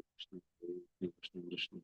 कृष्ण हरे कृष्ण कृष्ण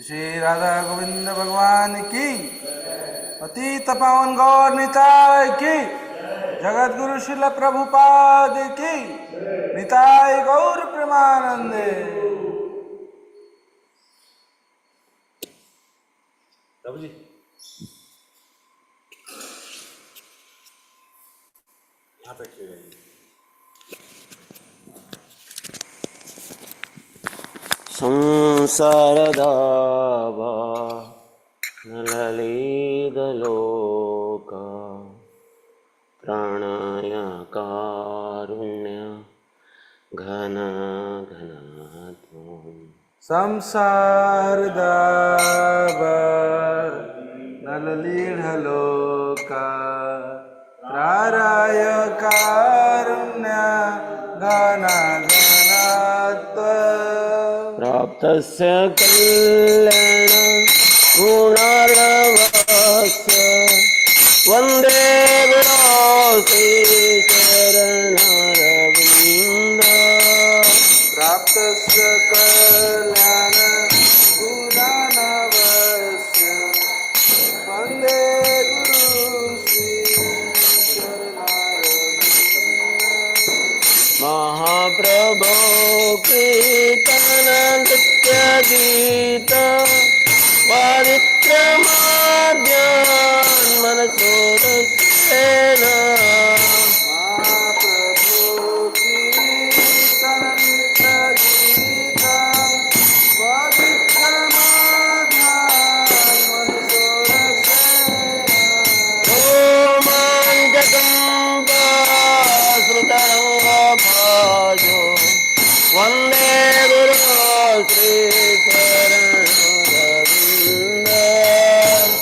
श्री राधा गोविंद भगवान की, पतित पावन गौर निताय की, जगत गुरु शिल प्रभुपाद की, निताय गौर प्रेमानंदे। प्रभु जी यहाँ पे क्यों है? संसारदावा नललीदलोका प्राणाय कारुण्य घन घनात्मम् संसार दावर नललीढलोका त्राराय कारुण्य घनाघनात्व प्राप्तस्य कल्याण गुणार्णवस्य वन्दे गुरो श्रीचरणारविन्द प्राप्तस्य कल्याण गुणार्णवस्य वन्दे गुरु श्रीचरणारविन्द। महाप्रभो कीर्तन नृत्य गीत वादित्रमाद्यान् मनसोदस्तेन महाप्रभु कीर्तन नृत्य गीत वादित्रमाद्यान् मनसोदस्तेन रोमाञ्चकम्पा श्रुतरङ्गभाजो वन्दे गुरो श्रीचरणरविन्द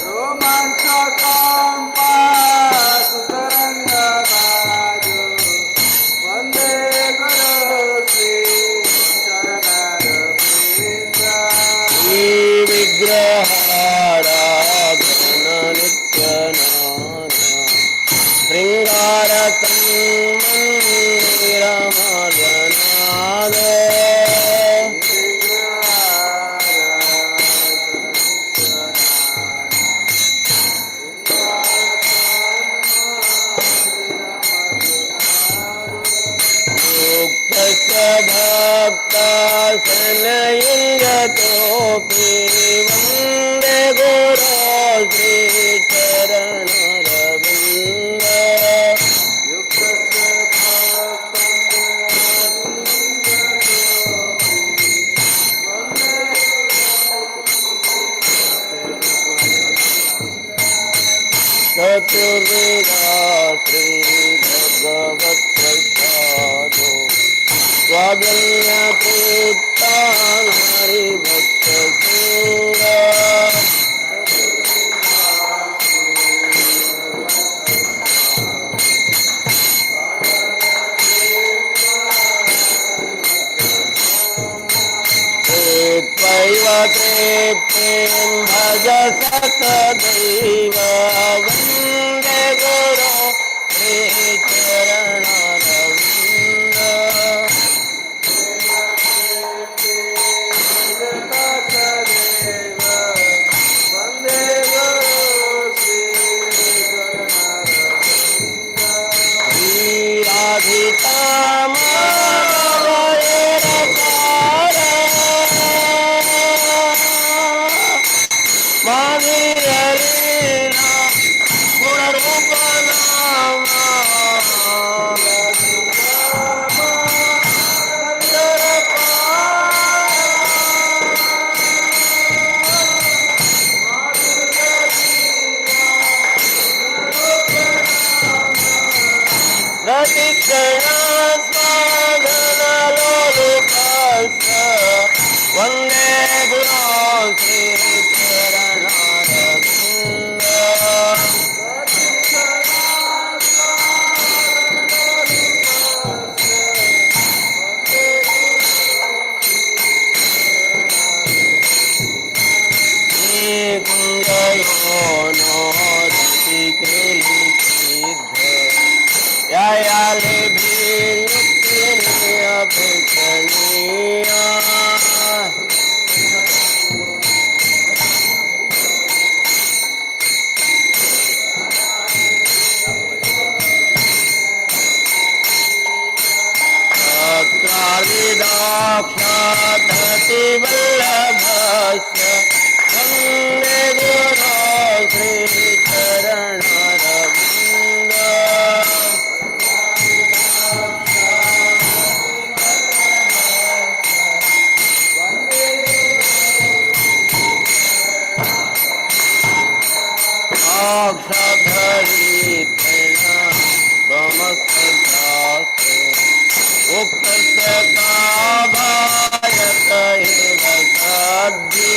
रोमाञ्चकम्पा सुतरङ्गभाजो वन्दे गुरो श्रीचरणरविन्द। श्रीविग्रहाराधननित्यनाद शृङ्गारतन्मन्दिरमर्दनाद युक्तस्य भक्तासनयुञ्जतोऽपि वन्दे गुरो श्रीचरणरविन्द चतुर्वेदा श्रीभगवत्प्रसादो स्वागम्यतीर्थान् हरिभक्तसूरा त्वैव प्रेम भज सतदैव वन्दे गुरो श्रीचरणरविन्द वन्दे गुरु श्रीचरणरविन्द। श्रीराधिका गोपीवल्लभस्य वन्दे गुरो श्रीचरणरविन्द अक्षधरी प्रणमस्तशास्त्रे उक्तस्य काभायत एव साध्वी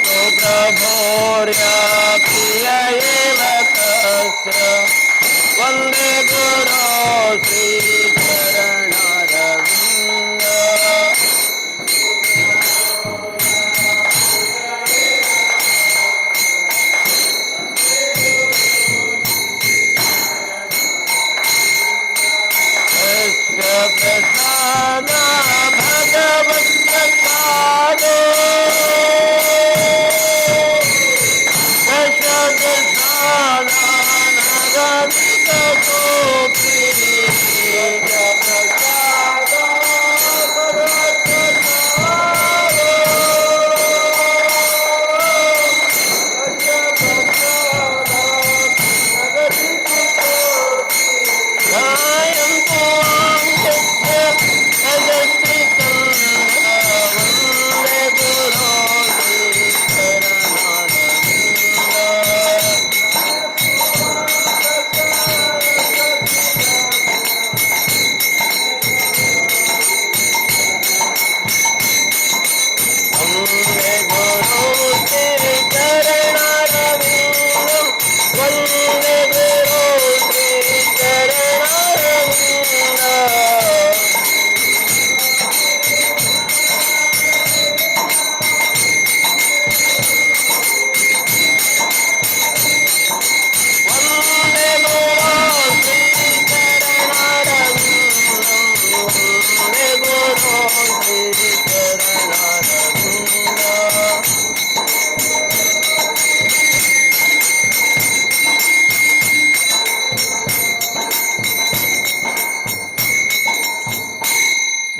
तो प्रभोर्या प्रिय एव तस्य वन्दे गुरो श्रीचरणरविन्द यस्य प्रसाद भगवत्प्रसादो यस्य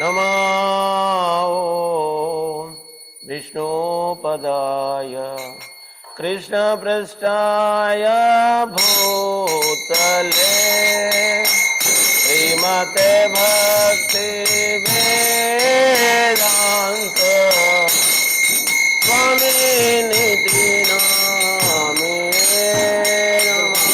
नमो विष्णुपदाय कृष्णपृष्ठाय भूतले श्रीमते भक्तिवेदान्त स्वामिनिधि नामिने नमः।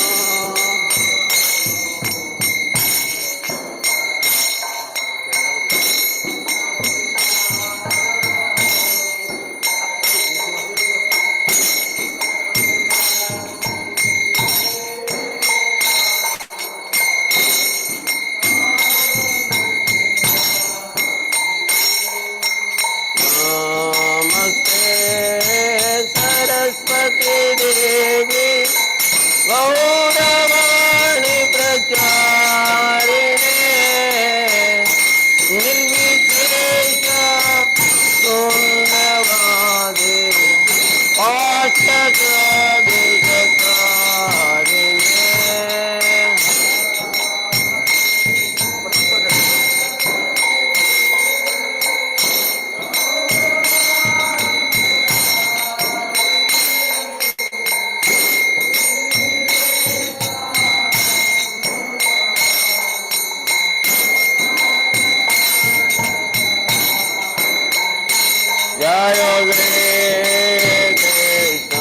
देवी गौरवाणी प्रचारिणे निर्विशेष शून्यवादे पाश्चात्यादिशकारिणे जय श्री कृष्ण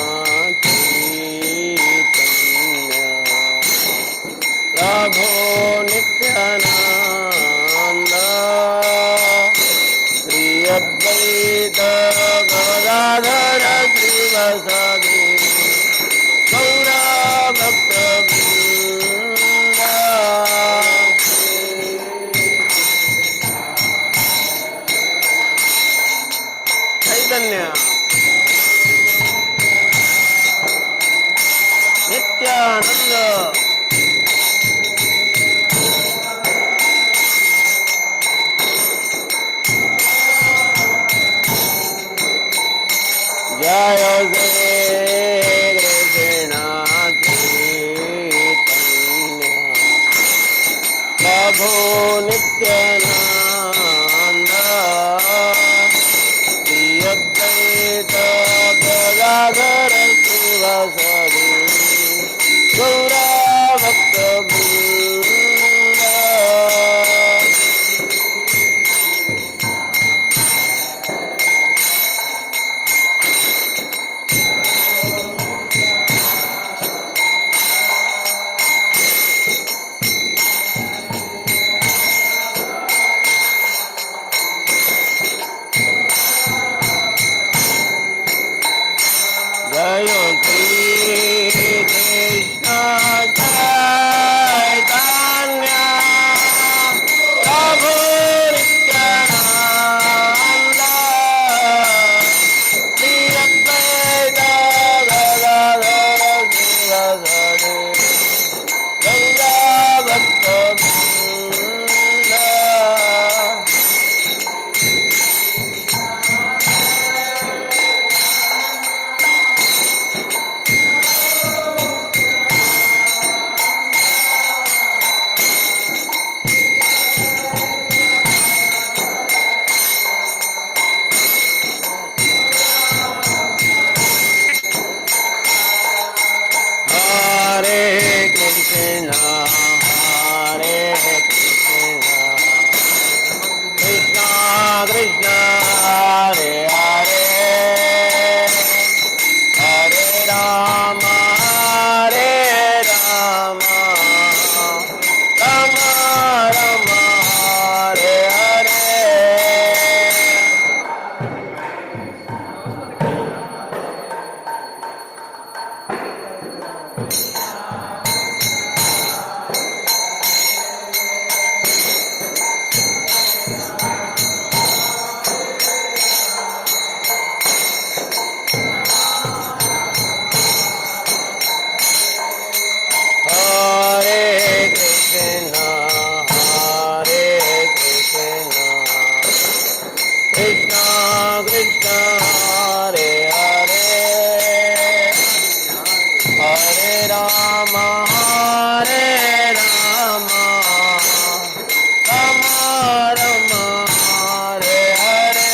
चैतन्य प्रभु नित्यानंद श्री अद्वैत गदाधर श्रीवासादि गौरा भक्तवृंद चैतन्य प्रभु नित्यानंद श्री अद्वैत गदाधर श्रीवासादि गौरा भक्तवृंद। जय श्री कृष्ण चैतन्य प्रभु Nityanand Shri Advaita Gadadhar श्रीवासादि Gaura भक्तवृंद। Hare Krishna, Hare Krishna, Krishna Krishna, Hare Hare, Hare Rama, Hare Rama, Rama Rama, Hare Hare. Hare Krishna, Hare Krishna, Krishna Krishna, Hare Hare, Hare Rama, Hare Rama, Rama Rama, Hare Hare,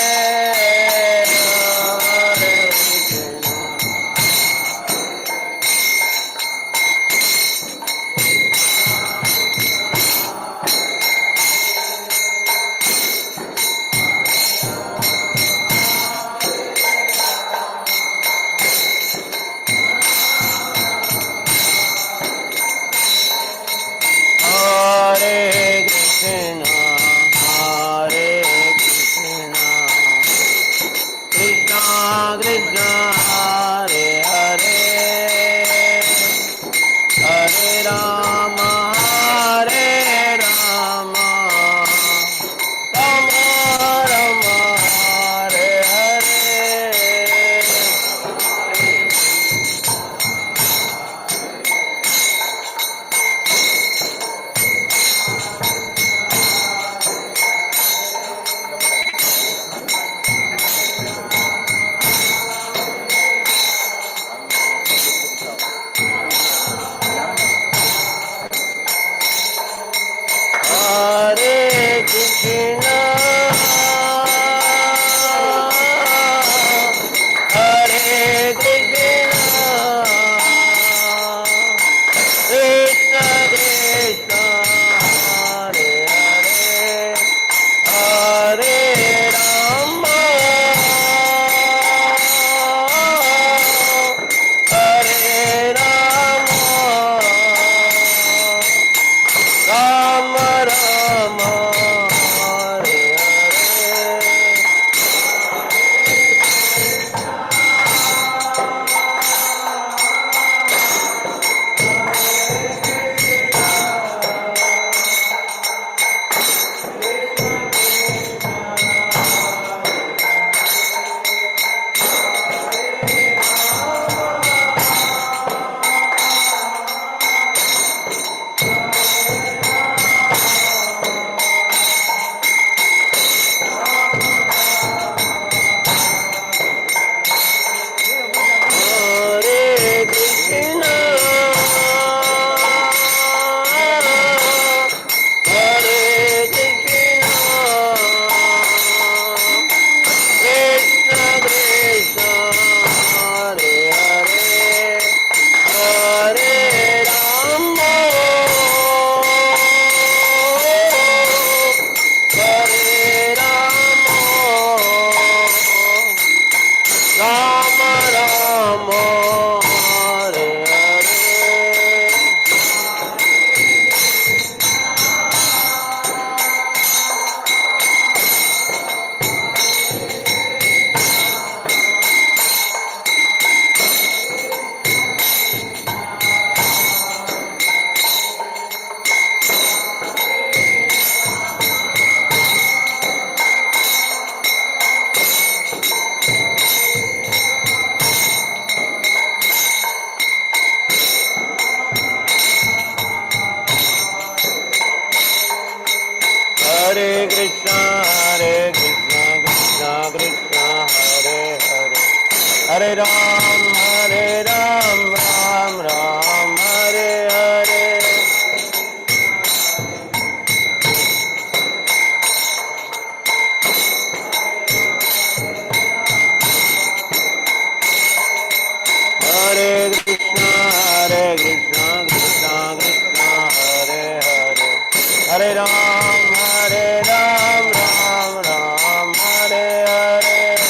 Hare Krishna. Hare Krishna, Hare Krishna, Krishna Krishna, Hare Hare, Hare Rama, Hare Rama, Rama Rama, Hare Hare. Hare Krishna, Hare Krishna, Krishna Krishna, Hare Hare, Hare Rama, Hare Rama, Rama Rama. Hare Krishna, Krishna Krishna, Hare Hare, Hare Ram, Ram Ram, Hare Hare. Hare Krishna, Krishna Krishna, Hare Hare, Hare Ram, Ram Ram, Hare Hare.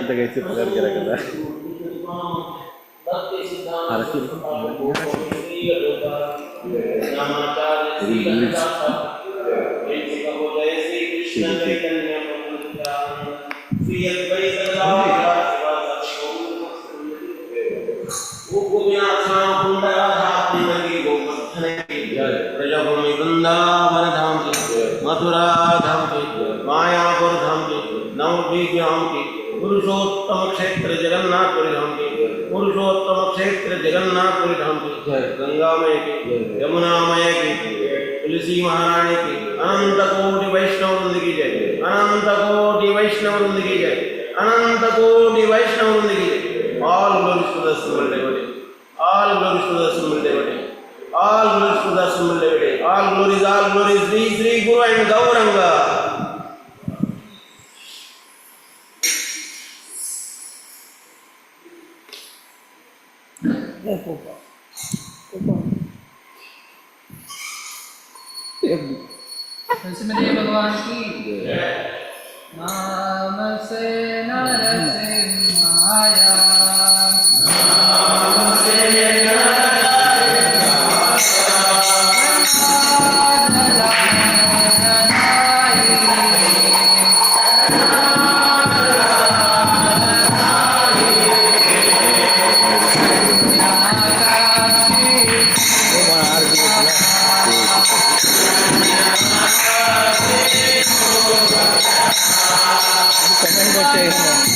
kita guys sebentar kira-kira harus प्रजाभूमि Vrindavan धाम की मथुरा धाम की मायापुर धाम की नवद्वीप धाम की पुरुषोत्तम क्षेत्र जगन्नाथपुरी धाम की पुरुषोत्तम क्षेत्र जगन्नाथपुरी धाम की गंगा मय की यमुना मय की तुलसी महारानी की अनंत कोटि वैष्णव वृंद की जय अनंत कोटि वैष्णव वृंद की जय अनंत कोटि वैष्णव वृंद की जय ऑल ग्लोरीज टू द सिमल devotee all glories to the सिमल devotee all glories to the सिमल devotee all glories Sri Sri Guru and Gauranga Narasimha भगवान की नाम से नरसिंहाया नाम से Terima kasih.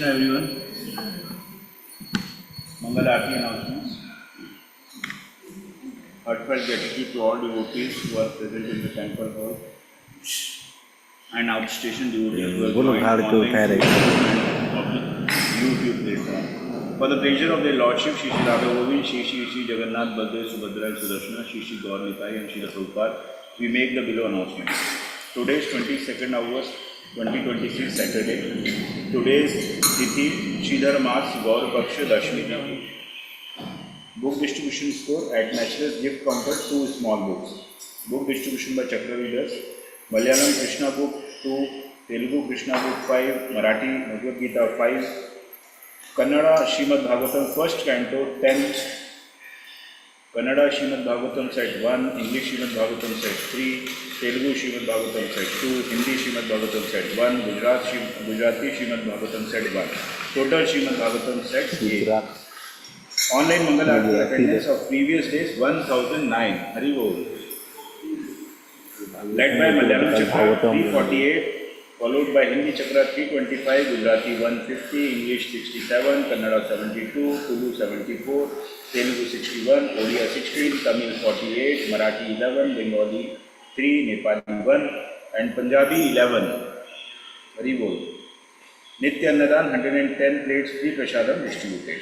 Krishna everyone. Mangal Aarti announcements. Heartfelt gratitude to all devotees who are present in the temple hall and outstation devotees who have joined online of the YouTube platform. For the pleasure of their Lordship, Shri Radha Govind, Shri Jagannath, Baldev, Subhadra and Sudarshana, Shri Gaur Nitai and Shri Prabhupada, we make the below announcements. Today is 22nd August 2026 Saturday. Today's Tithi Sridhar Mas Gaur Paksha Dashmi Tithi. Book distribution store at Matchless Gift Counter 2 small books. Book distribution by Chakra Readers. Malayalam Krishna Book 2, Telugu Krishna Book 5, Marathi Bhagavad Gita 5, Kannada Srimad Bhagavatam first canto 10, Kannada Srimad Bhagavatam set 1, English Srimad Bhagavatam set 3, Telugu Srimad Bhagavatam set 2, Hindi Srimad Bhagavatam set 1, Gujarati Srimad Bhagavatam set 1. Total Srimad Bhagavatam set 8. Online Mangal Aarti attendance of previous days 1009. Hari Bol. Led by Malayalam Chakra 348, followed by Hindi Chakra 325, Gujarati 150, English 67, Kannada 72, Tulu 74, Telugu 61, Odia 16, Tamil 48, Marathi 11, Bengali 3, Nepali 1 and Punjabi 11. Hari Bol. Nitya Annadan 110 plates free Prashadam distributed.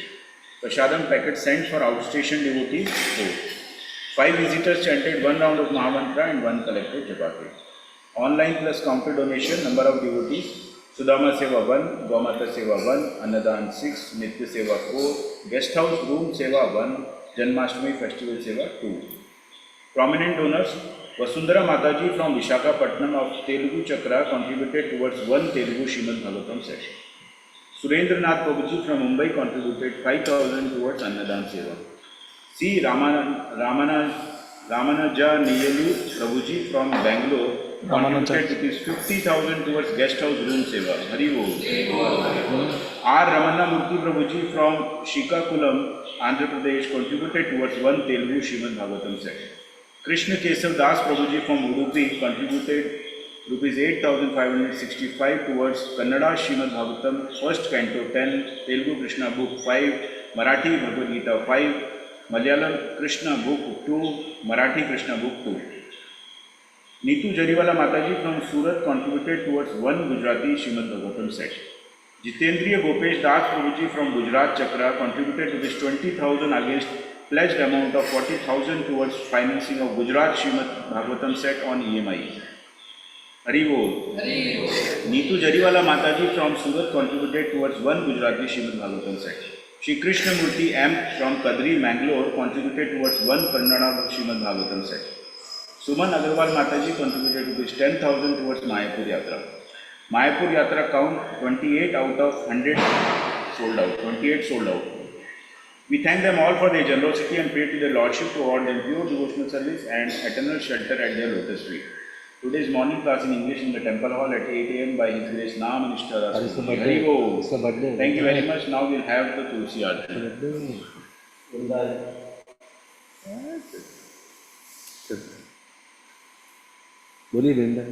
Prashadam packet sent for outstation devotees 4. 5 visitors chanted 1 round of Mahamantra and 1 collected Japati. Online plus counter donation number of devotees Sudama Seva 1, Gaumata Seva 1, Annadan 6, Nitya Seva 4, Guest House Room Seva 1, Janmashtami Festival Seva 2. Prominent donors Vasundhara Mataji from Visakhapatnam of Telugu Chakra contributed towards 1 Telugu Srimad Bhagavatam session. Surendranath Prabhuji from Mumbai contributed 5,000 towards Annadan Seva. C. Ramanaja Niyelu Prabhuji from Bangalore contributed rupees 50,000 towards guest house room seva. Hari Bol. R. Ramana Murthy Prabhuji from Shikakulam, Andhra Pradesh contributed towards 1 Telugu Srimad Bhagavatam set. Krishna Kesav Das Prabhuji from Udupi contributed rupees 8,565 towards Kannada Srimad Bhagavatam first canto 10, Telugu Krishna book 5, Marathi Bhagavad Gita 5, Malayalam Krishna book 2, Marathi Krishna book 2. Neetu Jariwala Mataji from Surat contributed towards 1 Gujarati Srimad Bhagavatam set. Jitendriya Gopesh Das Prabhuji from Gujarat Chakra contributed rupees 20,000 against pledged amount of 40,000 towards financing of Gujarat Srimad Bhagavatam set on EMI. Hari Bol. Neetu Jariwala Mataji from Surat contributed towards 1 Gujarati Srimad Bhagavatam set. Shri Krishna Murthy M from Kadri, Mangalore contributed towards 1 Kannada Srimad Bhagavatam set. Suman Agarwal Mataji contributed rupees 10,000 towards Mayapur Yatra. Mayapur Yatra count 28 out of 100 sold out. 28 sold out. We thank them all for their generosity and pray to their Lordship to award them pure devotional service and eternal shelter at their lotus feet. Today's morning class in English in the temple hall at 8 a.m. by His Grace Nam Minister Hari Bol. Thank you very much. Now we'll have the Tulsi Aarti. बोलिए वृंदा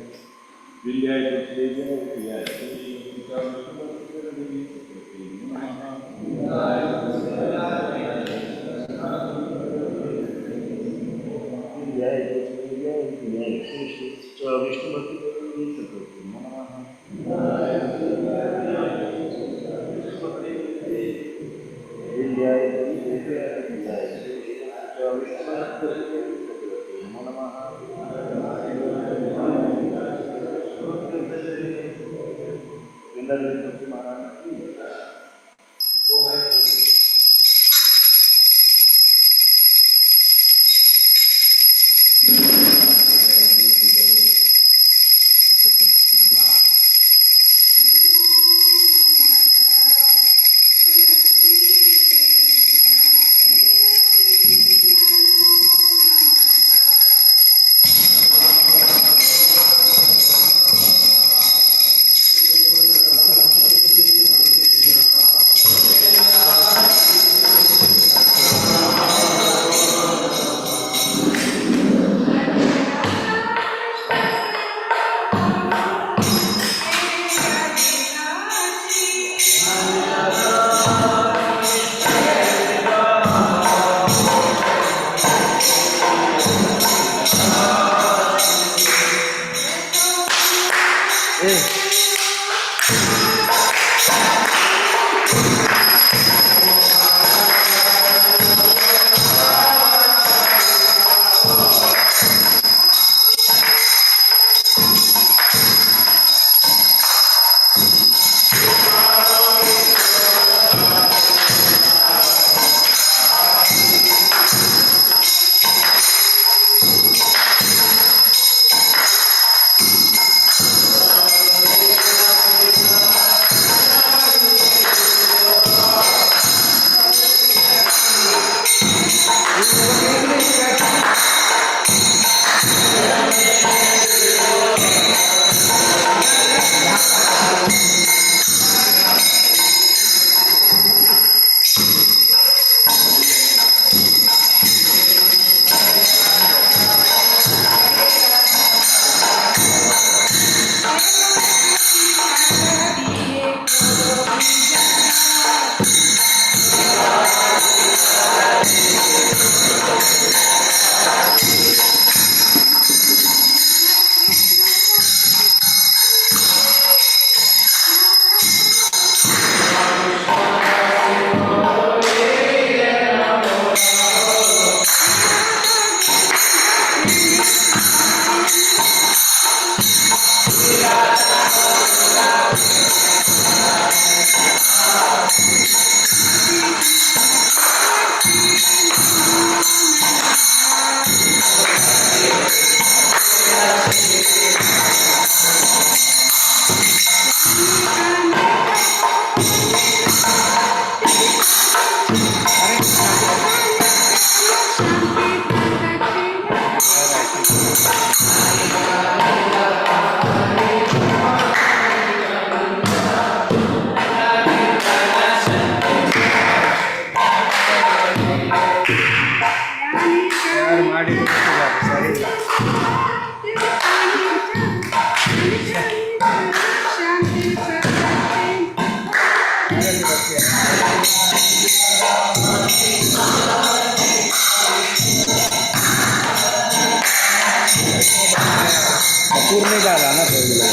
पूर्ण झाला ना पहिला.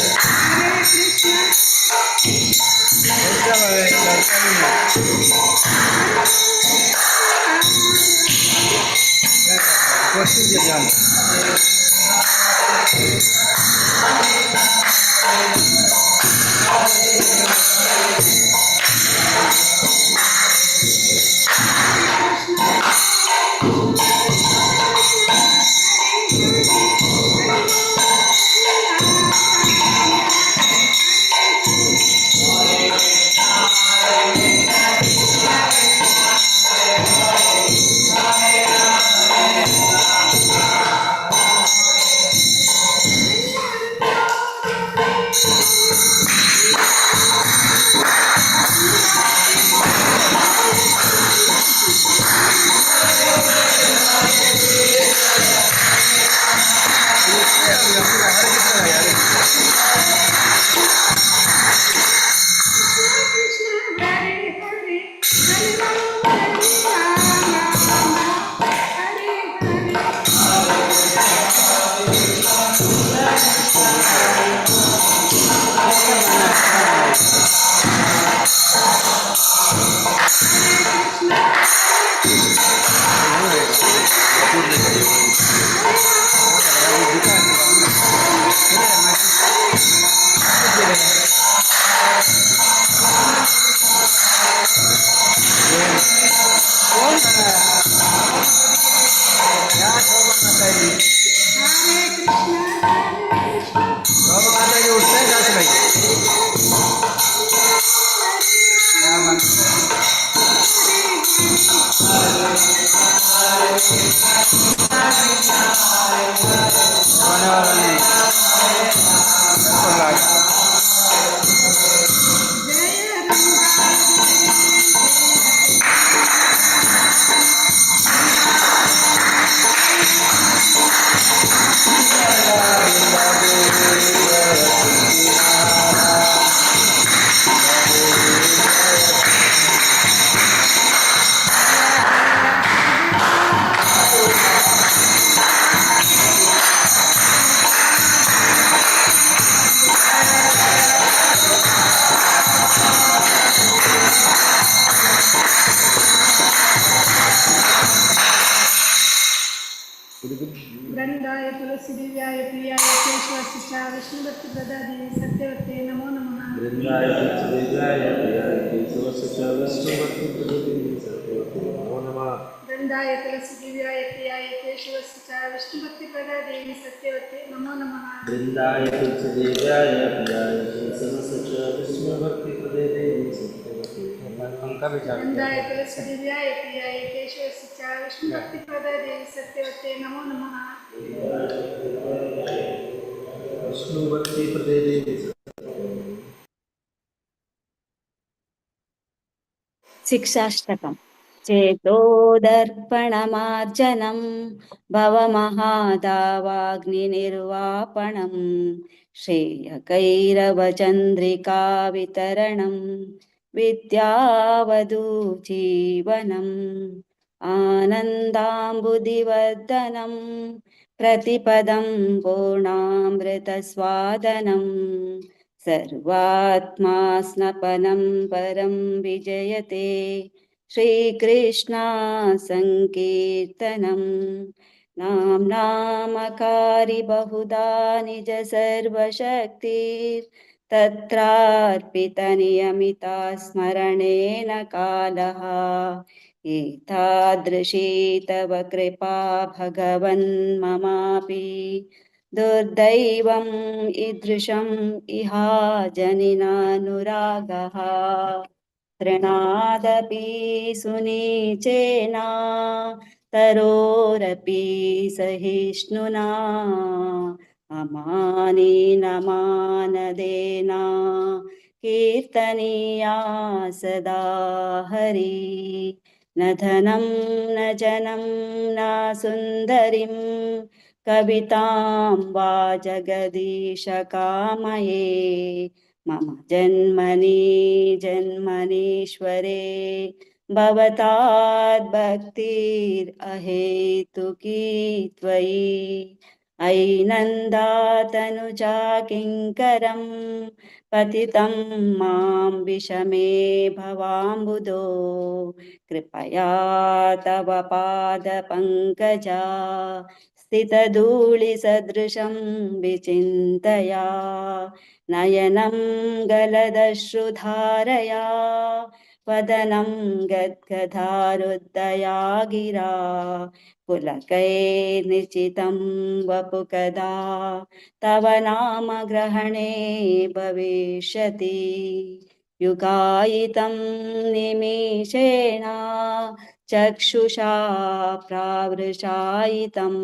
वृंदाय तुलसी दिव्याय प्रियाय केशव शिक्षा विष्णुभक्ति प्रदादि सत्यवते नमो नमः। वृंदाय तुलसीदेव्याय प्रियाय केशवस्य विष्णुभक्तिप्रदादिने सत्यवते नमो नमः। वृंदाय तुलसी दिव्याय प्रियाय केशव शिक्षा विष्णुभक्ति प्रदादि सत्यवते नमो नमः। वृंदाय तुलसीदेव्याय प्रियाय केशवस्य विष्णुभक्तिप्रदादिने सत्यवते वृंदाय तुलसी दिव्याय प्रियाय केशव शिक्षा विष्णुभक्ति प्रदादि सत्यवते नमो नमः। विष्णुभक्तिप्रदादिने शिक्षाष्टकम् चेतोदर्पणमार्जनं भवमहादावाग्निनिर्वापणं श्रेयकैरवचन्द्रिका वितरणं विद्यावधूजीवनम् आनन्दाम्बुदिवर्धनं प्रतिपदं पूर्णामृतस्वादनम् सर्वात्मा स्नपनं परं विजयते श्रीकृष्णा संकीर्तनं नामकारी बहुधा निज सर्वशक्तिर्तत्रार्पितनियमिता स्मरणेन कालः एतादृशी तव कृपा भगवन् ममापि दुर्दैवम् ईदृशम् इहा जनिनानुरागः तृणादपि सुनीचेना तरोरपि सहिष्णुना अमानेन कीर्तनीया सदा हरि न धनं न जनं न सुन्दरीं कवितां वा जगदीश कामये मम जन्मनि जन्मनीश्वरे भवताद् भक्तिरहेतुकी त्वयि ऐनन्दातनुजा किङ्करं पतितं मां विषमे भवाम्बुदो कृपया तव पादपङ्कजा स्थितधूलिसदृशं विचिन्तया नयनं गलदश्रुधारया वदनं गद्गदारुद्धया गिरा पुलकैर्निचितं वपुकदा तव नाम ग्रहणे भविष्यति युगायितं निमेषेण चक्षुषा प्रावृषायितं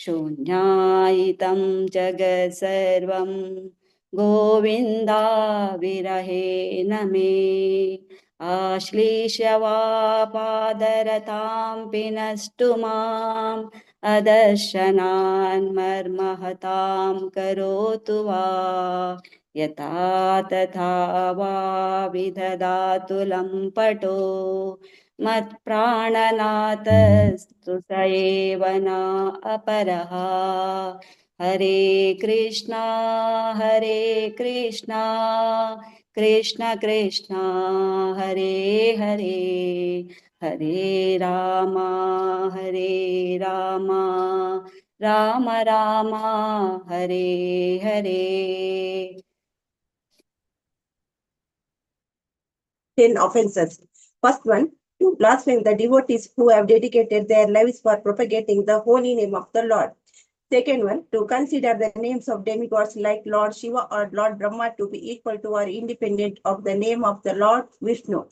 शून्यायितं जगत् सर्वं गोविन्दा विरहेण मे आश्लिष्य वा पादरतां पिनष्टु माम् अदर्शनान् मर्महतां करोतु वा यथा तथा वा विदधातु लम्पटो मत्प्राणनाथस्तु स एव न अपरः हरे Krishna Krishna Krishna Hare Hare Hare Ram Ram Ram Hare Hare 10 offenses. First one, to blaspheme the devotees who have dedicated their lives for propagating the holy name of the Lord. Second one, to consider the names of demigods like Lord Shiva or Lord Brahma to be equal to or independent of the name of the Lord Vishnu.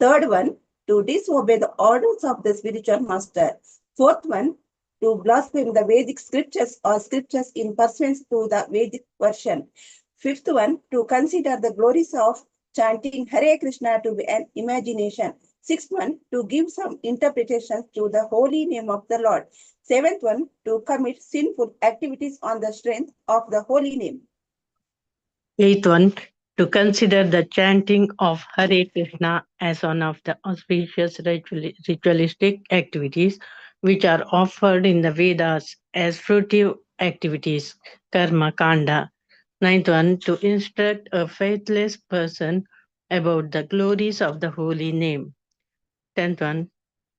Third one, to disobey the orders of the spiritual master. Fourth one, to blaspheme the Vedic scriptures or scriptures in pursuance to the Vedic version. Fifth one, to consider the glories of chanting Hare Krishna to be an imagination. Sixth one, to give some interpretations to the holy name of the Lord. Seventh one, to commit sinful activities on the strength of the holy name. Eighth one, to consider the chanting of Hare Krishna as one of the auspicious ritualistic activities which are offered in the Vedas as fruitive activities, karma kanda. Ninth one, to instruct a faithless person about the glories of the holy name. 10th one,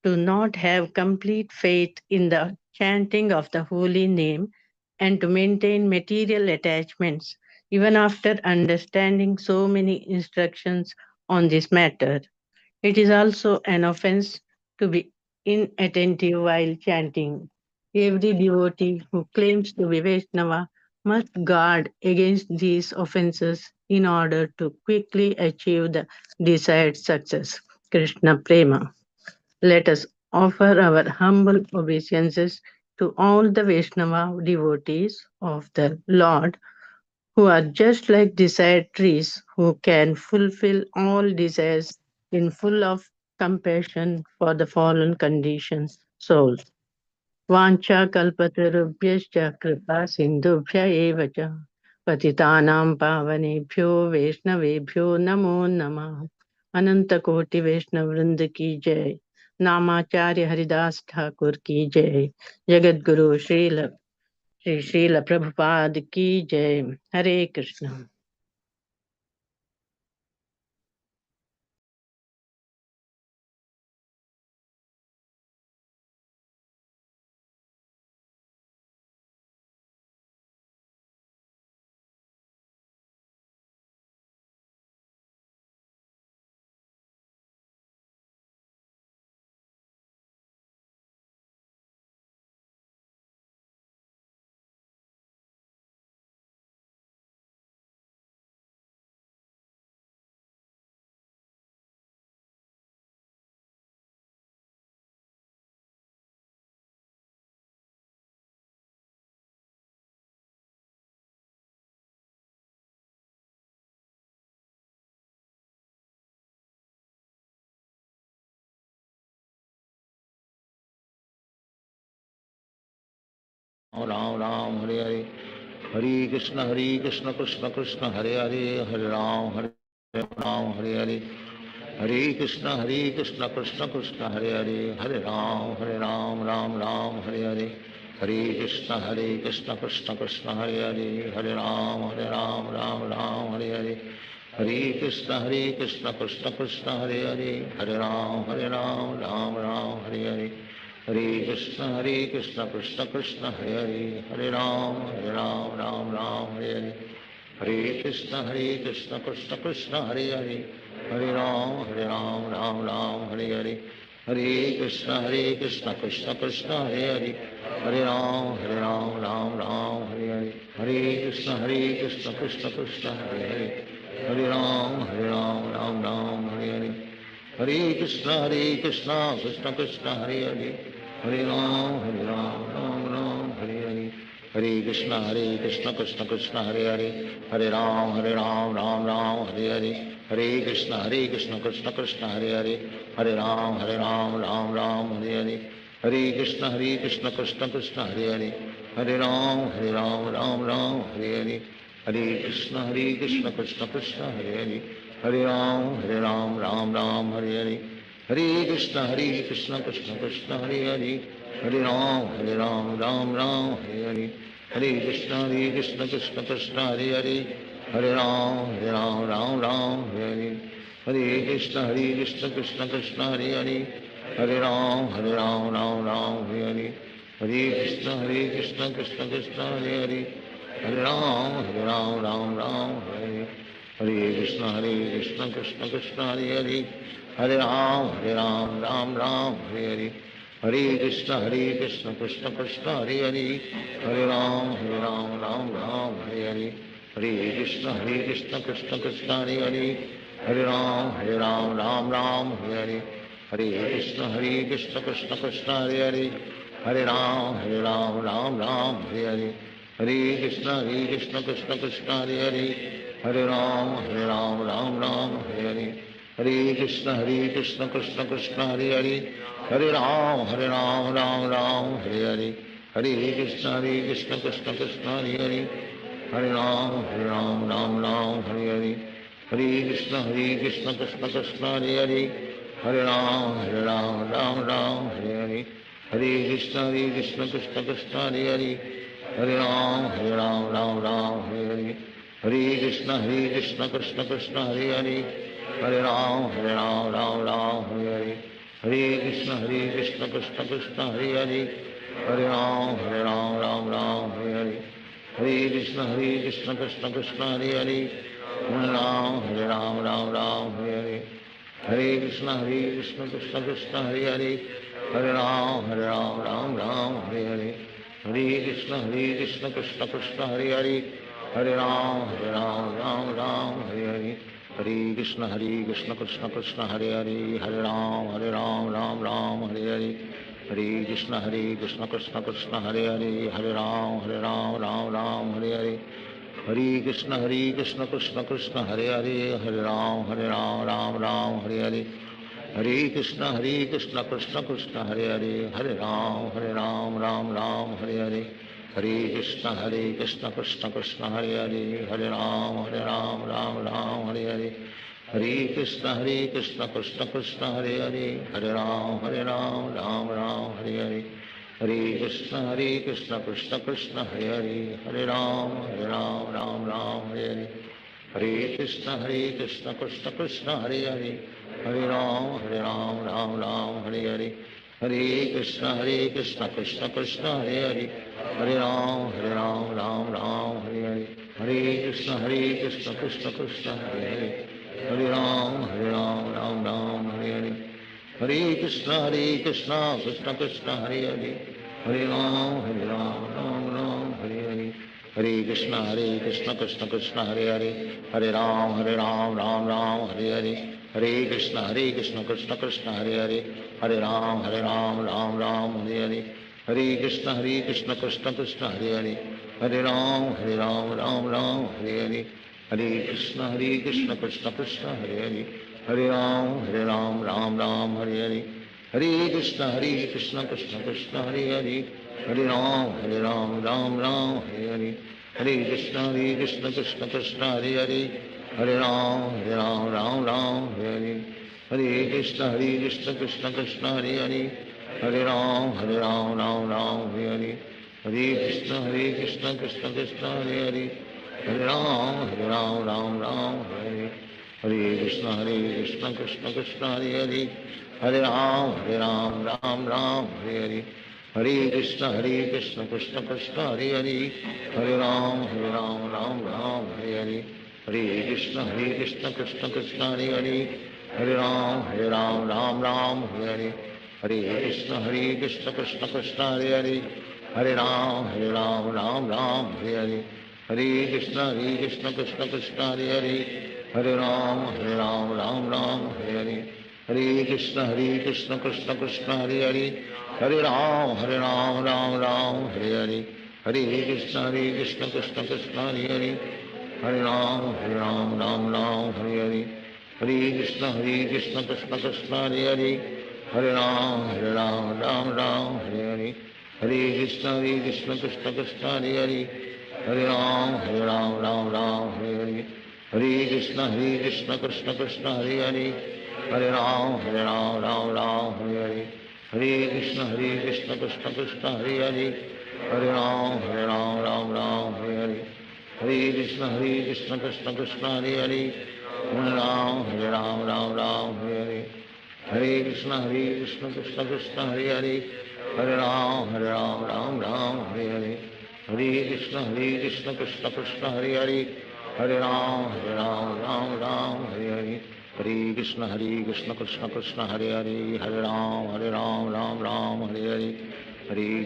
to not have complete faith in the chanting of the holy name and to maintain material attachments even after understanding so many instructions on this matter. It is also an offense to be inattentive while chanting. Every devotee who claims to be Vaishnava must guard against these offenses in order to quickly achieve the desired success. Krishna Prema. Let us offer our humble obeisances to all the Vaishnava devotees of the Lord who are just like desired trees who can fulfill all desires in full of compassion for the fallen conditioned souls. Vancha kalpatarubhyascha kripa sindhubhya eva cha patitanam pavanebhyo vaishnavebhyo namo namah. अनंत कोटि वैष्णव वृंद की जय। नामाचार्य हरिदास ठाकुर की जय। जगत गुरु श्री श्रील प्रभुपाद की जय। हरे कृष्ण। राम राम हरे हरे हरे कृष्ण कृष्ण कृष्ण हरे हरे हरे राम हरे हरे हरे कृष्ण कृष्ण कृष्ण हरे हरे हरे राम राम राम हरे हरे हरे कृष्ण कृष्ण कृष्ण हरे हरे, हरे राम राम राम हरे हरे, हरे कृष्ण कृष्ण कृष्ण हरे हरे, हरे राम राम राम हरे हरे, हरे कृष्ण कृष्ण हरे हरे, हरे राम राम राम हरे हरे, हरे कृष्ण कृष्ण कृष्ण हरे हरे, हरे राम राम राम हरे हरे, हरे कृष्ण कृष्ण कृष्ण हरे हरे, हरे राम राम राम हरे हरे, हरे कृष्ण कृष्ण कृष्ण हरे हरे, हरे राम राम राम हरे हरे, हरे कृष्ण कृष्ण कृष्ण हरे हरे, हरे राम राम राम हरे हरे, हरे कृष्ण कृष्ण कृष्ण हरे हरे, हरे राम राम राम हरे हरे, हरे कृष्ण कृष्ण कृष्ण हरे हरे, हरे राम राम राम हरे हरे, हरे कृष्ण कृष्ण कृष्ण हरे हरे, हरे राम राम राम हरे हरे, हरे कृष्ण कृष्ण कृष्ण हरे हरे, हरे राम राम हरे हरे, हरे कृष्ण कृष्ण कृष्ण हरे हरे, हरे राम राम हरे हरे, हरे कृष्ण कृष्ण कृष्ण हरे हरे, हरे राम राम हरे हरे, हरे कृष्ण कृष्ण कृष्ण हरे हरे, हरे राम राम हरे हरे, हरे कृष्ण कृष्ण कृष्ण हरे हरे, हरे राम राम हरे हरे, हरे कृष्ण कृष्ण कृष्ण हरे हरे, हरे राम राम हरे हरे, हरे कृष्ण कृष्ण कृष्ण हरे हरे, हरे राम राम हरे हरे, हरे कृष्ण कृष्ण कृष्ण हरे हरे, हरे राम राम हरे हरे, हरे कृष्ण कृष्ण कृष्ण हरे हरे, हरे राम राम हरे हरे, हरे कृष्ण कृष्ण कृष्ण हरे हरे, हरे राम राम हरे हरे, हरे कृष्ण कृष्ण कृष्ण हरे हरे, हरे राम राम हरे हरे, हरे कृष्ण कृष्ण कृष्ण हरे हरे, हरे राम राम हरे हरे, हरे कृष्ण कृष्ण कृष्ण हरे हरे, हरे राम राम हरे हरे, हरे कृष्ण कृष्ण कृष्ण हरे हरे, हरे राम राम हरे हरे, हरे कृष्ण कृष्ण कृष्ण हरे हरे, हरे राम राम हरे हरे, हरे कृष्ण कृष्ण कृष्ण हरे हरे, हरे राम राम हरे हरे, हरे कृष्ण कृष्ण कृष्ण हरे हरे, हरे राम राम हरे हरे, हरे कृष्ण कृष्ण कृष्ण हरे हरे, हरे राम राम हरे हरे, हरे कृष्ण कृष्ण कृष्ण हरे हरे, हरे राम राम हरे हरे, हरे कृष्ण कृष्ण कृष्ण हरे हरे, हरे राम राम हरे हरे, हरे कृष्ण कृष्ण कृष्ण हरे हरे, हरे राम राम हरे हरे, हरे कृष्ण कृष्ण कृष्ण हरे हरे, हरे राम राम हरे हरे, हरे कृष्ण कृष्ण कृष्ण हरे हरे, हरे राम राम हरे हरे, हरे कृष्ण कृष्ण कृष्ण हरे हरे, हरे राम राम हरे हरे, हरे कृष्ण कृष्ण कृष्ण हरे हरे, हरे राम राम हरे हरे, हरे कृष्ण कृष्ण कृष्ण हरे हरे, हरे राम राम हरे हरे, हरे कृष्ण कृष्ण कृष्ण हरे हरे, हरे राम राम हरे हरे, हरे कृष्ण कृष्ण कृष्ण हरे हरे, हरे राम राम हरे हरे, हरे कृष्ण कृष्ण कृष्ण हरे हरे, हरे राम राम हरे हरे, हरे कृष्ण कृष्ण कृष्ण हरे हरे, हरे राम राम हरे हरे, हरे कृष्ण कृष्ण कृष्ण हरे हरे, हरे राम राम हरे हरे, हरे कृष्ण कृष्ण कृष्ण हरे हरे, हरे राम राम हरे हरे, हरे कृष्ण कृष्ण कृष्ण हरे हरे, हरे राम राम हरे हरे, हरे कृष्ण कृष्ण कृष्ण हरे हरे, हरे राम राम हरे हरे, हरे कृष्ण कृष्ण कृष्ण हरे हरे, हरे राम राम हरे हरे, हरे कृष्ण कृष्ण कृष्ण हरे हरे, हरे राम राम हरे हरे, हरे कृष्ण कृष्ण कृष्ण हरे हरे, हरे राम राम राम हरे हरे, हरे कृष्ण कृष्ण कृष्ण हरे हरे, हरे राम राम राम हरे हरे, हरे कृष्ण कृष्ण कृष्ण हरे हरे, हरे राम राम राम हरे हरे, हरे कृष्ण कृष्ण कृष्ण हरे हरे, हरे राम राम राम हरे हरे, हरे कृष्ण कृष्ण कृष्ण हरे हरे, हरे राम राम हरे हरे, हरे कृष्ण कृष्ण कृष्ण हरे हरे, हरे राम राम हरे हरे, हरे कृष्ण कृष्ण कृष्ण हरे हरे, हरे राम राम हरे हरे, हरे कृष्ण कृष्ण कृष्ण हरे हरे, हरे राम राम हरे हरे, हरे कृष्ण कृष्ण कृष्ण हरे हरे, हरे राम राम हरे हरे, हरे कृष्ण कृष्ण कृष्ण हरे हरे, हरे राम राम हरे हरे, हरे कृष्ण कृष्ण कृष्ण हरे हरे, हरे राम राम हरे हरे, हरे कृष्ण कृष्ण कृष्ण हरे हरे, हरे राम राम हरे हरे, हरे कृष्ण कृष्ण कृष्ण हरे हरे, हरे राम राम हरे हरे, हरे कृष्ण कृष्ण कृष्ण हरे हरे, हरे राम हरे हरे, हरे कृष्ण कृष्ण कृष्ण हरे हरे, हरे राम राम हरे हरे, हरे कृष्ण कृष्ण कृष्ण हरे हरे, हरे राम राम हरे हरे, हरे कृष्ण कृष्ण कृष्ण हरे हरे, हरे राम राम हरे हरे, हरे कृष्ण कृष्ण कृष्ण हरे हरे, हरे राम राम हरे हरे, हरे कृष्ण कृष्ण कृष्ण हरे हरे, हरे राम राम हरे हरे, हरे कृष्ण कृष्ण कृष्ण हरे हरे, हरे राम राम हरे हरे, हरे कृष्ण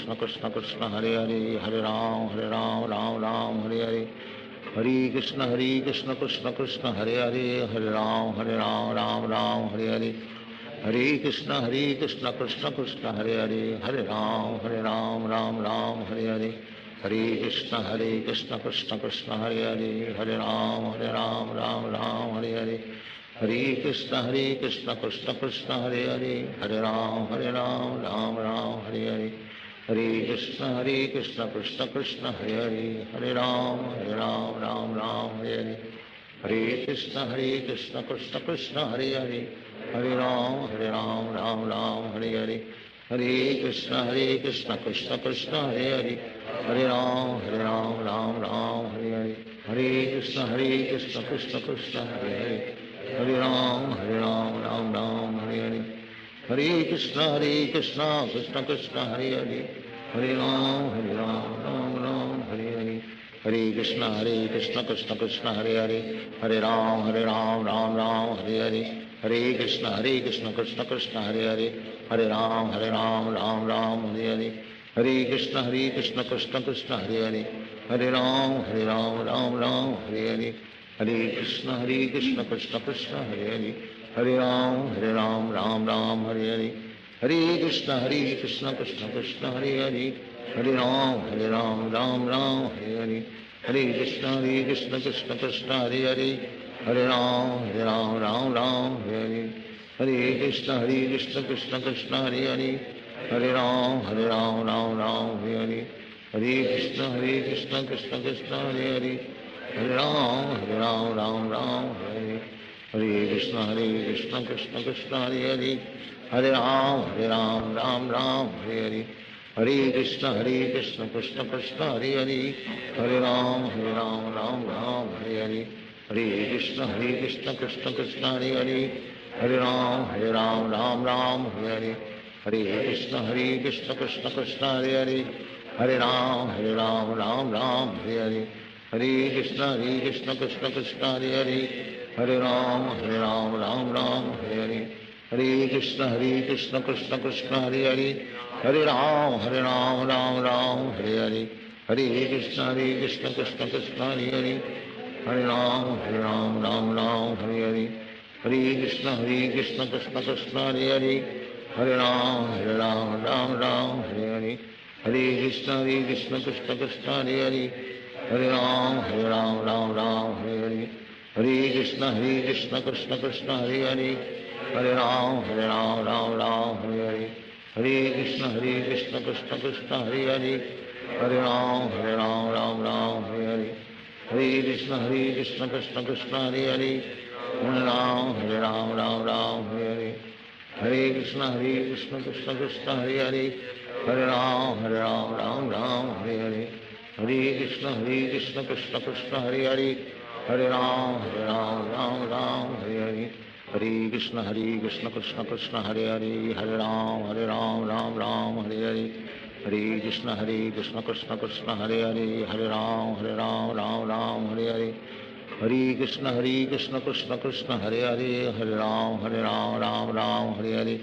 कृष्ण कृष्ण हरे हरे, हरे राम राम हरे हरे, हरे कृष्ण कृष्ण कृष्ण हरे हरे, हरे राम राम हरे हरे, हरे कृष्ण कृष्ण कृष्ण हरे हरे, हरे राम राम हरे हरे, हरे कृष्ण कृष्ण कृष्ण हरे हरे, हरे राम राम हरे हरे, हरे कृष्ण कृष्ण कृष्ण हरे हरे, हरे राम राम हरे हरे, हरे कृष्ण कृष्ण कृष्ण हरे हरे, हरे राम राम हरे हरे, हरे कृष्ण कृष्ण कृष्ण हरे हरे, हरे राम राम हरे हरे, हरे कृष्ण कृष्ण कृष्ण हरे हरे, हरे राम राम हरे हरे, हरे कृष्ण कृष्ण कृष्ण हरे हरे, हरे राम राम हरे हरे, हरे कृष्ण कृष्ण कृष्ण हरे हरे, हरे राम राम हरे हरे, हरे कृष्ण कृष्ण कृष्ण हरे हरे, हरे राम राम हरे हरे, हरे कृष्ण कृष्ण कृष्ण हरे हरे, हरे राम राम हरे हरे, हरे कृष्ण कृष्ण कृष्ण हरे हरे, हरे राम राम हरे हरे, हरे कृष्ण कृष्ण कृष्ण हरे हरे, हरे राम राम हरे हरे, हरे कृष्ण कृष्ण कृष्ण हरे हरे, हरे राम राम हरे हरे, हरे कृष्ण कृष्ण कृष्ण हरे हरे, हरे राम राम हरे हरे, हरे कृष्ण कृष्ण कृष्ण हरे हरे, हरे राम राम हरे हरे, हरे कृष्ण कृष्ण कृष्ण हरे हरे, हरे राम राम हरे हरे, हरे कृष्ण कृष्ण कृष्ण हरे हरे, हरे राम राम हरे हरे, हरे कृष्ण कृष्ण कृष्ण हरे हरे, हरे राम राम हरे हरे, हरे कृष्ण कृष्ण कृष्ण हरे हरे, हरे राम राम हरे हरे, हरे कृष्ण कृष्ण कृष्ण हरे हरे, हरे राम राम हरे हरे, हरे कृष्ण कृष्ण कृष्ण हरे हरे, हरे राम हरे हरे, हरे कृष्ण कृष्ण कृष्ण हरे हरे, हरे राम हरे हरे, हरे कृष्ण कृष्ण कृष्ण हरे हरे, हरे राम हरे हरे, हरे कृष्ण कृष्ण कृष्ण हरे हरे, हरे राम हरे हरे, हरे कृष्ण कृष्ण कृष्ण हरे हरे, हरे राम हरे हरे, हरे कृष्ण कृष्ण कृष्ण हरे हरे, हरे राम राम राम हरे हरे, हरे कृष्ण कृष्ण कृष्ण हरे हरे, हरे राम राम राम हरे हरे, हरे कृष्ण कृष्ण कृष्ण हरे हरे, हरे राम राम राम हरे हरे, हरे कृष्ण कृष्ण कृष्ण हरे हरे, हरे राम राम राम हरे हरे, हरे कृष्ण कृष्ण कृष्ण हरे हरे, हरे राम राम हरे हरे,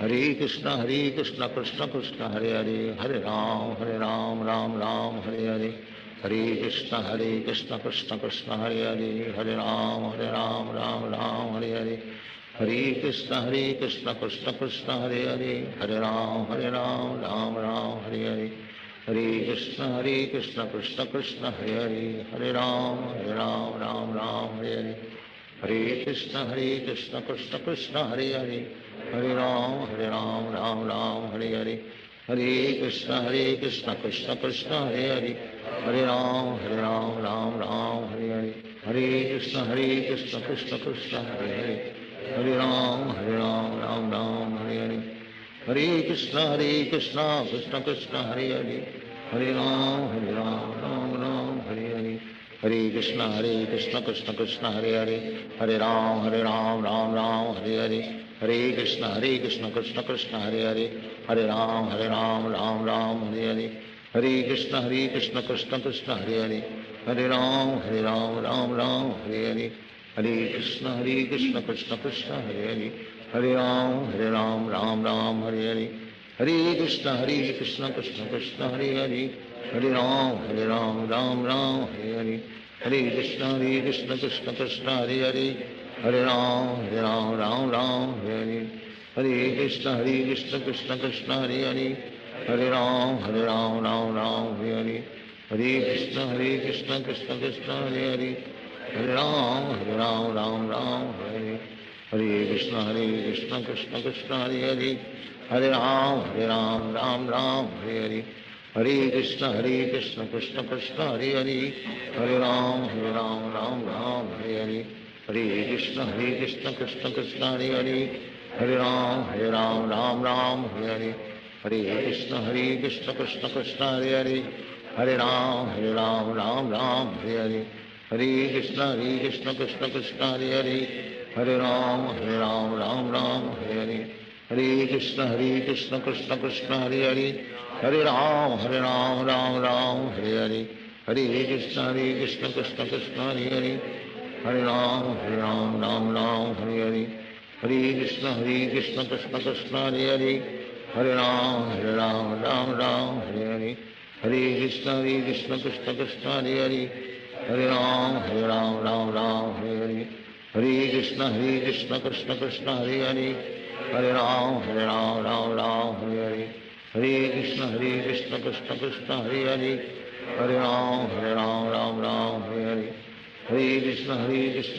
हरे कृष्ण कृष्ण कृष्ण हरे हरे, हरे राम राम हरे हरे, हरे कृष्ण कृष्ण कृष्ण हरे हरे, हरे राम राम हरे हरे, हरे कृष्ण कृष्ण कृष्ण हरे हरे, हरे राम राम हरे हरे, हरे कृष्ण कृष्ण कृष्ण हरे हरे, हरे राम राम हरे हरे, हरे कृष्ण कृष्ण कृष्ण हरे हरे, हरे राम राम हरे हरे, हरे कृष्ण कृष्ण कृष्ण हरे हरे, हरे राम राम हरे हरे, हरे कृष्ण कृष्ण कृष्ण हरे हरे, हरे राम राम हरे हरे, हरे कृष्ण कृष्ण कृष्ण हरे हरे, हरे राम राम हरे हरे, हरे कृष्ण कृष्ण कृष्ण हरे हरे, हरे राम राम हरे हरे, हरे कृष्ण कृष्ण कृष्ण हरे हरे, हरे राम राम हरे हरे, हरे कृष्ण कृष्ण कृष्ण हरे हरे, हरे राम राम हरे हरे, हरे कृष्ण कृष्ण कृष्ण हरे हरे, हरे राम राम हरे हरे, हरे कृष्ण कृष्ण कृष्ण हरे हरे, हरे राम राम हरे हरे, हरे कृष्ण कृष्ण कृष्ण हरे हरे, हरे राम राम हरे हरे, हरे कृष्ण कृष्ण कृष्ण हरे हरे, हरे राम राम हरे हरे, हरे कृष्ण कृष्ण कृष्ण हरे हरे, हरे राम राम हरे हरे, हरे कृष्ण कृष्ण कृष्ण हरे हरे, हरे राम राम हरे हरे, हरे कृष्ण कृष्ण कृष्ण हरे हरे, हरे राम राम हरे हरे, हरे कृष्ण कृष्ण कृष्ण हरे हरे, हरे राम राम हरे हरे, हरे कृष्ण कृष्ण कृष्ण हरे हरे, हरे राम राम हरे हरे, हरे कृष्ण कृष्ण कृष्ण हरे हरे, हरे राम राम हरे हरे, हरे कृष्ण कृष्ण कृष्ण हरे हरे, हरे राम राम हरे हरे, हरे कृष्ण कृष्ण कृष्ण हरे हरे, हरे राम राम हरे हरे, हरे कृष्ण कृष्ण कृष्ण हरे हरे, हरे राम राम हरे हरे, हरे कृष्ण कृष्ण कृष्ण हरे हरे, हरे राम राम हरे हरे, हरे कृष्ण कृष्ण कृष्ण हरे हरे, हरे राम हरे हरे, हरे कृष्ण कृष्ण कृष्ण हरे हरे, हरे राम राम हरे हरे, हरे कृष्ण कृष्ण कृष्ण हरे हरे, हरे राम हरे हरे, हरे कृष्ण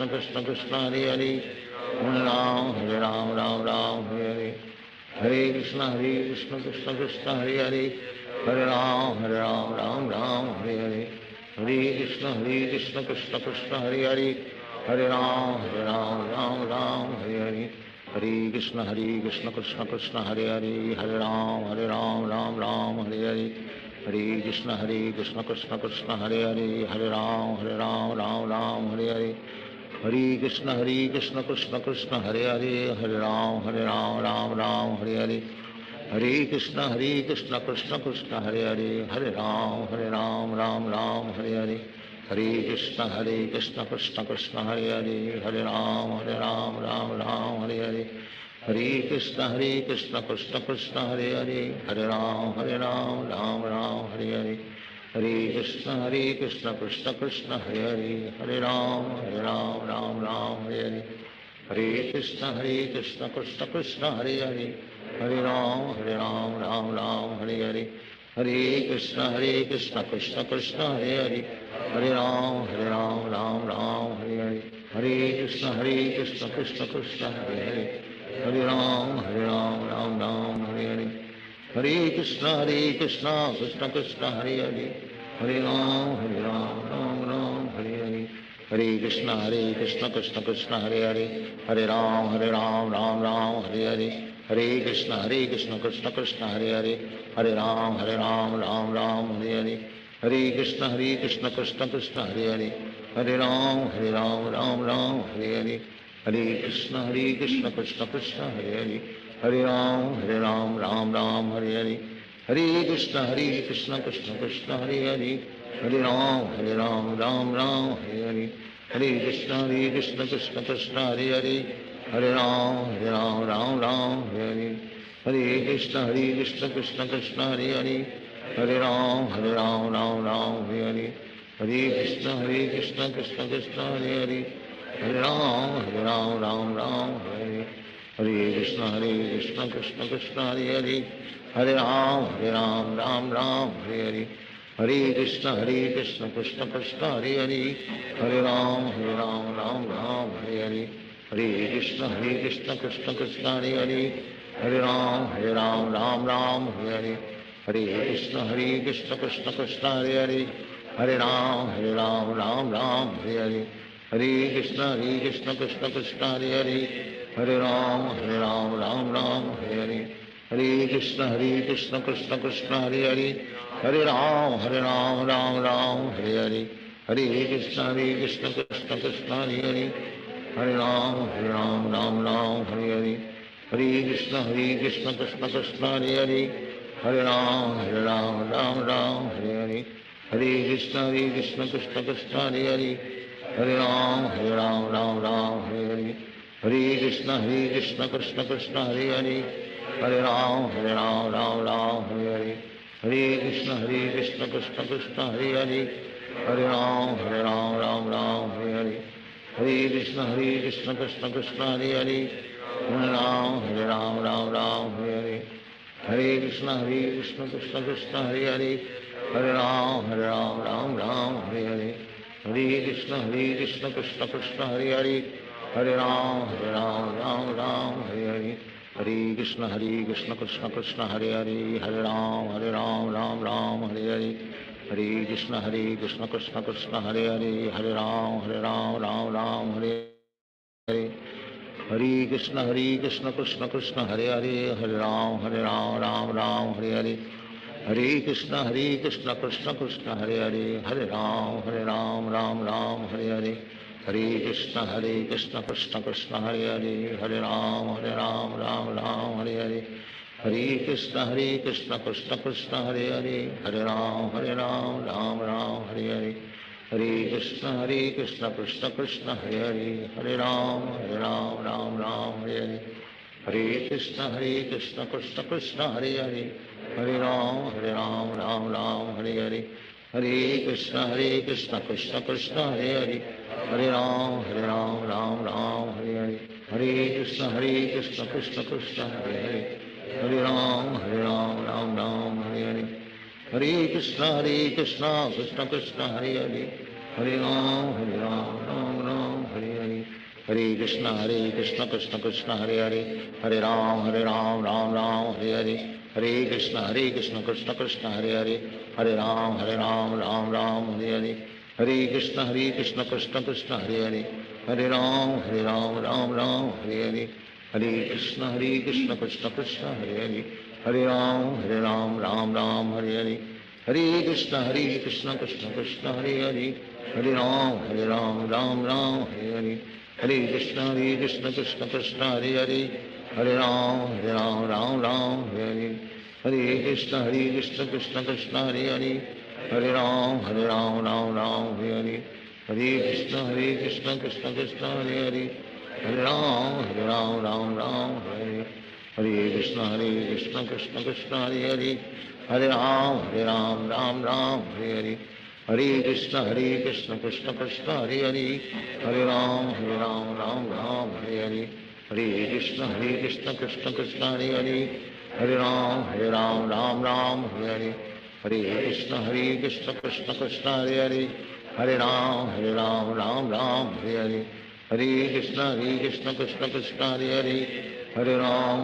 कृष्ण कृष्ण हरे हरे, हरे राम राम हरे हरे, हरे कृष्ण कृष्ण कृष्ण हरे हरे, हरे राम राम हरे हरे, हरे कृष्ण कृष्ण कृष्ण हरे हरे, हरे राम राम हरे हरे, हरे कृष्ण कृष्ण कृष्ण हरे हरे, हरे राम राम हरे हरे, हरे कृष्ण कृष्ण कृष्ण हरे हरे, हरे राम राम हरे हरे, हरे कृष्ण कृष्ण कृष्ण हरे हरे, हरे राम राम हरे हरे, हरे कृष्ण कृष्ण कृष्ण हरे हरे, हरे राम राम हरे हरे, हरे कृष्ण कृष्ण कृष्ण हरे हरे, हरे राम राम हरे हरे, हरे कृष्ण कृष्ण कृष्ण हरे हरे, हरे राम राम हरे हरे, हरे कृष्ण कृष्ण कृष्ण हरे हरे, हरे राम राम हरे हरे, हरे कृष्ण कृष्ण कृष्ण हरे हरे, हरे राम राम हरे हरे, हरे कृष्ण कृष्ण कृष्ण हरे हरे, हरे राम राम हरे हरे, हरे कृष्ण कृष्ण कृष्ण हरे हरे, हरे राम राम हरे हरे, हरे कृष्ण कृष्ण कृष्ण हरे हरे, हरे राम राम राम हरे हरे, हरे कृष्ण कृष्ण कृष्ण हरे हरे, हरे राम राम राम हरे हरे, हरे कृष्ण कृष्ण कृष्ण हरे हरे, हरे राम राम राम हरे हरे, हरे कृष्ण कृष्ण कृष्ण हरे हरे, हरे राम राम हरे हरे, हरे कृष्ण कृष्ण हरे हरे, हरे राम राम हरे हरे, हरे कृष्ण कृष्ण हरे हरे, हरे राम राम हरे हरे, हरे कृष्ण कृष्ण कृष्ण हरे हरे, हरे राम राम हरे हरे, हरे कृष्ण कृष्ण कृष्ण हरे हरे, हरे राम राम हरे हरे, हरे कृष्ण कृष्ण कृष्ण हरे हरे, हरे राम राम हरे हरे, हरे कृष्ण कृष्ण कृष्ण हरे हरे, हरे राम राम हरे हरे, हरे कृष्ण कृष्ण कृष्ण हरे हरे, हरे राम राम हरे हरे, हरे कृष्ण कृष्ण कृष्ण हरे हरे, हरे राम राम हरे हरे, हरे कृष्ण कृष्ण कृष्ण हरे हरे, हरे राम राम हरे हरे, हरे कृष्ण कृष्ण कृष्ण हरे हरे, हरे राम राम हरे हरे, हरे कृष्ण कृष्ण कृष्ण हरे हरे, हरे राम राम हरे हरे, हरे कृष्ण कृष्ण कृष्ण हरे हरे, हरे राम राम हरे हरे, हरे कृष्ण कृष्ण कृष्ण हरे हरे, हरे राम राम हरे हरे, हरे कृष्ण कृष्ण कृष्ण हरे हरे, हरे राम राम हरे हरे, हरे कृष्ण कृष्ण कृष्ण हरे हरे, हरे राम राम हरे हरे, हरे कृष्ण कृष्ण कृष्ण हरे हरे, हरे राम राम हरे हरे, हरे कृष्ण कृष्ण कृष्ण हरे हरे, हरे राम राम हरे हरे, हरे कृष्ण कृष्ण कृष्ण हरे हरे, हरे राम राम हरे हरे, हरे कृष्ण कृष्ण कृष्ण हरे हरे, हरे राम राम हरे हरे, हरे कृष्ण कृष्ण कृष्ण हरे हरे, हरे राम राम हरे हरे, हरे कृष्ण कृष्ण कृष्ण हरे हरे, हरे राम राम हरे हरे, हरे कृष्ण कृष्ण कृष्ण हरे हरे, हरे राम राम हरे हरे, हरे कृष्ण कृष्ण कृष्ण हरे हरे, हरे राम राम हरे हरे, हरे कृष्ण कृष्ण कृष्ण हरे हरे, हरे राम राम हरे हरे, हरे कृष्ण कृष्ण कृष्ण हरे हरे, हरे राम राम हरे हरे, हरे कृष्ण कृष्ण कृष्ण हरे हरे, हरे राम राम हरे हरे, हरे कृष्ण कृष्ण कृष्ण हरे हरे, हरे राम राम हरे हरे, हरे कृष्ण कृष्ण कृष्ण हरे हरे, हरे राम राम हरे हरे, हरे कृष्ण कृष्ण कृष्ण हरे हरे, हरे राम राम हरे हरे, हरे कृष्ण कृष्ण कृष्ण हरे हरे, हरे राम राम हरे हरे, हरे कृष्ण कृष्ण कृष्ण हरे हरे, हरे राम राम हरे हरे, हरे कृष्ण कृष्ण कृष्ण हरे हरे, हरे राम राम हरे हरे, हरे कृष्ण कृष्ण कृष्ण हरे हरे, हरे राम राम हरे हरे, हरे कृष्ण कृष्ण कृष्ण हरे हरे, हरे राम राम हरे हरे, हरे कृष्ण कृष्ण कृष्ण हरे हरे, हरे राम राम हरे हरे, हरे कृष्ण कृष्ण कृष्ण हरे हरे, हरे राम राम हरे हरे, हरे कृष्ण कृष्ण कृष्ण हरे हरे, हरे राम राम हरे हरे, हरे कृष्ण कृष्ण कृष्ण हरे हरे, हरे राम राम हरे हरे, हरे कृष्ण कृष्ण कृष्ण हरे हरे, हरे राम राम हरे हरे, हरे कृष्ण कृष्ण कृष्ण हरे हरे, हरे राम राम हरे हरे, हरे कृष्ण कृष्ण कृष्ण हरे हरे, हरे राम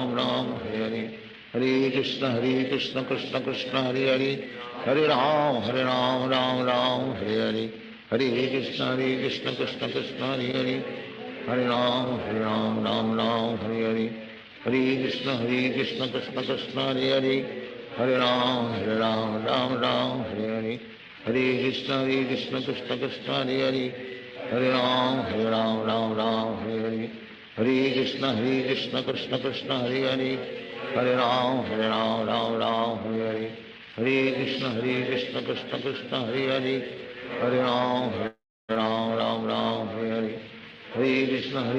राम हरे हरे, हरे कृष्ण कृष्ण कृष्ण हरे हरे, हरे राम राम हरे हरे, हरे कृष्ण कृष्ण कृष्ण हरे हरे, हरे राम हरे हरे, हरे कृष्ण कृष्ण कृष्ण हरे हरे, हरे राम राम हरे हरे, हरे कृष्ण कृष्ण कृष्ण हरे हरे हरे राम राम राम हरे हरे हरे कृष्ण कृष्ण कृष्ण हरे हरे हरे राम राम हरे हरे हरे कृष्ण कृष्ण कृष्ण हरे हरे हरे राम राम हरे हरे हरे कृष्ण कृष्ण कृष्ण हरे हरे हरे राम राम हरे हरे हरे कृष्ण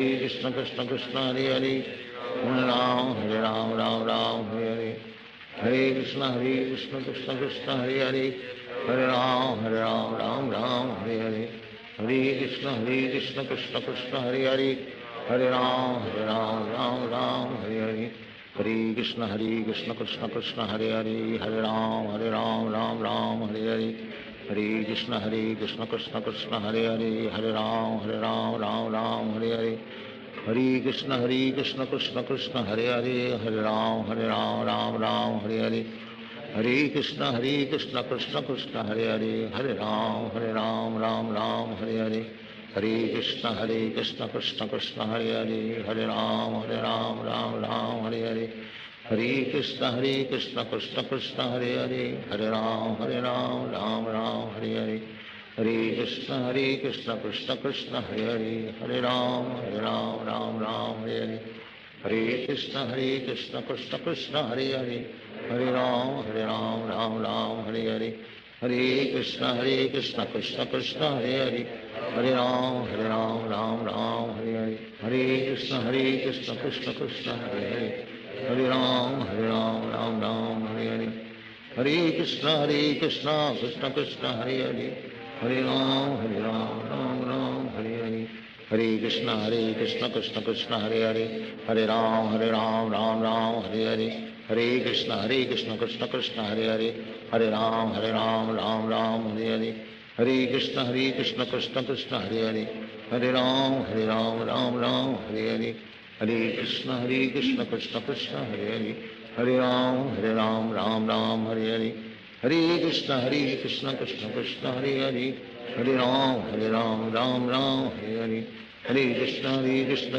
कृष्ण कृष्ण हरे हरे हरे राम राम हरे हरे हरे कृष्ण कृष्ण कृष्ण हरे हरे हरे राम राम हरे हरे हरे कृष्ण कृष्ण कृष्ण हरे हरे हरे राम राम हरे हरे हरे कृष्ण कृष्ण कृष्ण हरे हरे हरे राम राम हरे हरे हरे कृष्ण कृष्ण कृष्ण हरे हरे हरे राम राम हरे हरे हरे कृष्ण कृष्ण कृष्ण हरे हरे हरे राम राम हरे हरे हरे कृष्ण कृष्ण कृष्ण हरे हरे हरे राम राम हरे हरे हरे कृष्ण कृष्ण कृष्ण हरे हरे हरे राम राम हरे हरे हरे कृष्ण कृष्ण कृष्ण हरे हरे हरे राम राम हरे हरे हरे कृष्ण कृष्ण कृष्ण हरे हरे हरे राम राम हरे हरे हरे कृष्ण कृष्ण कृष्ण हरे हरे हरे राम राम हरे हरे हरे कृष्ण कृष्ण कृष्ण हरे हरे हरे राम राम हरे हरे हरे कृष्ण कृष्ण कृष्ण हरे हरे हरे राम राम हरे हरे हरे कृष्ण कृष्ण कृष्ण हरे हरे हरे राम हरे हरे हरे कृष्ण कृष्ण कृष्ण हरे हरे हरे राम राम हरे हरे हरे कृष्ण कृष्ण कृष्ण हरे हरे हरे राम राम हरे हरे हरे कृष्ण कृष्ण कृष्ण हरे हरे हरे राम राम हरे हरे हरे कृष्ण कृष्ण कृष्ण हरे हरे हरे राम राम हरे हरे हरे कृष्ण कृष्ण कृष्ण हरे हरे हरे राम राम हरे हरे हरे कृष्ण कृष्ण कृष्ण हरे हरे हरे राम राम हरे हरे हरे कृष्ण कृष्ण कृष्ण हरे हरे हरे राम राम हरे हरे हरे कृष्ण कृष्ण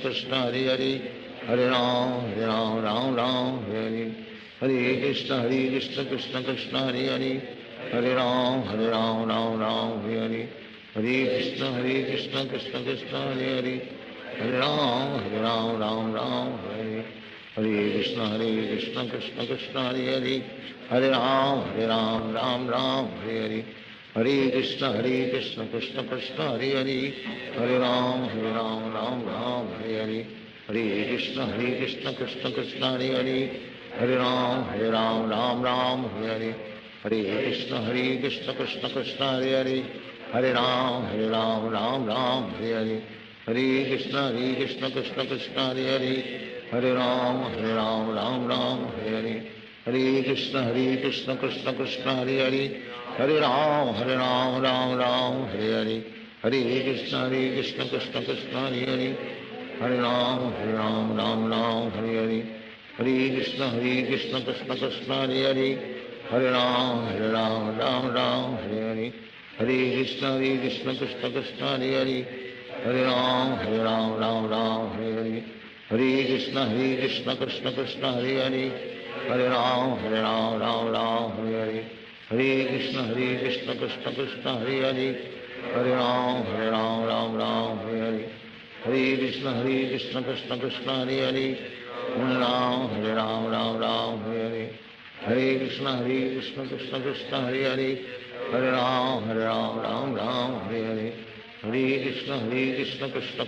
कृष्ण हरे हरे हरे राम राम हरे हरे हरे कृष्ण कृष्ण कृष्ण हरे हरे हरे राम राम हरे हरे हरे कृष्ण कृष्ण कृष्ण हरे हरे हरे राम राम हरे हरे हरे कृष्ण कृष्ण कृष्ण हरे हरे हरे राम राम हरे हरे हरे कृष्ण कृष्ण कृष्ण हरे हरे हरे राम राम हरे हरे हरे कृष्ण कृष्ण कृष्ण हरे हरे हरे राम राम हरे हरे हरे कृष्ण कृष्ण कृष्ण हरे हरे हरे राम हरे हरे हरे कृष्ण कृष्ण कृष्ण हरे हरे हरे राम हरे हरे हरे कृष्ण कृष्ण कृष्ण हरे हरे हरे राम हरे हरे हरे कृष्ण कृष्ण कृष्ण हरे हरे हरे राम हरे हरे हरे कृष्ण कृष्ण कृष्ण हरे हरे हरे राम हरे हरे हरे कृष्ण कृष्ण कृष्ण हरे हरे हरे राम हरे हरे हरे कृष्ण कृष्ण कृष्ण हरे हरे हरे राम हरे हरे हरे कृष्ण कृष्ण कृष्ण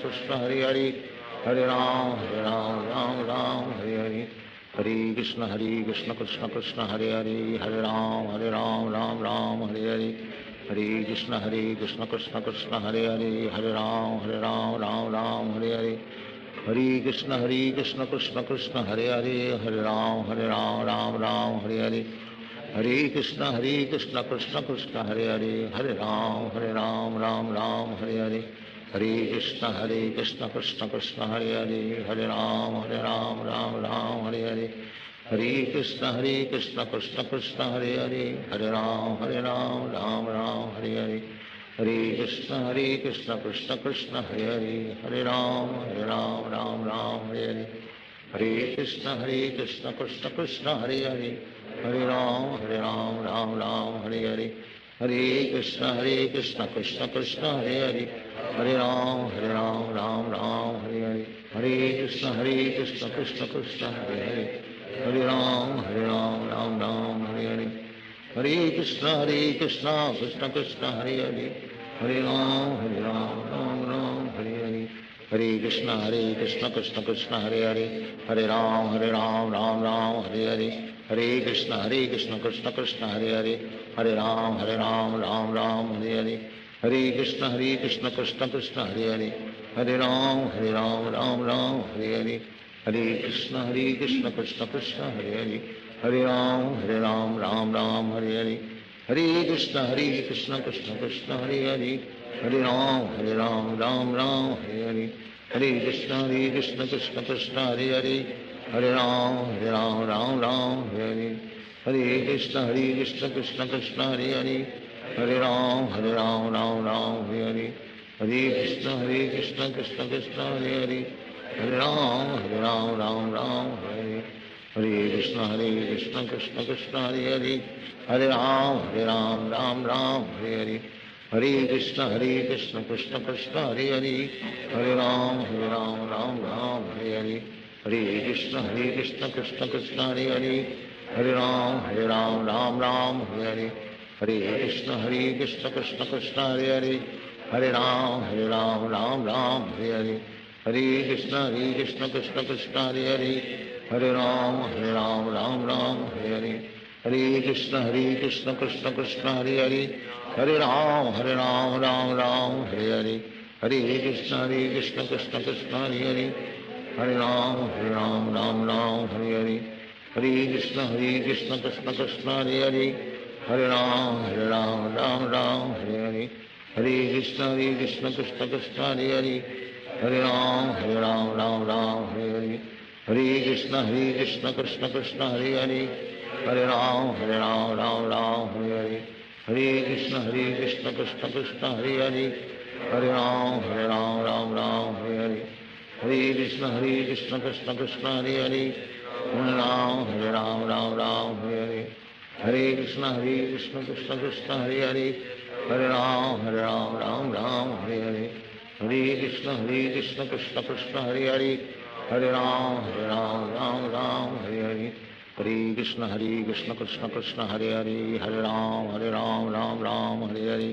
हरे हरे हरे राम हरे हरे हरे कृष्ण कृष्ण कृष्ण हरे हरे हरे राम हरे हरे हरे कृष्ण कृष्ण कृष्ण हरे हरे हरे राम हरे हरे हरे कृष्ण कृष्ण कृष्ण हरे हरे हरे राम हरे हरे हरे कृष्ण कृष्ण कृष्ण हरे हरे हरे राम हरे हरे हरे कृष्ण कृष्ण कृष्ण हरे हरे हरे राम राम हरे हरे हरे कृष्ण कृष्ण कृष्ण हरे हरे हरे राम हरे हरे हरे कृष्ण कृष्ण कृष्ण हरे हरे हरे राम हरे हरे हरे कृष्ण कृष्ण कृष्ण हरे हरे हरे राम राम हरे हरे हरे कृष्ण कृष्ण कृष्ण हरे हरे, हरे राम राम राम हरे हरे, हरे कृष्ण कृष्ण कृष्ण हरे हरे, हरे राम राम राम हरे हरे, हरे कृष्ण कृष्ण कृष्ण हरे हरे, हरे राम राम राम हरे हरे, हरे कृष्ण कृष्ण कृष्ण हरे हरे, हरे राम राम राम हरे हरे, हरे कृष्ण कृष्ण कृष्ण हरे हरे, हरे राम राम राम हरे हरे, हरे कृष्ण कृष्ण कृष्ण हरे हरे, हरे राम राम राम हरे हरे, हरे कृष्ण कृष्ण कृष्ण हरे हरे, हरे राम राम राम हरे हरे, हरे कृष्ण कृष्ण कृष्ण हरे हरे, हरे राम राम हरे हरे, हरे कृष्ण कृष्ण कृष्ण हरे हरे, हरे राम राम हरे हरे, हरे कृष्ण कृष्ण कृष्ण हरे हरे, हरे राम राम हरे हरे, हरे कृष्ण कृष्ण कृष्ण हरे हरे, हरे राम राम हरे हरे, हरे कृष्ण कृष्ण कृष्ण हरे हरे, हरे राम राम हरे हरे, हरे कृष्ण कृष्ण कृष्ण हरे हरे, हरे राम राम हरे हरे, हरे कृष्ण कृष्ण कृष्ण हरे हरे, हरे राम राम हरे हरे, हरे कृष्ण कृष्ण कृष्ण हरे हरे, हरे राम राम हरे हरे, हरे कृष्ण कृष्ण कृष्ण हरे हरे, हरे राम राम हरे हरे, हरे कृष्ण कृष्ण कृष्ण हरे हरे, हरे राम राम हरे हरे, हरे कृष्ण कृष्ण कृष्ण हरे हरे, हरे राम राम हरे हरे, हरे कृष्ण कृष्ण कृष्ण हरे हरे, हरे राम राम हरे हरे, हरे कृष्ण कृष्ण कृष्ण हरे हरे, हरे राम राम हरे हरे, हरे कृष्ण कृष्ण कृष्ण हरे हरे, हरे राम राम हरे हरे, हरे कृष्ण कृष्ण कृष्ण हरे हरे, हरे राम राम हरे हरे, हरे कृष्ण कृष्ण कृष्ण हरे हरे, हरे राम राम हरे हरे, हरे कृष्ण कृष्ण कृष्ण हरे हरे, हरे राम राम हरे हरे, हरे कृष्ण कृष्ण कृष्ण हरे हरे, हरे राम राम हरे हरे, हरे कृष्ण कृष्ण कृष्ण हरे हरे, हरे राम राम हरे हरे, हरे कृष्ण कृष्ण कृष्ण हरे हरे, हरे राम राम हरे हरे, हरे कृष्ण कृष्ण कृष्ण हरे हरे, हरे राम राम हरे हरे, हरे कृष्ण कृष्ण कृष्ण हरे हरे, हरे राम राम हरे हरे,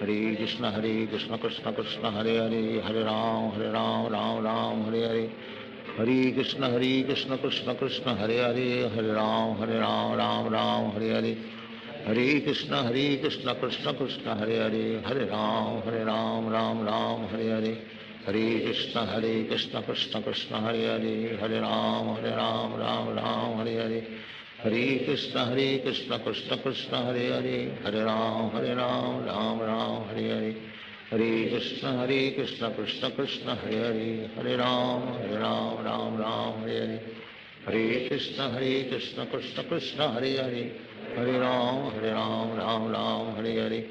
हरे कृष्ण कृष्ण कृष्ण हरे हरे, हरे राम राम हरे हरे, हरे कृष्ण कृष्ण कृष्ण हरे हरे, हरे राम राम हरे हरे, हरे कृष्ण कृष्ण कृष्ण हरे हरे, हरे राम राम हरे हरे, हरे कृष्ण कृष्ण कृष्ण हरे हरे, हरे राम राम हरे हरे, हरे कृष्ण कृष्ण कृष्ण हरे हरे, हरे राम राम हरे हरे, हरे कृष्ण कृष्ण कृष्ण हरे हरे, हरे राम राम हरे हरे,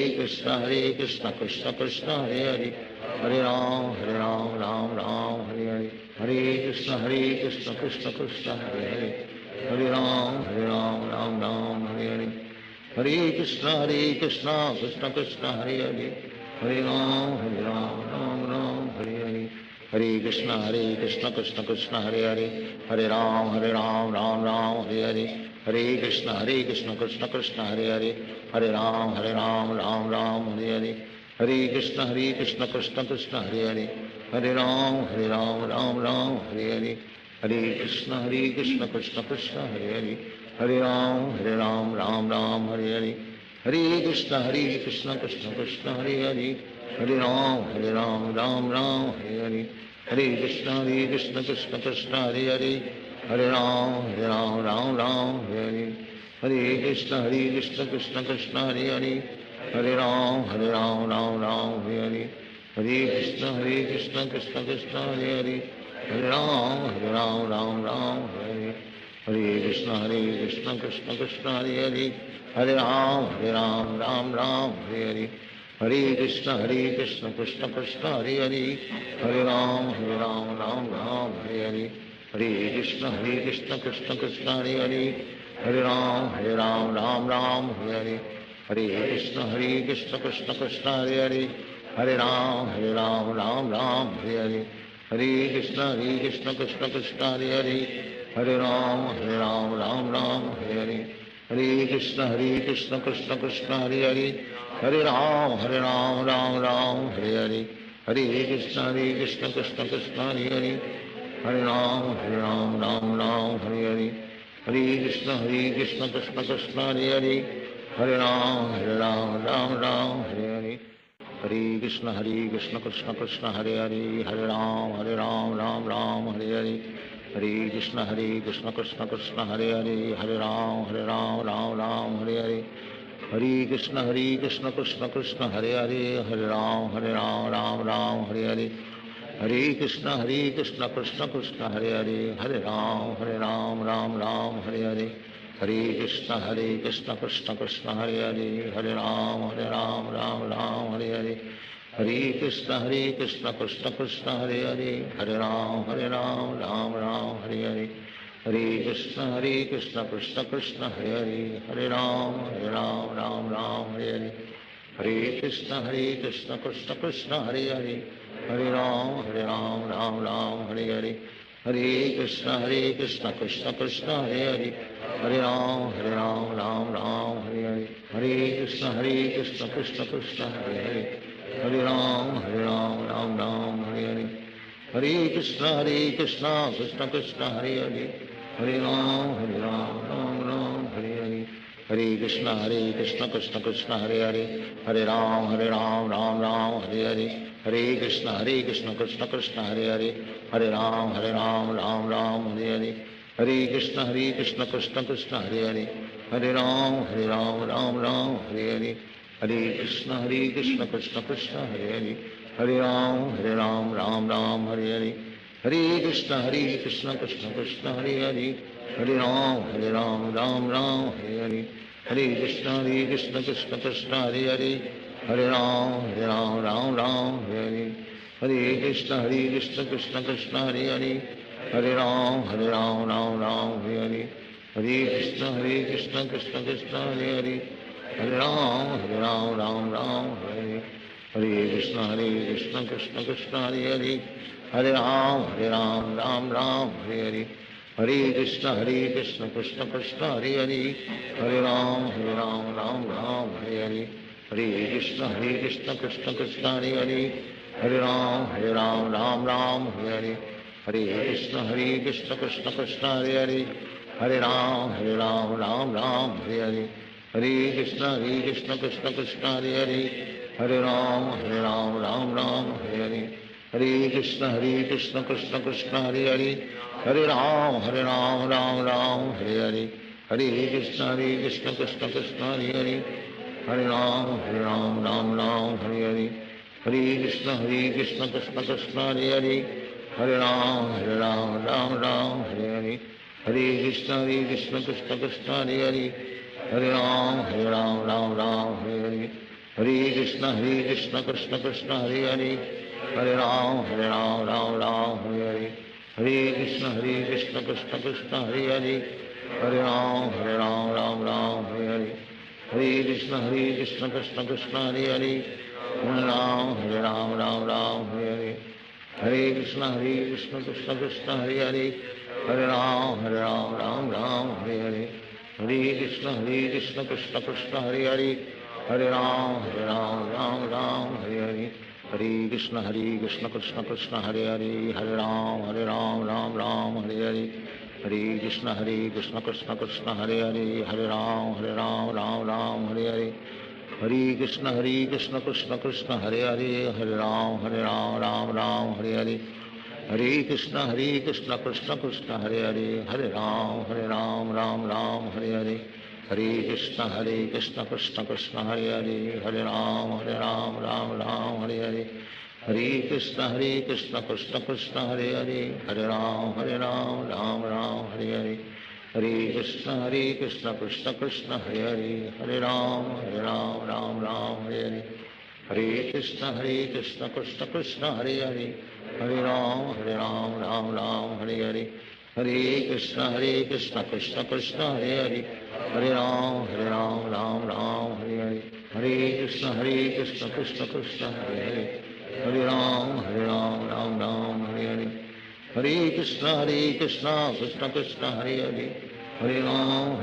हरे कृष्ण कृष्ण कृष्ण हरे हरे, हरे राम राम हरे हरे, हरे कृष्ण कृष्ण कृष्ण हरे हरे, हरे राम राम हरे हरे, हरे कृष्ण कृष्ण कृष्ण हरे हरे, हरे राम राम हरे हरे, हरे कृष्ण कृष्ण कृष्ण हरे हरे, हरे राम राम हरे हरे, हरे कृष्ण कृष्ण कृष्ण हरे हरे, हरे राम राम हरे हरे, हरे कृष्ण कृष्ण कृष्ण हरे हरे, हरे राम राम हरे हरे, हरे कृष्ण कृष्ण कृष्ण हरे हरे, हरे राम राम हरे हरे, हरे कृष्ण कृष्ण कृष्ण हरे हरे, हरे राम राम हरे हरे, हरे कृष्ण कृष्ण कृष्ण हरे हरे, हरे राम राम हरे हरे, हरे कृष्ण कृष्ण कृष्ण हरे हरे, हरे राम राम हरे हरे, हरे कृष्ण कृष्ण कृष्ण हरे हरे, हरे राम राम हरे हरे, हरे कृष्ण कृष्ण कृष्ण कृष्ण हरे हरे, हरे राम राम राम हरे हरे, हरे कृष्ण कृष्ण कृष्ण हरे हरे, हरे राम राम राम हरे हरे, हरे कृष्ण कृष्ण कृष्ण हरे हरे, हरे राम राम राम हरे हरे, हरे कृष्ण कृष्ण कृष्ण हरे हरे, हरे राम राम राम हरे हरे, हरे कृष्ण कृष्ण कृष्ण हरे हरे, हरे राम राम राम हरे हरे, हरे कृष्ण कृष्ण कृष्ण हरे हरे, हरे राम राम राम हरे हरे, हरे कृष्ण कृष्ण कृष्ण हरे हरे, हरे राम राम राम हरे हरे, हरे कृष्ण कृष्ण कृष्ण हरे हरे, हरे राम राम राम हरे हरे, हरे कृष्ण कृष्ण कृष्ण हरे हरे, हरे राम राम राम हरे हरे, हरे कृष्ण कृष्ण कृष्ण हरे हरे, हरे राम राम हरे हरे, हरे कृष्ण कृष्ण कृष्ण हरे हरे, हरे राम राम हरे हरे, हरे कृष्ण कृष्ण कृष्ण हरे हरे, हरे राम राम राम हरे हरे, हरे कृष्ण कृष्ण कृष्ण हरे हरे, हरे राम राम हरे हरे, हरे कृष्ण कृष्ण कृष्ण हरे हरे, हरे राम राम राम हरे हरे, हरे कृष्ण कृष्ण कृष्ण हरे हरे, हरे राम राम राम हरे हरे, हरे कृष्ण कृष्ण कृष्ण हरे हरे, हरे राम राम हरे हरे, हरे कृष्ण कृष्ण कृष्ण हरे हरे, हरे राम राम राम हरे हरे, हरे कृष्ण कृष्ण कृष्ण हरे हरे, हरे राम राम हरे हरे, हरे कृष्ण कृष्ण कृष्ण हरे हरे, हरे राम राम राम हरे हरे, हरे कृष्ण कृष्ण कृष्ण हरे हरे, हरे राम राम राम हरे हरे, हरे कृष्ण कृष्ण कृष्ण हरे हरे, हरे राम राम राम हरे हरे, हरे कृष्ण कृष्ण कृष्ण हरे हरे, हरे राम राम हरे हरे, हरे कृष्ण कृष्ण कृष्ण हरे हरे, हरे राम राम हरे हरे, हरे कृष्ण कृष्ण कृष्ण हरे हरे, हरे राम राम हरे हरे, हरे कृष्ण कृष्ण कृष्ण हरे हरे, हरे राम राम हरे हरे, हरे कृष्ण कृष्ण कृष्ण हरे हरे, हरे राम राम हरे हरे, हरे कृष्ण कृष्ण कृष्ण हरे हरे, हरे राम राम हरे हरे, हरे कृष्ण कृष्ण कृष्ण हरे हरे, हरे राम राम हरे हरे, हरे कृष्ण कृष्ण कृष्ण हरे हरे, हरे राम राम हरे हरे, हरे कृष्ण कृष्ण कृष्ण हरे हरे, हरे राम राम हरे हरे, हरे कृष्ण कृष्ण कृष्ण हरे हरे, हरे राम राम हरे हरे, हरे कृष्ण कृष्ण कृष्ण हरे हरे, हरे राम राम हरे हरे, हरे कृष्ण कृष्ण कृष्ण हरे हरे, हरे राम राम हरे हरे, हरे कृष्ण कृष्ण कृष्ण हरे हरे, हरे राम राम हरे हरे, हरे कृष्ण कृष्ण कृष्ण हरे हरे, हरे राम राम हरे हरे, हरे कृष्ण कृष्ण कृष्ण हरे हरे, हरे राम राम हरे हरे, हरे कृष्ण कृष्ण कृष्ण हरे हरे, हरे राम राम हरे हरे, हरे कृष्ण कृष्ण कृष्ण हरे हरे, हरे राम हरे हरे, हरे कृष्ण कृष्ण कृष्ण हरे हरे, हरे राम राम हरे हरे, हरे कृष्ण कृष्ण कृष्ण हरे हरे, हरे राम राम हरे हरे, हरे कृष्ण कृष्ण कृष्ण हरे हरे, हरे राम राम हरे हरे, हरे कृष्ण कृष्ण कृष्ण हरे हरे, हरे राम राम हरे हरे, हरे कृष्ण कृष्ण कृष्ण हरे हरे, हरे राम राम हरे हरे, हरे कृष्ण कृष्ण कृष्ण हरे हरे, हरे राम राम हरे हरे, हरे कृष्ण कृष्ण कृष्ण हरे हरे, हरे राम राम हरे हरे, हरे कृष्ण कृष्ण कृष्ण हरे हरे, हरे राम राम हरे हरे, हरे कृष्ण कृष्ण कृष्ण हरे हरे, हरे राम राम हरे हरे, हरे कृष्ण कृष्ण कृष्ण हरे हरे, हरे राम राम हरे हरे, हरे कृष्ण कृष्ण कृष्ण हरे हरे हरे राम राम राम हरे हरे हरे कृष्ण कृष्ण कृष्ण हरे हरे हरे राम राम राम हरे हरे हरे कृष्ण कृष्ण कृष्ण हरे हरे हरे राम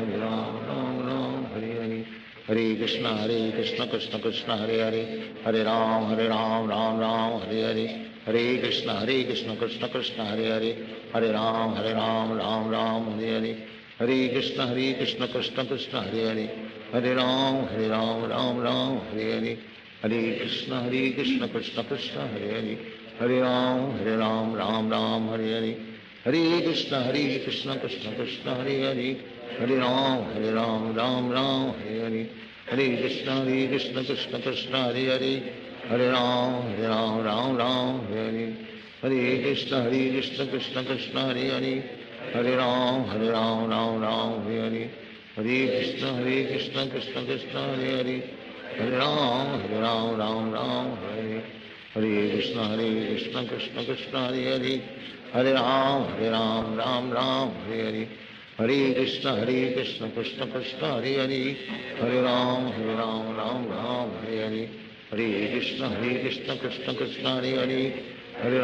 राम हरे हरे हरे कृष्ण कृष्ण कृष्ण हरे हरे हरे राम राम राम हरे हरे हरे कृष्ण कृष्ण कृष्ण हरे हरे हरे राम राम राम हरे हरे हरे कृष्ण कृष्ण कृष्ण हरे हरे हरे राम राम हरे हरे हरे कृष्ण कृष्ण कृष्ण हरे हरे हरे राम राम हरे हरे हरे कृष्ण कृष्ण कृष्ण हरे हरे हरे राम राम हरे हरे हरे कृष्ण कृष्ण कृष्ण हरे हरे हरे राम राम हरे हरे हरे कृष्ण कृष्ण कृष्ण हरे हरे हरे राम राम हरे हरे हरे कृष्ण कृष्ण कृष्ण हरे हरे हरे राम राम हरे हरे हरे कृष्ण कृष्ण कृष्ण हरे हरे हरे राम राम हरे हरे हरे कृष्ण कृष्ण कृष्ण हरे हरे हरे राम राम हरे हरे हरे कृष्ण कृष्ण कृष्ण हरे हरे हरे राम राम हरे हरे हरे कृष्ण कृष्ण कृष्ण हरे हरे हरे राम राम हरे हरे हरे कृष्ण कृष्ण कृष्ण हरे हरे हरे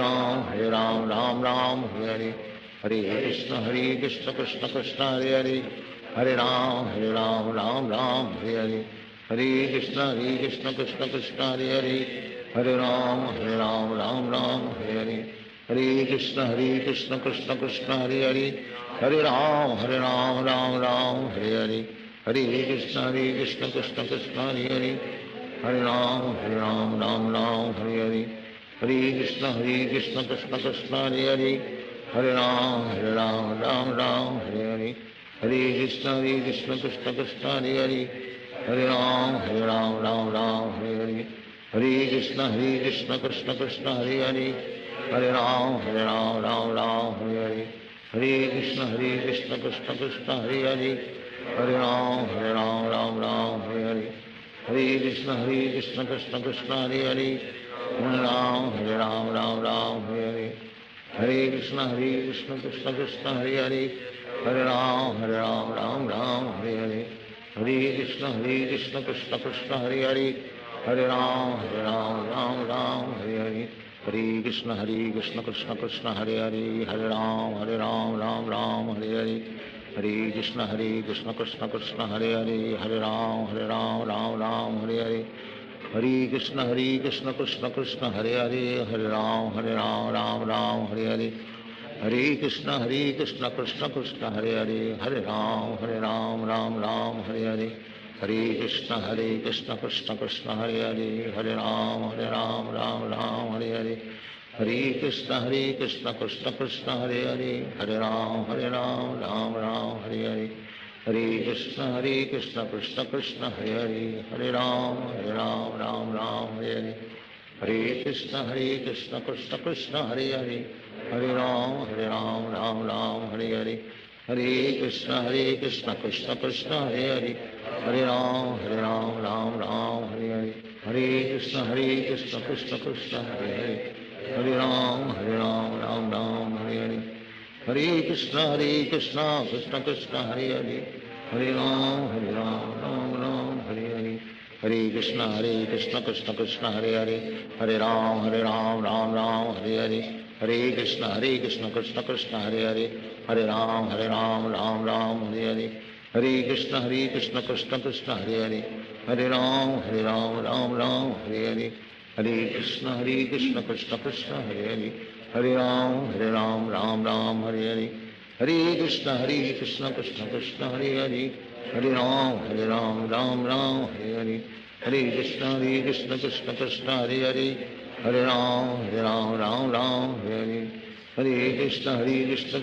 राम राम हरे हरे हरे कृष्ण कृष्ण कृष्ण हरे हरे हरे राम राम हरे हरे हरे कृष्ण कृष्ण कृष्ण हरे हरे हरे राम राम हरे हरे हरे कृष्ण कृष्ण कृष्ण हरे हरे हरे राम राम हरे हरे हरे कृष्ण कृष्ण कृष्ण हरे हरे हरे राम राम हरे हरे हरे कृष्ण कृष्ण कृष्ण हरे हरे हरे राम राम हरे हरे हरे कृष्ण कृष्ण कृष्ण हरे हरे हरे राम राम हरे हरे हरे कृष्ण कृष्ण कृष्ण हरे हरे हरे राम हरे हरे हरे कृष्ण कृष्ण कृष्ण हरे हरे हरे राम राम हरे हरे हरे कृष्ण कृष्ण कृष्ण हरे हरे हरे राम राम हरे हरे हरे कृष्ण कृष्ण कृष्ण हरे हरे हरे राम राम हरे हरे हरे कृष्ण कृष्ण कृष्ण हरे हरे हरे राम राम हरे हरे हरे कृष्ण कृष्ण कृष्ण हरे हरे हरे राम राम हरे हरे हरे कृष्ण कृष्ण कृष्ण हरे हरे हरे राम राम हरे हरे हरे कृष्ण कृष्ण कृष्ण हरे हरे हरे राम राम हरे हरे हरे कृष्ण कृष्ण कृष्ण हरे हरे हरे राम राम हरे हरे हरे कृष्ण कृष्ण कृष्ण हरे हरे हरे राम राम हरे हरे हरे कृष्ण कृष्ण कृष्ण हरे हरे हरे राम राम हरे हरे हरे कृष्ण कृष्ण कृष्ण हरे हरे हरे राम राम हरे हरे हरे कृष्ण कृष्ण कृष्ण हरे हरे हरे राम राम हरे हरे हरे कृष्ण कृष्ण कृष्ण हरे हरे हरे राम हरे हरे हरे कृष्ण कृष्ण कृष्ण हरे हरे हरे राम राम हरे हरे हरे कृष्ण कृष्ण कृष्ण हरे हरे हरे राम राम हरे हरे हरे कृष्ण कृष्ण कृष्ण हरे हरे हरे राम राम हरे हरे हरे कृष्ण कृष्ण कृष्ण हरे हरे हरे राम राम हरे हरे हरे कृष्ण कृष्ण कृष्ण हरे हरे हरे राम राम हरे हरे हरे कृष्ण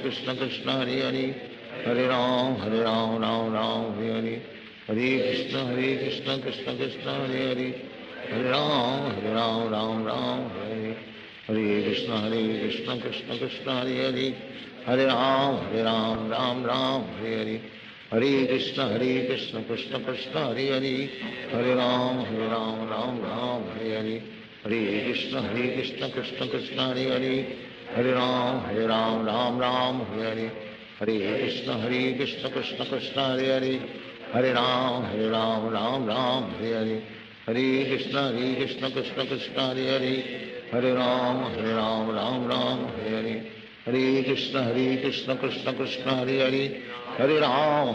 कृष्ण कृष्ण हरे हरे हरे राम राम हरे हरे हरे कृष्ण कृष्ण कृष्ण हरे हरे हरे राम राम हरे हरे हरे कृष्ण कृष्ण कृष्ण हरे हरे हरे राम राम हरे हरे हरे कृष्ण कृष्ण कृष्ण हरे हरे हरे राम राम हरे हरे हरे कृष्ण कृष्ण कृष्ण हरे हरे हरे राम राम हरे हरे हरे कृष्ण कृष्ण कृष्ण हरे हरे हरे राम राम राम हरे हरे हरे कृष्ण कृष्ण कृष्ण हरे हरे, हरे राम राम राम हरे हरे, हरे कृष्ण कृष्ण कृष्ण हरे हरे, हरे राम राम राम हरे हरे, हरे कृष्ण कृष्ण कृष्ण हरे हरे, हरे राम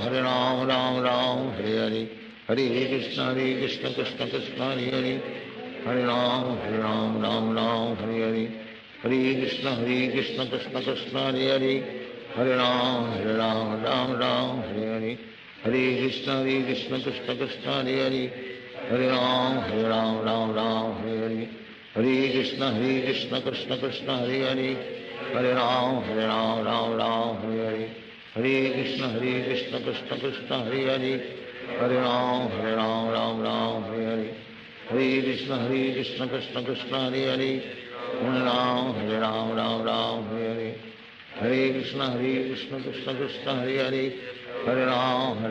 राम हरे हरे, हरे कृष्ण कृष्ण कृष्ण हरे हरे, हरे राम राम हरे हरे, हरे कृष्ण कृष्ण कृष्ण हरे हरे, हरे राम राम हरे हरे, हरे कृष्ण कृष्ण कृष्ण हरे हरे, हरे राम राम हरे हरे, हरे कृष्ण कृष्ण कृष्ण हरे हरे, हरे राम राम हरे हरे, हरे कृष्ण कृष्ण कृष्ण हरे हरे, हरे राम राम हरे हरे, हरे कृष्ण कृष्ण कृष्ण हरे हरे, हरे राम राम हरे हरे, हरे कृष्ण कृष्ण कृष्ण हरे हरे, हरे राम राम हरे हरे, हरे कृष्ण कृष्ण कृष्ण हरे हरे, हरे राम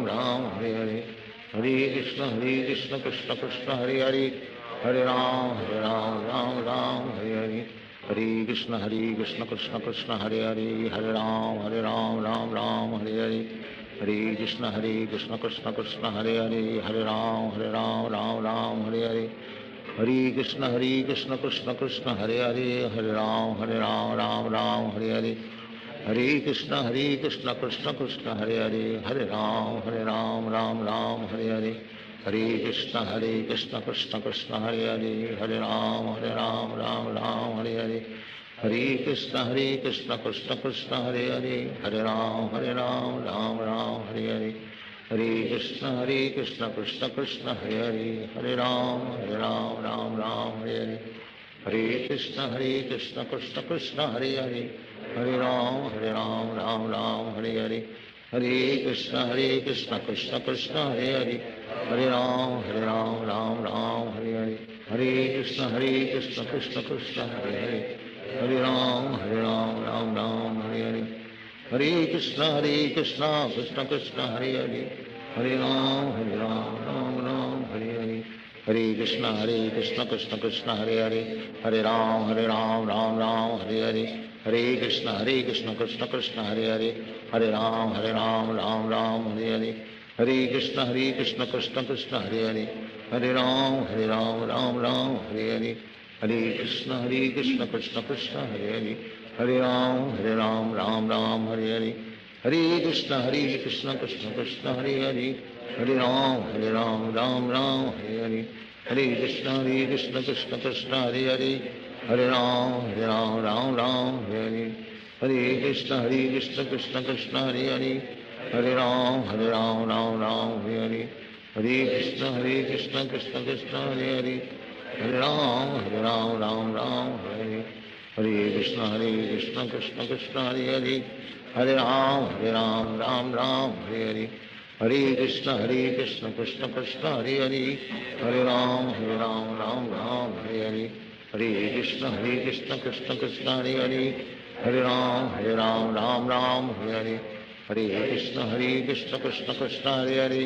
राम हरे हरे, हरे कृष्ण कृष्ण कृष्ण हरे हरे, हरे राम राम हरे हरे, हरे कृष्ण कृष्ण कृष्ण हरे हरे, हरे राम राम हरे हरे, हरे कृष्ण कृष्ण कृष्ण हरे हरे, हरे राम राम हरे हरे, हरे कृष्ण कृष्ण कृष्ण हरे हरे, हरे राम राम हरे हरे, हरे कृष्ण कृष्ण कृष्ण हरे हरे, हरे राम राम हरे हरे, हरे कृष्ण कृष्ण कृष्ण हरे हरे, हरे राम राम हरे हरे, हरे कृष्ण कृष्ण कृष्ण हरे हरे, हरे राम राम हरे हरे, हरे कृष्ण कृष्ण कृष्ण हरे हरे, हरे राम राम हरे हरे, हरे कृष्ण कृष्ण कृष्ण हरे हरे, हरे राम राम हरे हरे, हरे कृष्ण कृष्ण कृष्ण हरे हरे, हरे राम राम हरे हरे, हरे कृष्ण कृष्ण कृष्ण हरे हरे, हरे राम राम हरे हरे, हरे कृष्ण कृष्ण कृष्ण हरे हरे, हरे राम राम हरे हरे, हरे कृष्ण कृष्ण कृष्ण हरे हरे, हरे राम राम हरे हरे, हरे कृष्ण कृष्ण कृष्ण हरे हरे, हरे राम राम हरे हरे, हरे कृष्ण कृष्ण कृष्ण हरे हरे, हरे राम राम हरे हरे, हरे कृष्ण कृष्ण कृष्ण हरे हरे, हरे राम राम हरे हरे, हरे कृष्ण कृष्ण कृष्ण हरे हरे, हरे राम राम हरे हरे, हरे कृष्ण कृष्ण कृष्ण हरे हरे, हरे राम राम हरे हरे, हरे कृष्ण कृष्ण कृष्ण हरे हरे, हरे राम राम हरे हरे, हरे कृष्ण कृष्ण कृष्ण हरे हरे, हरे राम राम हरे हरे, हरे कृष्ण कृष्ण कृष्ण हरे हरे, हरे राम राम हरे हरे, हरे कृष्ण कृष्ण कृष्ण हरे हरे, हरे राम राम हरे हरे, हरे कृष्ण कृष्ण कृष्ण हरे हरे, हरे राम राम हरे हरे, हरे कृष्ण कृष्ण कृष्ण हरे हरे, हरे राम राम हरे हरे, हरे कृष्ण कृष्ण कृष्ण हरे हरे,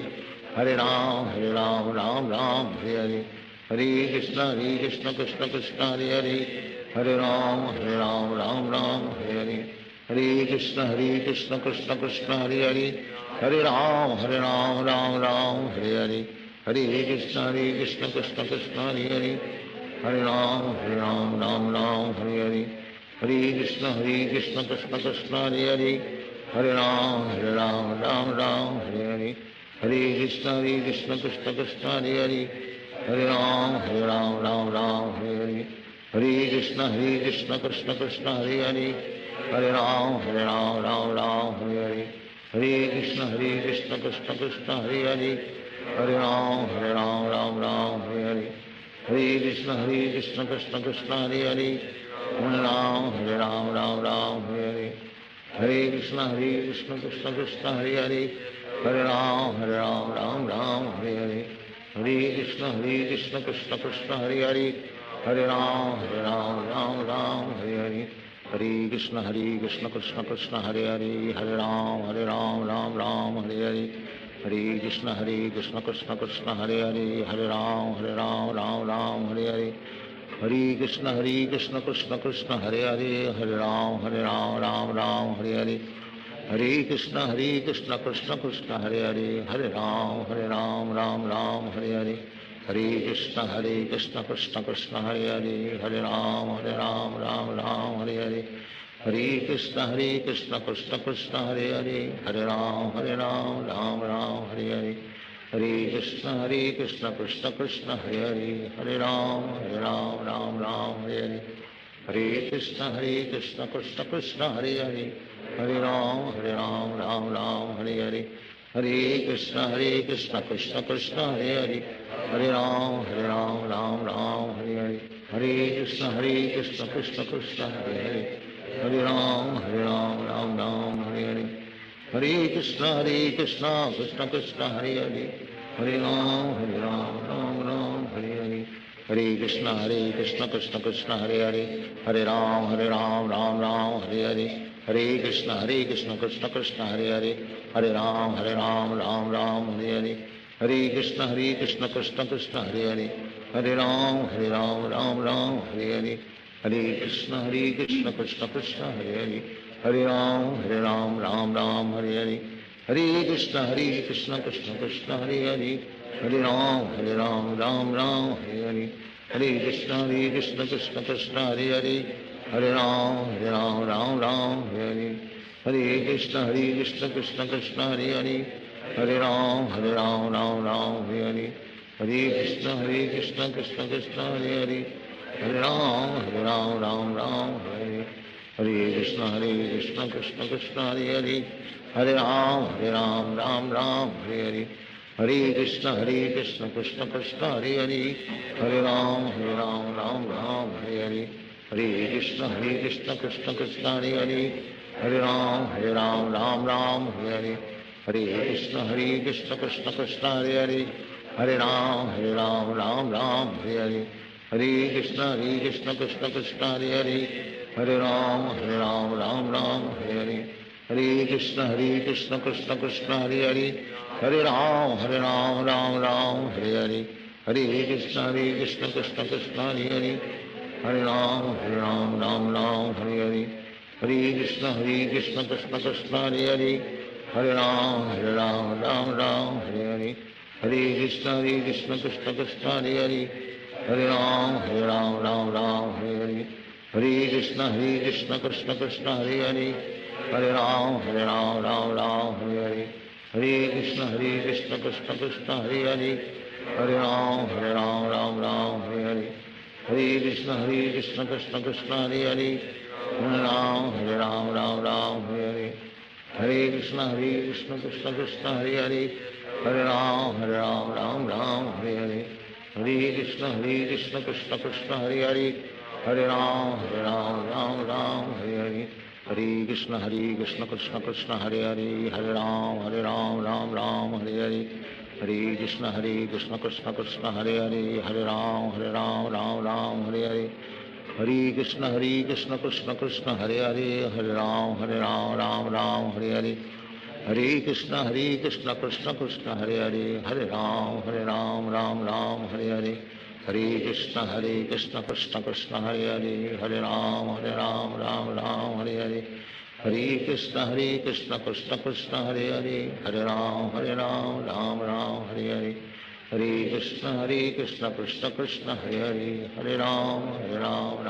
हरे राम राम हरे हरे, हरे कृष्ण कृष्ण कृष्ण हरे हरे, हरे राम राम हरे हरे, हरे कृष्ण कृष्ण कृष्ण हरे हरे, हरे राम हरे हरे, हरे कृष्ण कृष्ण कृष्ण हरे हरे, हरे राम हरे हरे, हरे कृष्ण कृष्ण कृष्ण हरे हरे, हरे राम राम हरे हरे, हरे कृष्ण कृष्ण कृष्ण हरे हरे, हरे राम राम हरे हरे, हरे कृष्ण कृष्ण कृष्ण हरे हरे, हरे राम हरे हरे, हरे कृष्ण कृष्ण कृष्ण हरे हरे, हरे राम हरे हरे, हरे कृष्ण कृष्ण कृष्ण हरे हरे, हरे राम हरे हरे, हरे कृष्ण कृष्ण कृष्ण हरे हरे, हरे राम राम हरे हरे, हरे कृष्ण कृष्ण कृष्ण हरे हरे, हरे राम हरे हरे, हरे कृष्ण कृष्ण कृष्ण हरे हरे, हरे राम राम हरे हरे, हरे कृष्ण कृष्ण कृष्ण हरे हरे, हरे राम राम राम हरे हरे, हरे कृष्ण कृष्ण कृष्ण हरे हरे, हरे राम राम राम हरे हरे, हरे कृष्ण कृष्ण कृष्ण हरे हरे, हरे राम राम राम हरे हरे, हरे कृष्ण कृष्ण कृष्ण हरे हरे, हरे राम राम राम हरे हरे, हरे कृष्ण कृष्ण कृष्ण हरे हरे, हरे राम राम राम हरे हरे, हरे कृष्ण कृष्ण कृष्ण हरे हरे, हरे राम राम राम हरे हरे, हरे कृष्ण कृष्ण कृष्ण हरे हरे, हरे राम राम राम हरे हरे, हरे कृष्ण कृष्ण कृष्ण हरे हरे, हरे राम राम राम हरे हरे, हरे कृष्ण कृष्ण कृष्ण हरे हरे, हरे राम राम राम हरे हरे, हरे कृष्ण कृष्ण कृष्ण हरे हरे, हरे राम राम राम हरे हरे, हरे कृष्ण कृष्ण कृष्ण हरे हरे, हरे राम राम राम हरे हरे, हरे कृष्ण कृष्ण कृष्ण हरे हरे, हरे राम राम हरे हरे, हरे कृष्ण कृष्ण कृष्ण हरे हरे, हरे राम राम हरे हरे, हरे कृष्ण कृष्ण कृष्ण हरे हरे, हरे राम राम हरे हरे, हरे कृष्ण कृष्ण कृष्ण हरे हरे, हरे राम राम हरे हरे, हरे कृष्ण कृष्ण कृष्ण हरे हरे, हरे राम राम हरे, हरे कृष्ण कृष्ण कृष्ण हरे हरे, हरे राम राम हरे हरे, हरे कृष्ण कृष्ण कृष्ण हरे हरे, हरे राम राम राम हरे हरे, हरे कृष्ण कृष्ण कृष्ण हरे हरे, हरे राम राम हरे हरे, हरे कृष्ण कृष्ण कृष्ण हरे हरे, हरे राम राम हरे हरे, हरे कृष्ण कृष्ण कृष्ण हरे हरे, हरे राम राम राम हरे हरे, हरे कृष्ण कृष्ण कृष्ण हरे हरे, हरे राम राम राम हरे हरे, हरे कृष्ण कृष्ण कृष्ण हरे हरे, हरे राम राम हरे हरे, हरे कृष्ण कृष्ण कृष्ण हरे हरे, हरे राम राम हरे हरे, हरे कृष्ण कृष्ण कृष्ण हरे हरे, हरे राम राम हरे हरे, हरे कृष्ण कृष्ण कृष्ण हरे हरे, हरे राम राम हरे हरे, हरे कृष्ण कृष्ण कृष्ण हरे हरे, हरे राम राम हरे हरे, हरे कृष्ण कृष्ण कृष्ण हरे हरे, हरे राम हरे हरे, हरे कृष्ण कृष्ण कृष्ण हरे हरे, हरे राम राम हरे हरे, हरे कृष्ण कृष्ण कृष्ण हरे हरे, हरे राम राम हरे हरे, हरे कृष्ण कृष्ण कृष्ण हरे हरे, हरे राम राम हरे हरे, हरे कृष्ण कृष्ण कृष्ण हरे हरे, हरे राम राम हरे हरे, हरे कृष्ण कृष्ण कृष्ण हरे हरे, हरे राम राम हरे हरे, हरे कृष्ण कृष्ण कृष्ण हरे हरे, हरे राम राम हरे हरे, हरे कृष्ण कृष्ण कृष्ण हरे हरे, हरे राम राम हरे हरे, हरे कृष्ण कृष्ण कृष्ण हरे हरे, हरे राम राम हरे हरे, हरे कृष्ण कृष्ण कृष्ण हरे हरे, हरे राम राम हरे हरे, हरे कृष्ण कृष्ण कृष्ण हरे हरे, हरे राम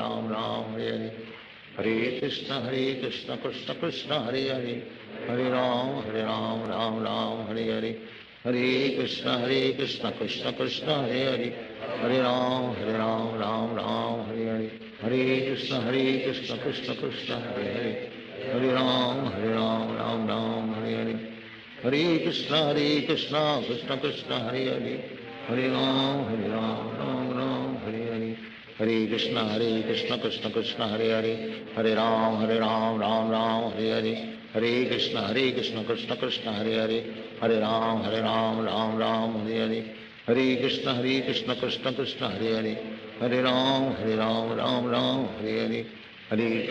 राम हरे हरे, हरे कृष्ण कृष्ण कृष्ण हरे हरे, हरे राम राम हरे हरे, हरे कृष्ण कृष्ण कृष्ण हरे हरे, हरे राम राम हरे हरे, हरे कृष्ण कृष्ण कृष्ण हरे हरे, हरे राम राम हरे हरे, हरे कृष्ण कृष्ण कृष्ण हरे हरे, हरे राम राम हरे हरे, हरे कृष्ण कृष्ण कृष्ण हरे हरे, हरे राम राम हरे हरे, हरे कृष्ण कृष्ण कृष्ण हरे हरे, हरे राम राम हरे हरे, हरे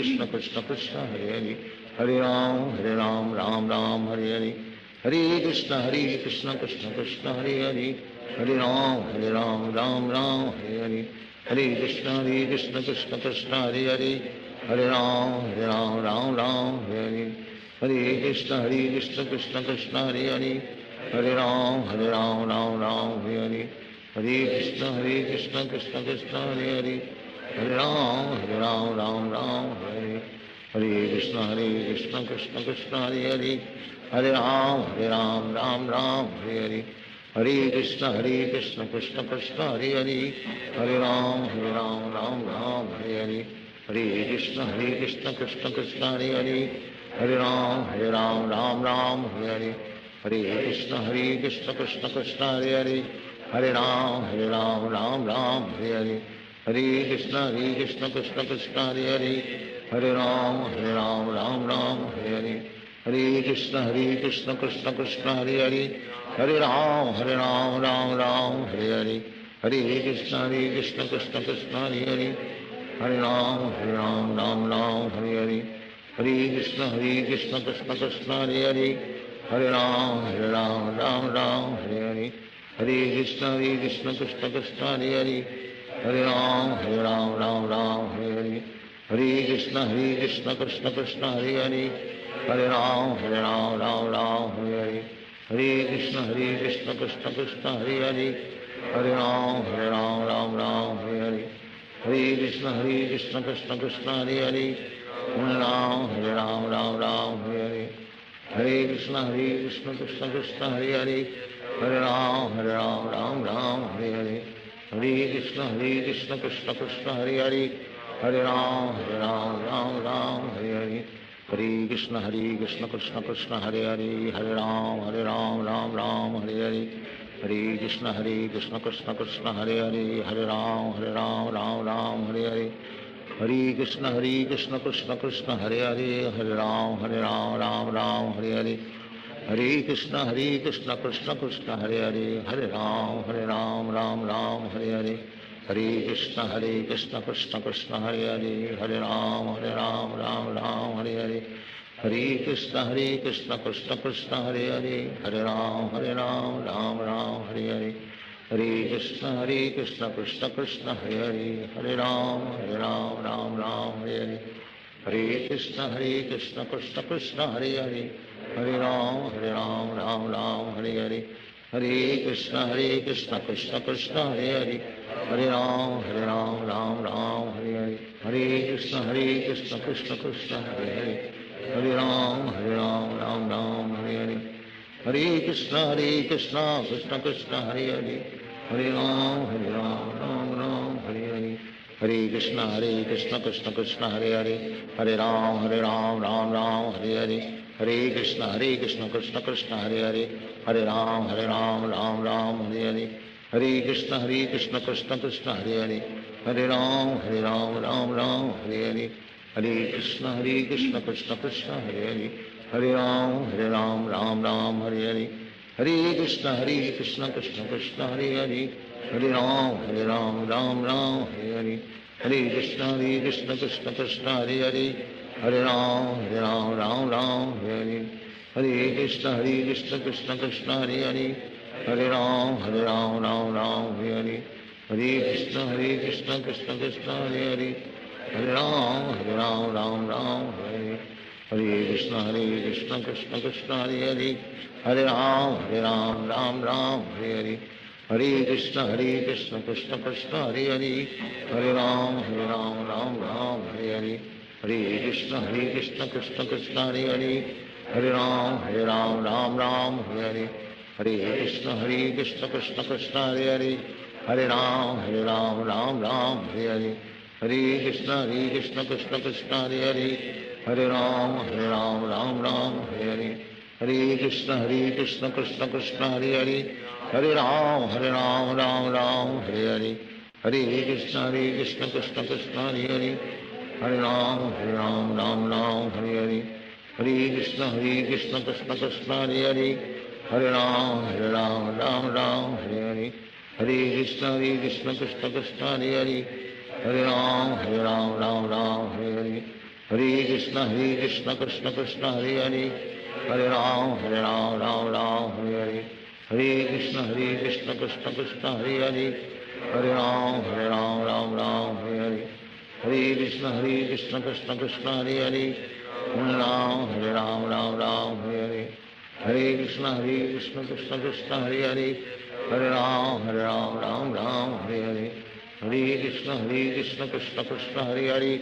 कृष्ण कृष्ण कृष्ण हरे हरे, हरे राम राम हरे हरे, हरे कृष्ण कृष्ण कृष्ण हरे हरे, हरे राम राम हरे हरे, हरे कृष्ण कृष्ण कृष्ण हरे हरे, हरे राम राम हरे हरे, हरे कृष्ण कृष्ण कृष्ण हरे हरे, हरे राम राम राम हरे हरे, हरे कृष्ण कृष्ण कृष्ण हरे हरे, हरे राम राम हरे हरे, हरे कृष्ण कृष्ण कृष्ण हरे हरे, हरे राम राम हरे हरे, हरे कृष्ण कृष्ण कृष्ण हरे हरे, हरे राम राम हरे हरे, हरे कृष्ण कृष्ण कृष्ण हरे हरे, हरे राम राम हरे हरे, हरे कृष्ण कृष्ण कृष्ण हरे हरे, हरे राम राम हरे हरे, हरे कृष्ण कृष्ण कृष्ण हरे हरे, हरे राम राम हरे हरे, हरे कृष्ण कृष्ण कृष्ण हरे हरे, हरे राम राम हरे हरे, हरे कृष्ण कृष्ण कृष्ण हरे हरे, हरे राम राम हरे हरे, हरे कृष्ण कृष्ण कृष्ण हरे हरे, हरे राम राम हरे हरे, हरे कृष्ण कृष्ण कृष्ण हरे हरे, हरे राम राम हरे हरे, हरे कृष्ण कृष्ण कृष्ण हरे हरे, हरे राम राम हरे हरे, हरे कृष्ण कृष्ण कृष्ण हरे हरे, हरे राम राम हरे हरे, हरे कृष्ण कृष्ण कृष्ण हरे हरे, हरे राम राम हरे हरे, हरे कृष्ण कृष्ण कृष्ण हरे हरे, हरे राम राम हरे हरे, हरे कृष्ण कृष्ण कृष्ण हरे हरे, हरे राम राम हरे हरे, हरे कृष्ण कृष्ण कृष्ण हरे हरे, हरे राम राम हरे हरे, हरे कृष्ण कृष्ण कृष्ण हरे हरे, हरे राम राम हरे हरे, हरे कृष्ण कृष्ण कृष्ण हरे हरे, हरे राम राम हरे हरे, हरे कृष्ण कृष्ण कृष्ण हरे हरे, हरे राम राम हरे हरे, हरे कृष्ण कृष्ण कृष्ण हरे हरे, हरे राम राम हरे हरे, हरे कृष्ण कृष्ण कृष्ण हरे हरे, हरे राम राम हरे हरे, हरे कृष्ण कृष्ण कृष्ण हरे हरे, हरे राम राम हरे हरे, हरे कृष्ण कृष्ण कृष्ण हरे हरे, हरे राम राम हरे हरे, हरे कृष्ण कृष्ण कृष्ण हरे हरे, हरे राम राम हरे हरे, हरे कृष्ण कृष्ण कृष्ण हरे हरे, हरे राम राम हरे हरे, हरे कृष्ण कृष्ण कृष्ण हरे हरे, हरे राम हरे हरे, हरे कृष्ण कृष्ण कृष्ण हरे हरे, हरे राम राम हरे हरे, हरे कृष्ण कृष्ण कृष्ण हरे हरे, हरे राम राम हरे हरे, हरे कृष्ण कृष्ण कृष्ण हरे हरे, हरे राम राम हरे हरे, हरे कृष्ण कृष्ण कृष्ण हरे हरे, हरे राम राम हरे हरे, हरे कृष्ण कृष्ण कृष्ण हरे हरे, हरे राम राम हरे हरे, हरे कृष्ण कृष्ण कृष्ण हरे हरे, हरे राम राम हरे हरे, हरे कृष्ण कृष्ण कृष्ण हरे हरे, हरे राम राम हरे हरे, हरे कृष्ण कृष्ण कृष्ण हरे हरे, हरे राम राम हरे हरे, हरे कृष्ण कृष्ण कृष्ण हरे हरे, हरे राम राम हरे हरे, हरे कृष्ण कृष्ण कृष्ण हरे हरे, हरे राम राम हरे हरे, हरे कृष्ण कृष्ण कृष्ण हरे हरे, हरे राम राम हरे हरे, हरे कृष्ण कृष्ण कृष्ण हरे हरे, हरे राम राम हरे हरे, हरे कृष्ण कृष्ण कृष्ण हरे हरे, हरे राम राम हरे हरे, हरे कृष्ण कृष्ण कृष्ण हरे हरे, हरे राम राम हरे हरे, हरे कृष्ण कृष्ण कृष्ण हरे हरे, हरे राम राम हरे हरे, हरे कृष्ण कृष्ण कृष्ण हरे हरे, हरे राम हरे हरे, हरे कृष्ण कृष्ण कृष्ण हरे हरे, हरे राम हरे हरे, हरे कृष्ण कृष्ण कृष्ण हरे हरे, हरे राम हरे हरे, हरे कृष्ण कृष्ण कृष्ण हरे हरे, हरे राम हरे हरे, हरे Krishna Krishna Krishna Hare Hare, Hare Ram Ram Ram Hare Hare Hare Krishna Krishna Krishna Hare Hare Hare Ram Ram Ram Hare Hare Hare Krishna Krishna Krishna Hare Hare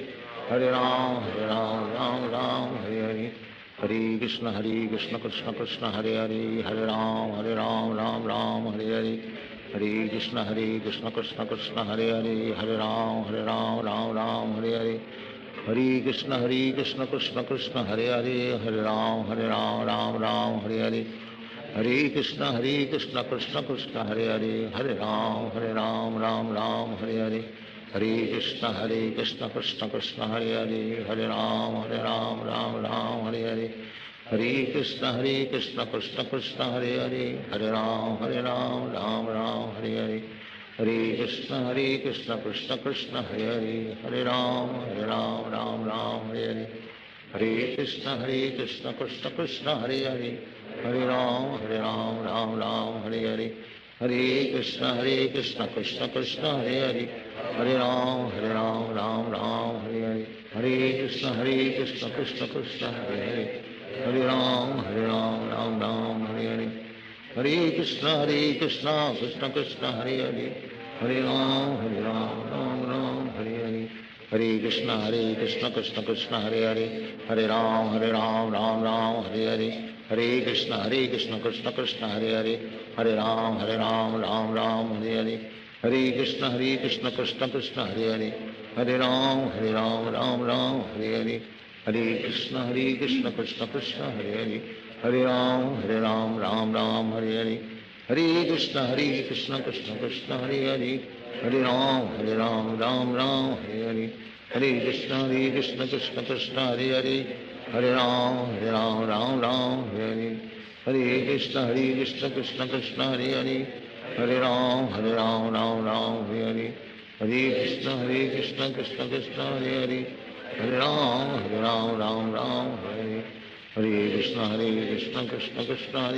Hare Ram Ram Hare Hare Hare Krishna Krishna Krishna Hare Hare Hare Ram Ram Hare Hare Hare Krishna Krishna Krishna Hare Hare Hare Ram Ram Hare Hare Hare Krishna Krishna Krishna Hare Hare Hare Ram Ram Hare Hare Hare Krishna Krishna Krishna Hare Hare Hare Ram Ram Hare Hare Hare Krishna Krishna Krishna Hare Hare Hare Ram Ram Hare Hare Hare Krishna Krishna Krishna Hare Hare Hare Ram Ram Hare Hare Hare Krishna Krishna Krishna Hare Hare Hare Ram Hare Hare Hare Krishna Krishna Krishna Hare Hare Hare Ram Hare Hare Hare Krishna Krishna Krishna Hare Hare Hare Ram Hare Hare Hare Krishna Krishna Krishna Hare Hare Hare Ram Hare Hare Hare Krishna Krishna Krishna Hare Hare Hare Ram Hare Hare Hare Krishna Krishna Krishna Hare Hare Hare Ram Hare Hare Hare Krishna Krishna Krishna Hare Hare Hare Ram Hare Hare Hare Krishna Krishna Krishna Hare Hare Hare Ram Hare Hare Hare Krishna Krishna Krishna Hare Hare Hare Ram Hare Hare Hare Krishna Krishna Krishna Hare Hare Hare Ram Hare Hare Hare Krishna Krishna Krishna Hare Hare Hare Ram Hare Hare Hare Krishna Krishna Krishna Hare Hare Hare Ram Hare Hare Hare Krishna Krishna Krishna Hare Hare Hare Ram Hare Hare Hare Krishna Krishna Krishna Hare Hare Hare Ram Hare Hare Hare Krishna Krishna Krishna Hare Hare Hare Ram Hare Hare Hare Krishna Krishna Krishna Hare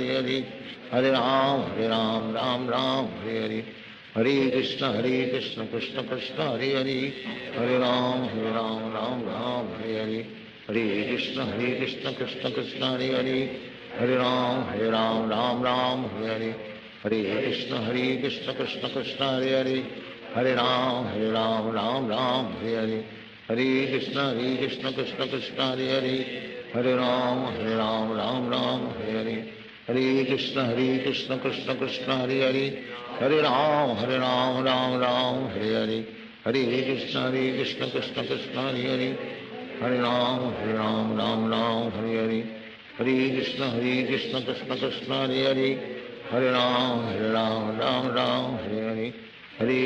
Hare Hare Ram Hare Hare Hare Krishna Krishna Krishna Hare Hare Hare Ram Hare Hare Hare Krishna Krishna Krishna Hare Hare Hare Ram Hare Hare Hare Krishna Krishna Krishna Hare Hare Hare Ram Hare Hare Hare Krishna Krishna Krishna Hare Hare Hare Ram Hare Hare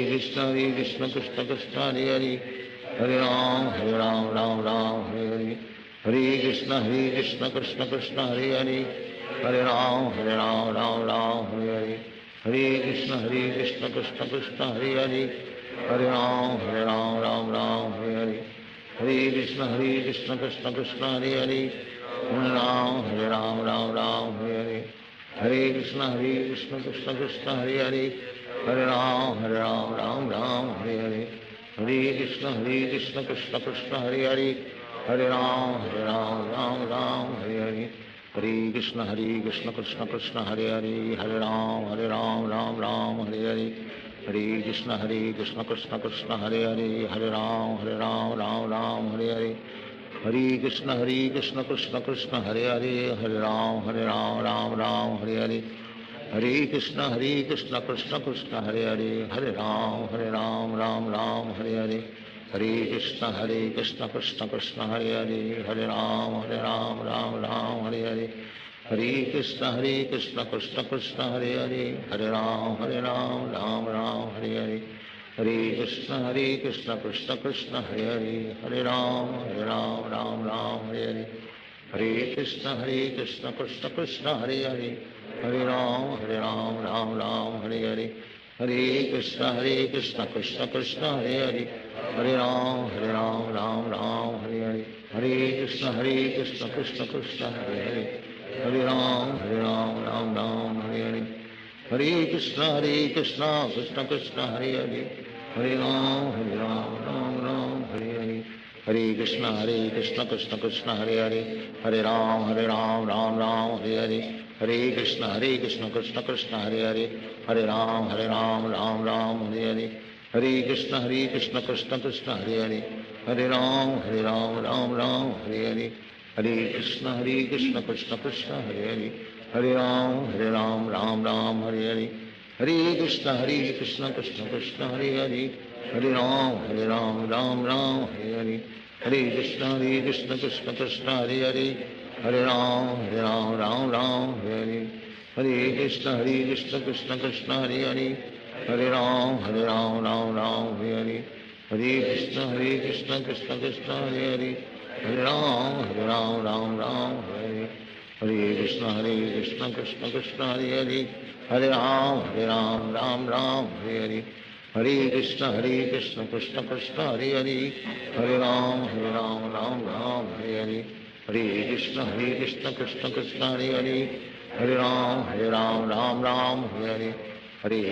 Hare Krishna Krishna Krishna Hare Hare Hare Ram Hare Hare Hare Krishna Krishna Krishna Hare Hare Hare Ram Hare Hare Hare Krishna Krishna Krishna Hare Hare Hare Ram Hare Hare Hare Krishna Krishna Krishna Hare Hare Hare Ram Hare Hare Hare Krishna Krishna Krishna Hare Hare Hare Ram Hare Hare Hare Krishna Krishna Krishna Hare Hare Hare Ram Hare Hare Hare Krishna Krishna Krishna Hare Hare Hare Ram Hare Hare Hare Krishna Krishna Krishna Hare Hare Hare Ram Hare Hare Hare Krishna Krishna Krishna Hare Hare Hare Ram Hare Hare Hare Krishna Krishna Krishna Hare Hare Hare Ram Hare Hare Hare Krishna Krishna Krishna Hare Hare Hare Ram Hare Hare Hare Krishna Krishna Krishna Hare Hare Hare Ram Hare Hare Hare Krishna Krishna Krishna Hare Hare Hare Ram Hare Hare Hare Krishna Krishna Krishna Hare Hare Hare Ram Hare Hare Hare Krishna Krishna Krishna Hare Hare Hare Ram Hare Hare Hare Krishna Krishna Krishna Hare Hare Hare Ram Hare Hare Hare Krishna Krishna Krishna Hare Hare Hare Ram Hare Hare Hare Krishna Krishna Krishna Hare Hare Hare Ram Hare Hare हरे कृष्ण कृष्ण कृष्ण हरे हरे, हरे राम राम राम हरे हरे, हरे कृष्ण कृष्ण कृष्ण हरे हरे, हरे राम राम राम हरे हरे, हरे कृष्ण कृष्ण कृष्ण हरे हरे, हरे राम राम राम हरे हरे, हरे कृष्ण कृष्ण कृष्ण हरे हरे, हरे राम राम हरे हरे, हरे कृष्ण कृष्ण कृष्ण हरे हरे, हरे राम राम हरे हरे, हरे कृष्ण कृष्ण कृष्ण हरे हरे, हरे राम राम हरे हरे, हरे कृष्ण कृष्ण कृष्ण हरे हरे, हरे राम राम हरे हरे, हरे कृष्ण कृष्ण कृष्ण हरे हरे, हरे राम राम हरे हरे, हरे कृष्ण कृष्ण कृष्ण हरे हरे, हरे राम राम हरे हरे, हरे कृष्ण कृष्ण कृष्ण हरे हरे, हरे राम राम हरे हरे, हरे कृष्ण कृष्ण कृष्ण हरे हरे, हरे राम राम हरे हरे, हरे कृष्ण कृष्ण कृष्ण हरे हरे, हरे राम राम हरे हरे, हरे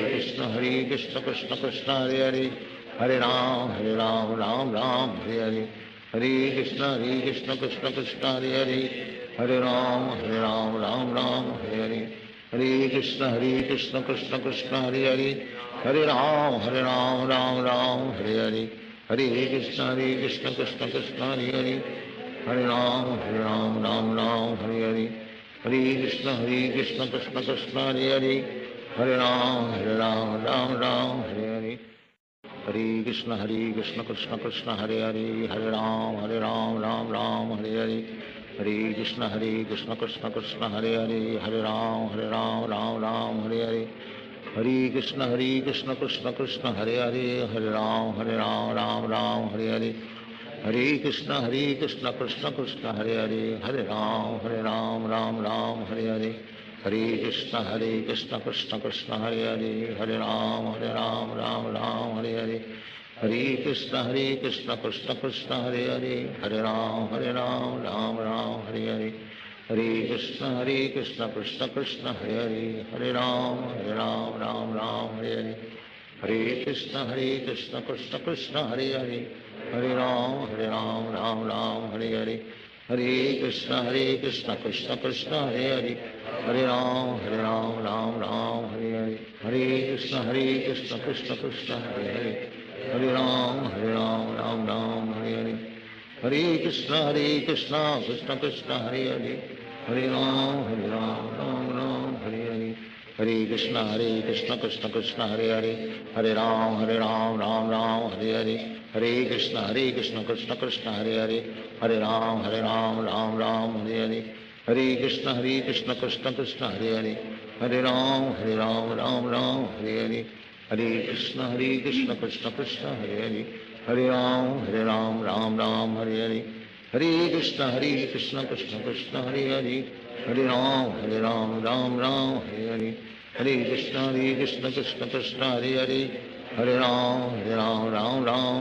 कृष्ण कृष्ण कृष्ण हरे हरे, हरे राम राम हरे हरे, हरे कृष्ण कृष्ण कृष्ण हरे हरे, हरे राम राम हरे हरे, हरे कृष्ण कृष्ण कृष्ण हरे हरे, हरे राम राम हरे हरे, हरे कृष्ण कृष्ण कृष्ण हरे हरे, हरे राम राम हरे हरे, हरे कृष्ण कृष्ण कृष्ण हरे हरे, हरे राम राम हरे हरे, हरे कृष्ण कृष्ण कृष्ण हरे हरे, हरे राम राम हरे हरे, हरे कृष्ण कृष्ण कृष्ण हरे हरे, हरे राम राम हरे हरे, हरे कृष्ण कृष्ण कृष्ण हरे हरे, हरे राम राम हरे हरे, हरे कृष्ण कृष्ण कृष्ण हरे हरे, हरे राम राम हरे हरे, हरे कृष्ण कृष्ण कृष्ण हरे हरे, हरे राम राम हरे हरे, हरे कृष्ण कृष्ण कृष्ण हरे हरे, हरे राम राम हरे हरे, हरे कृष्ण कृष्ण कृष्ण हरे हरे, हरे राम राम हरे हरे, हरे कृष्ण कृष्ण कृष्ण हरे हरे, हरे राम राम हरे हरे, हरे कृष्ण कृष्ण कृष्ण हरे हरे, हरे राम राम हरे हरे, हरे कृष्ण कृष्ण कृष्ण हरे हरे, हरे राम राम हरे हरे, हरे कृष्ण कृष्ण कृष्ण हरे हरे, हरे राम राम हरे हरे, हरे कृष्ण कृष्ण कृष्ण हरे हरे, हरे राम राम हरे हरे, हरे कृष्ण कृष्ण कृष्ण हरे हरे, हरे राम राम हरे हरे, हरे कृष्ण कृष्ण कृष्ण हरे हरे, हरे राम राम हरे हरे, हरे कृष्ण कृष्ण कृष्ण हरे हरे, हरे राम राम हरे हरे, हरे कृष्ण कृष्ण कृष्ण हरे हरे, हरे राम राम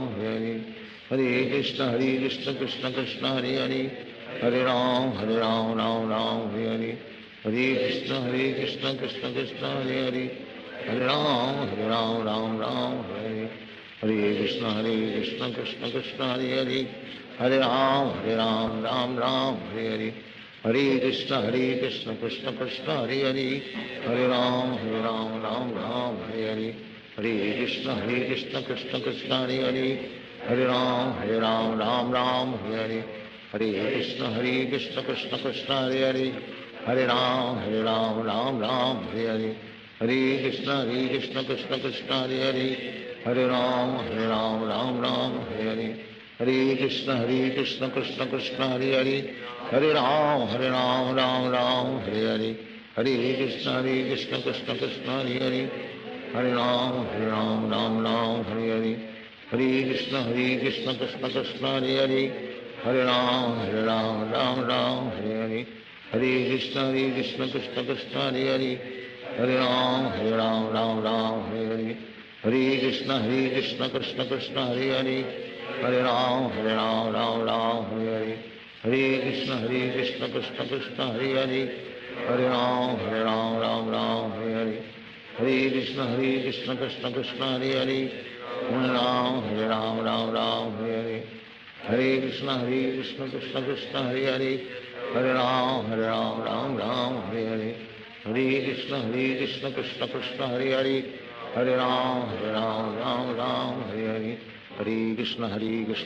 हरे हरे, हरे कृष्ण कृष्ण कृष्ण हरे हरे, हरे राम राम हरे हरे, हरे कृष्ण कृष्ण कृष्ण हरे हरे, हरे राम राम हरे हरे, हरे कृष्ण कृष्ण कृष्ण हरे हरे, हरे राम राम हरे हरे, हरे कृष्ण कृष्ण कृष्ण हरे हरे, हरे राम राम हरे हरे, हरे कृष्ण कृष्ण कृष्ण हरे हरे, हरे राम राम हरे हरे, हरे कृष्ण कृष्ण कृष्ण हरे हरे, हरे राम राम हरे हरे, हरे कृष्ण कृष्ण कृष्ण हरे हरे, हरे राम राम हरे हरे, हरे कृष्ण कृष्ण कृष्ण हरे हरे, हरे राम राम हरे हरे, हरे कृष्ण कृष्ण कृष्ण हरे हरे, हरे राम राम हरे हरे, हरे कृष्ण कृष्ण कृष्ण हरे हरे, हरे राम राम हरे हरे, हरे कृष्ण कृष्ण कृष्ण हरे हरे, हरे राम राम हरे हरे, हरे कृष्ण कृष्ण कृष्ण हरे हरे, हरे राम राम हरे हरे, हरे कृष्ण कृष्ण कृष्ण हरे हरे, हरे राम राम हरे हरे, हरे कृष्ण कृष्ण कृष्ण हरे हरे, हरे राम राम हरे हरे, हरे कृष्ण कृष्ण कृष्ण हरे हरे, हरे राम राम राम हरे हरे, हरे कृष्ण कृष्ण कृष्ण हरे हरे, हरे राम राम राम हरे हरे, हरे कृष्ण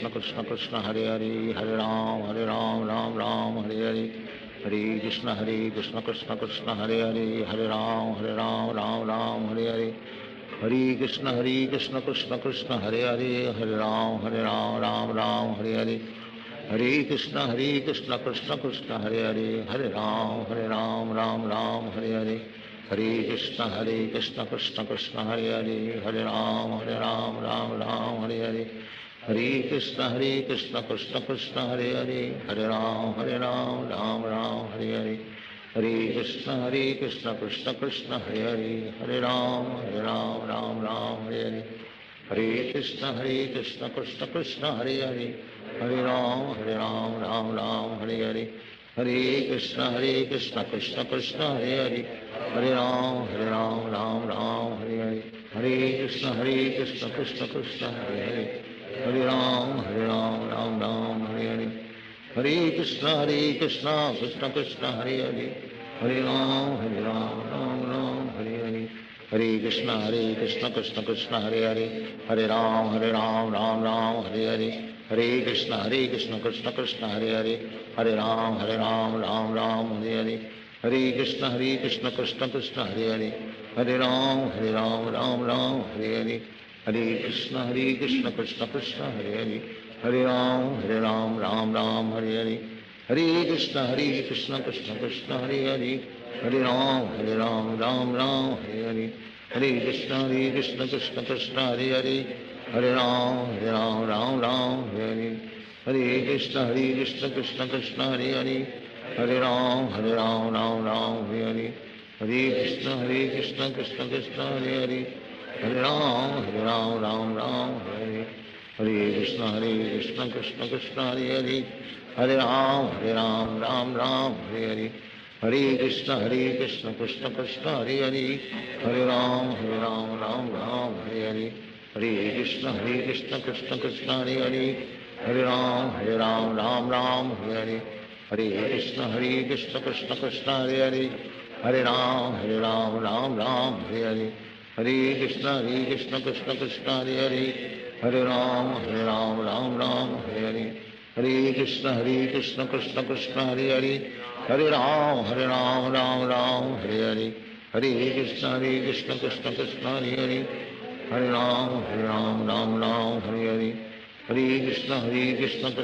कृष्ण कृष्ण हरे हरे, हरे राम राम राम हरे हरे, हरे कृष्ण कृष्ण कृष्ण हरे हरे, हरे राम राम राम हरे हरे, हरे कृष्ण कृष्ण कृष्ण हरे हरे, हरे राम राम राम हरे हरे, हरे कृष्ण कृष्ण कृष्ण हरे हरे, हरे राम राम हरे हरे, हरे कृष्ण कृष्ण कृष्ण हरे हरे, हरे राम राम हरे हरे, हरे कृष्ण कृष्ण कृष्ण हरे हरे, हरे राम राम हरे हरे, हरे कृष्ण कृष्ण कृष्ण हरे हरे, हरे राम राम हरे हरे, हरे कृष्ण कृष्ण कृष्ण हरे हरे, हरे राम राम हरे हरे, हरे कृष्ण कृष्ण कृष्ण हरे हरे, हरे राम राम हरे हरे, हरे कृष्ण कृष्ण कृष्ण हरे हरे, हरे राम राम हरे हरे, हरे कृष्ण कृष्ण कृष्ण हरे हरे, हरे राम राम हरे हरे, हरे कृष्ण कृष्ण कृष्ण हरे हरे, हरे राम राम हरे हरे, हरे कृष्ण कृष्ण कृष्ण हरे हरे, हरे राम राम हरे हरे, हरे कृष्ण कृष्ण कृष्ण हरे हरे, हरे राम राम हरे हरे, हरे कृष्ण कृष्ण कृष्ण हरे हरे, हरे राम राम हरे हरे, हरे कृष्ण कृष्ण कृष्ण हरे हरे, हरे राम राम हरे हरे, हरे कृष्ण कृष्ण कृष्ण हरे हरे, हरे राम राम हरे हरे, हरे कृष्ण कृष्ण कृष्ण हरे हरे, हरे राम राम हरे हरे, हरे कृष्ण कृष्ण कृष्ण हरे हरे, हरे राम राम हरे हरे, हरे कृष्ण कृष्ण कृष्ण हरे हरे, हरे राम राम हरे हरे, हरे कृष्ण कृष्ण कृष्ण हरे हरे, हरे राम राम हरे हरे, हरे कृष्ण कृष्ण कृष्ण हरे हरे, हरे राम राम हरे हरे, हरे कृष्ण कृष्ण कृष्ण हरे हरे, हरे राम राम हरे हरे, हरे कृष्ण कृष्ण कृष्ण हरे हरे, हरे राम राम हरे हरे, हरे कृष्ण कृष्ण कृष्ण हरे हरे, हरे राम राम हरे हरे, हरे कृष्ण कृष्ण कृष्ण हरे हरे, हरे राम राम हरे हरे, हरे कृष्ण कृष्ण कृष्ण हरे हरे, हरे राम राम हरे हरे, हरे कृष्ण कृष्ण कृष्ण हरे हरे, हरे राम राम हरे हरे, हरे कृष्ण कृष्ण कृष्ण हरे हरे, हरे राम राम हरे हरे, हरे कृष्ण कृष्ण कृष्ण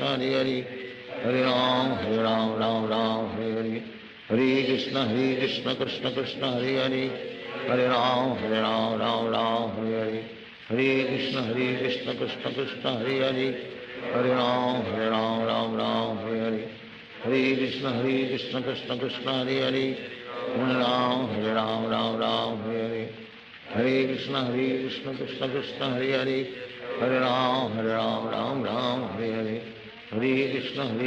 हरे हरे, हरे राम राम हरे हरे, हरे कृष्ण कृष्ण कृष्ण हरे हरे, हरे राम हरे हरे, हरे कृष्ण कृष्ण कृष्ण हरे हरे, हरे राम राम हरे हरे, हरे कृष्ण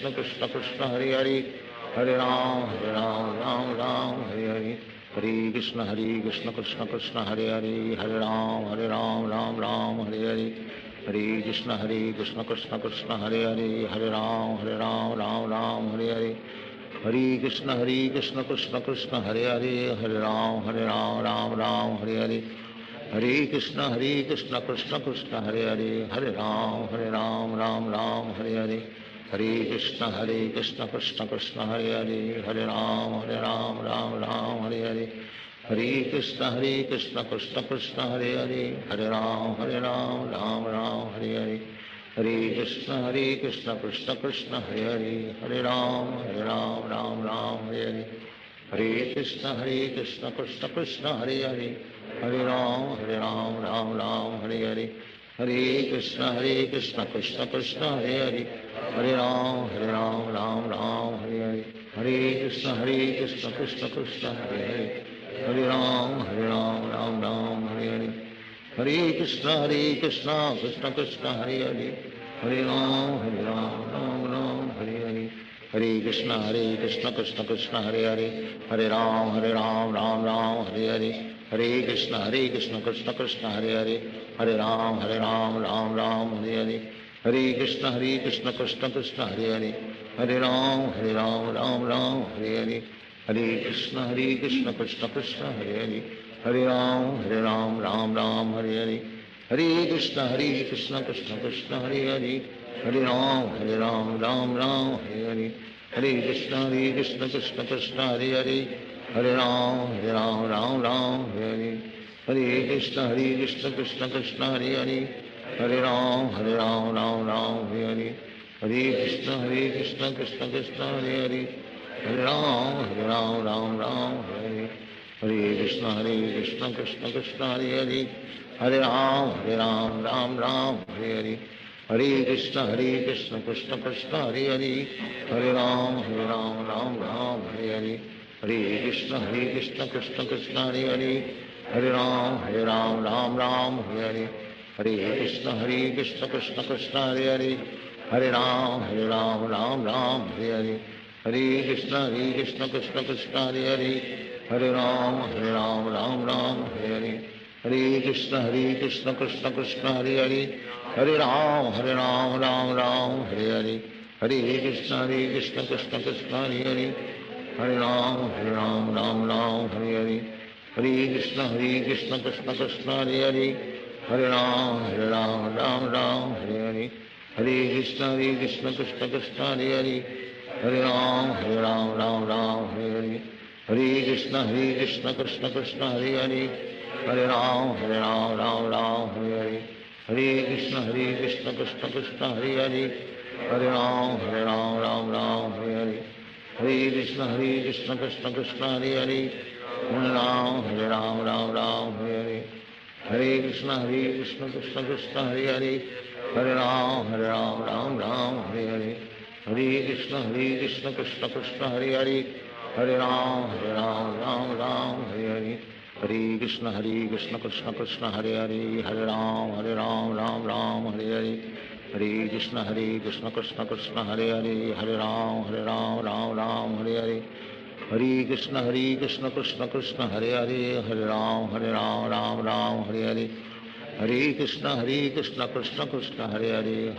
कृष्ण कृष्ण हरे हरे, हरे राम राम हरे हरे, हरे कृष्ण कृष्ण कृष्ण हरे हरे, हरे राम राम हरे हरे, हरे कृष्ण कृष्ण कृष्ण हरे हरे, हरे राम राम हरे हरे, हरे कृष्ण कृष्ण कृष्ण हरे हरे, हरे राम राम हरे हरे, हरे कृष्ण कृष्ण कृष्ण हरे हरे, हरे राम राम हरे हरे, हरे कृष्ण कृष्ण कृष्ण हरे हरे, हरे राम राम हरे हरे, हरे कृष्ण कृष्ण कृष्ण हरे हरे, हरे राम राम हरे हरे, हरे कृष्ण कृष्ण कृष्ण हरे हरे, हरे राम राम हरे हरे, हरे कृष्ण कृष्ण कृष्ण हरे हरे, हरे राम राम हरे हरे, हरे कृष्ण कृष्ण कृष्ण हरे हरे, हरे राम राम हरे हरे, हरे कृष्ण कृष्ण कृष्ण हरे हरे, हरे राम राम हरे हरे, हरे कृष्ण कृष्ण कृष्ण हरे हरे, हरे राम राम हरे हरे, हरे कृष्ण कृष्ण कृष्ण हरे हरे, हरे राम राम राम हरे हरे, हरे कृष्ण कृष्ण कृष्ण हरे हरे, हरे राम राम राम हरे हरे, हरे कृष्ण कृष्ण कृष्ण हरे हरे, हरे राम राम राम हरे हरे, हरे कृष्ण कृष्ण कृष्ण हरे हरे, हरे राम राम हरे हरे, हरे कृष्ण कृष्ण कृष्ण हरे हरे, हरे राम राम हरे हरे, हरे कृष्ण कृष्ण कृष्ण हरे हरे, हरे राम राम हरे हरे, हरे कृष्ण कृष्ण कृष्ण हरे हरे, हरे राम राम हरे हरे, हरे कृष्ण कृष्ण कृष्ण हरे हरे, हरे राम राम हरे हरे, हरे कृष्ण कृष्ण कृष्ण हरे हरे, हरे राम राम हरे हरे, हरे कृष्ण कृष्ण कृष्ण हरे हरे, हरे राम राम हरे हरे, हरे कृष्ण कृष्ण कृष्ण हरे हरे, हरे राम राम हरे हरे, हरे कृष्ण कृष्ण कृष्ण हरे हरे, हरे राम राम हरे हरे, हरे कृष्ण कृष्ण कृष्ण हरे हरे, हरे राम राम हरे हरे, हरे कृष्ण कृष्ण कृष्ण हरे हरे, हरे राम राम हरे हरे, हरे कृष्ण कृष्ण कृष्ण हरे हरे, हरे राम राम हरे हरे, हरे कृष्ण कृष्ण कृष्ण हरे हरे, हरे राम राम हरे हरे, हरे कृष्ण कृष्ण कृष्ण हरे हरे, हरे राम राम हरे हरे, हरे कृष्ण कृष्ण कृष्ण हरे हरे, हरे राम राम हरे हरे, हरे कृष्ण कृष्ण कृष्ण हरे हरे, हरे राम राम हरे हरे, हरे कृष्ण कृष्ण कृष्ण हरे हरे, हरे राम हरे हरे, हरे कृष्ण कृष्ण कृष्ण हरे हरे, हरे राम राम हरे हरे, हरे कृष्ण कृष्ण कृष्ण हरे हरे, हरे राम राम हरे हरे, हरे कृष्ण कृष्ण कृष्ण हरे हरे, हरे राम राम हरे हरे, हरे कृष्ण कृष्ण कृष्ण हरे हरे, हरे राम राम हरे हरे, हरे कृष्ण कृष्ण कृष्ण हरे हरे, हरे राम राम हरे हरे, हरे कृष्ण कृष्ण कृष्ण हरे हरे, हरे राम राम हरे हरे, हरे कृष्ण कृष्ण कृष्ण हरे हरे, हरे राम राम हरे हरे, हरे कृष्ण कृष्ण कृष्ण हरे हरे,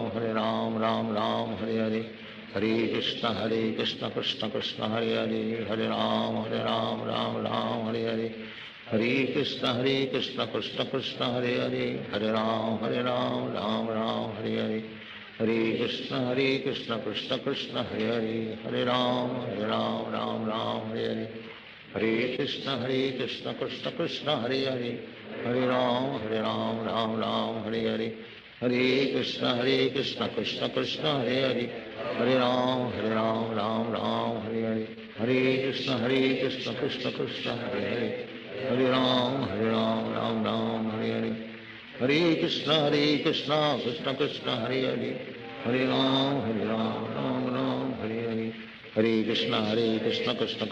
हरे राम राम हरे हरे, हरे कृष्ण कृष्ण कृष्ण हरे हरे, हरे राम राम हरे हरे, हरे कृष्ण कृष्ण कृष्ण हरे हरे, हरे राम राम हरे हरे, हरे कृष्ण कृष्ण कृष्ण हरे हरे, हरे राम राम हरे हरे, हरे कृष्ण कृष्ण कृष्ण हरे हरे, हरे राम राम हरे हरे, हरे कृष्ण कृष्ण कृष्ण हरे हरे, हरे राम राम हरे हरे, हरे कृष्ण कृष्ण कृष्ण हरे हरे, हरे राम राम हरे हरे, हरे कृष्ण कृष्ण कृष्ण हरे हरे, हरे राम राम हरे हरे, हरे कृष्ण कृष्ण कृष्ण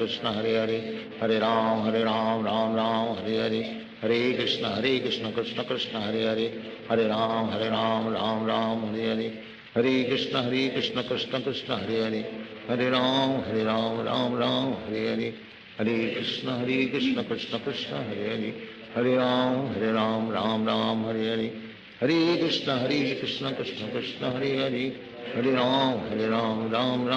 हरे हरे, हरे राम राम हरे हरे, हरे कृष्ण कृष्ण कृष्ण हरे हरे, हरे राम राम हरे हरे, हरे कृष्ण कृष्ण कृष्ण हरे हरे, हरे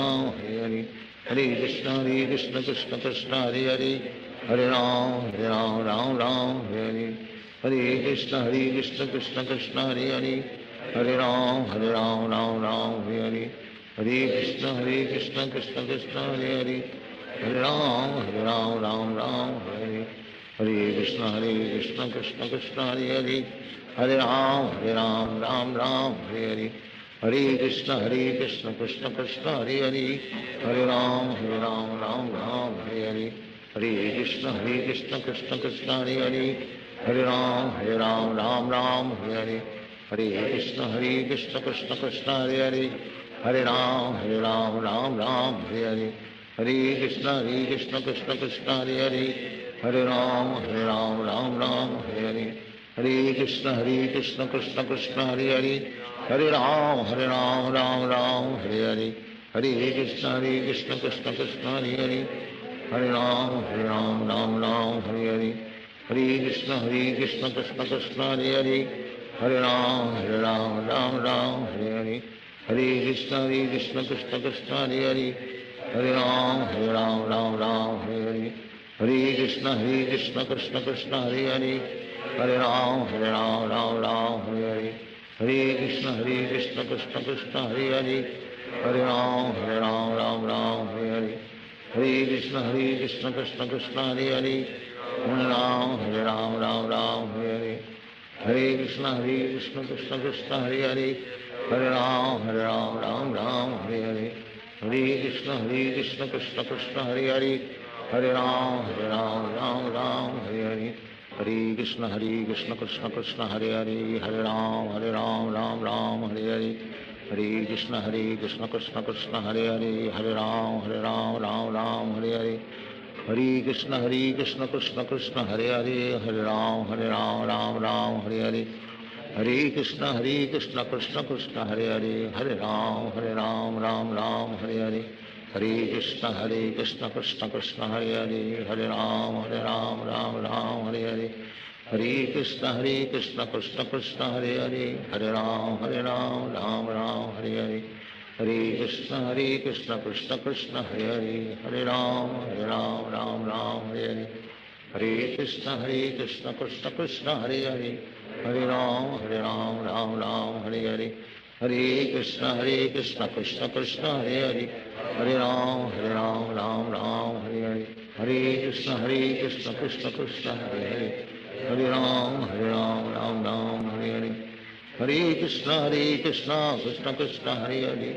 राम राम हरे हरे, हरे कृष्ण कृष्ण कृष्ण हरे हरे, हरे राम राम हरे हरे, हरे कृष्ण कृष्ण कृष्ण हरे हरे, हरे राम राम हरे हरे, हरे कृष्ण कृष्ण कृष्ण हरे हरे, हरे राम राम हरे हरे, हरे कृष्ण कृष्ण कृष्ण हरे हरे, हरे राम राम हरे हरे, हरे कृष्ण कृष्ण कृष्ण हरे हरे, हरे राम राम हरे हरे, हरे कृष्ण कृष्ण कृष्ण हरे हरे, हरे राम राम हरे हरे, हरे कृष्ण कृष्ण कृष्ण हरे हरे, हरे राम राम हरे हरे, हरे कृष्ण कृष्ण कृष्ण हरे हरे, हरे राम राम हरे हरे, हरे कृष्ण कृष्ण कृष्ण हरे हरे, हरे राम राम हरे हरे, हरे कृष्ण कृष्ण कृष्ण हरे हरे हरे राम राम राम हरे हरे हरे कृष्ण कृष्ण कृष्ण हरे हरे हरे राम राम राम हरे हरे हरे कृष्ण कृष्ण कृष्ण हरे हरे हरे राम राम हरे हरे हरे कृष्ण कृष्ण कृष्ण हरे हरे हरे राम राम हरे हरे हरे कृष्ण कृष्ण कृष्ण हरे हरे हरे राम राम हरे हरे हरे कृष्ण कृष्ण कृष्ण हरे हरे हरे राम राम हरे हरे हरे कृष्ण कृष्ण कृष्ण हरे हरे हरे राम राम हरे हरे हरे कृष्ण कृष्ण कृष्ण हरे हरे हरे राम राम हरे हरे हरे कृष्ण कृष्ण कृष्ण हरे हरे हरे राम राम हरे हरे हरे कृष्ण कृष्ण कृष्ण हरे हरे हरे राम राम हरे हरे हरे कृष्ण कृष्ण कृष्ण हरे हरे हरे राम राम हरे हरे हरे कृष्ण कृष्ण कृष्ण हरे हरे हरे राम राम हरे हरे हरे कृष्ण कृष्ण कृष्ण हरे हरे हरे राम राम हरे हरे हरे कृष्ण कृष्ण कृष्ण हरे हरे हरे राम राम हरे हरे हरे कृष्ण कृष्ण कृष्ण हरे हरे हरे राम राम हरे हरे हरे कृष्ण कृष्ण कृष्ण हरे हरे हरे राम राम हरे हरे हरे कृष्ण कृष्ण कृष्ण हरे हरे हरे राम राम हरे हरे हरे कृष्ण कृष्ण कृष्ण हरे हरे हरे राम राम हरे हरे हरे कृष्ण कृष्ण कृष्ण हरे हरे हरे राम हरे हरे हरे कृष्ण कृष्ण कृष्ण हरे हरे हरे राम राम हरे हरे हरे कृष्ण कृष्ण कृष्ण हरे हरे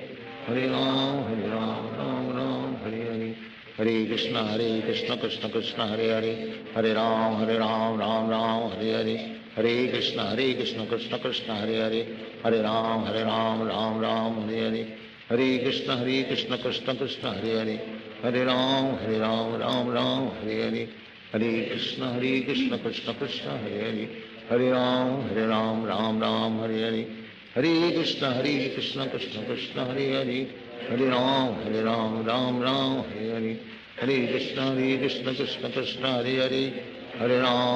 हरे राम राम हरे हरे हरे कृष्ण कृष्ण कृष्ण हरे हरे हरे राम हरे हरे हरे कृष्ण कृष्ण कृष्ण हरे हरे हरे राम राम हरे हरे हरे कृष्ण कृष्ण कृष्ण हरे हरे हरे राम राम हरे हरे हरे कृष्ण कृष्ण कृष्ण हरे हरे हरे राम राम हरे हरे हरे कृष्ण कृष्ण कृष्ण हरे हरे हरे राम राम हरे हरे हरे कृष्ण कृष्ण कृष्ण हरे हरे हरे राम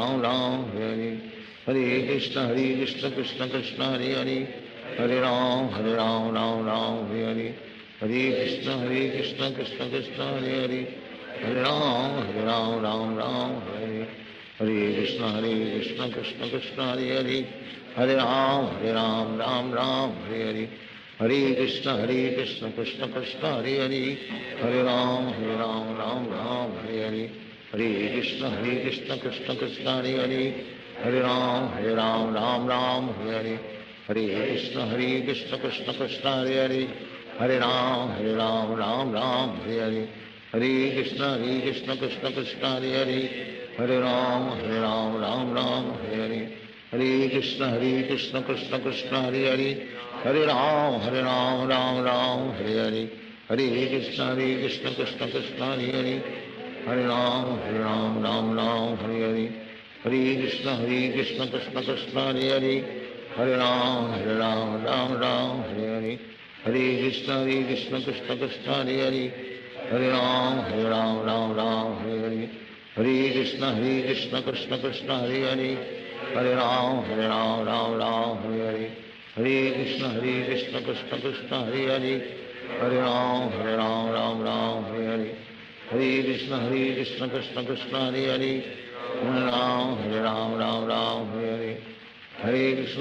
राम हरे हरे हरे कृष्ण कृष्ण कृष्ण हरे हरे हरे राम राम हरे हरे हरे कृष्ण कृष्ण कृष्ण हरे हरे हरे राम राम हरे हरे हरे कृष्ण कृष्ण कृष्ण हरे हरे हरे राम राम हरे हरे हरे कृष्ण कृष्ण कृष्ण हरे हरे हरे राम राम हरे हरे हरे कृष्ण कृष्ण कृष्ण हरे हरे हरे राम राम हरे हरे हरे कृष्ण कृष्ण कृष्ण हरे हरे हरे राम हरे हरे हरे कृष्ण कृष्ण कृष्ण हरे हरे हरे राम राम हरे हरे हरे कृष्ण कृष्ण कृष्ण हरे हरे हरे राम राम हरे हरे हरे कृष्ण कृष्ण कृष्ण हरे हरे हरे राम हरे हरे हरे कृष्ण कृष्ण कृष्ण हरे हरे हरे राम हरे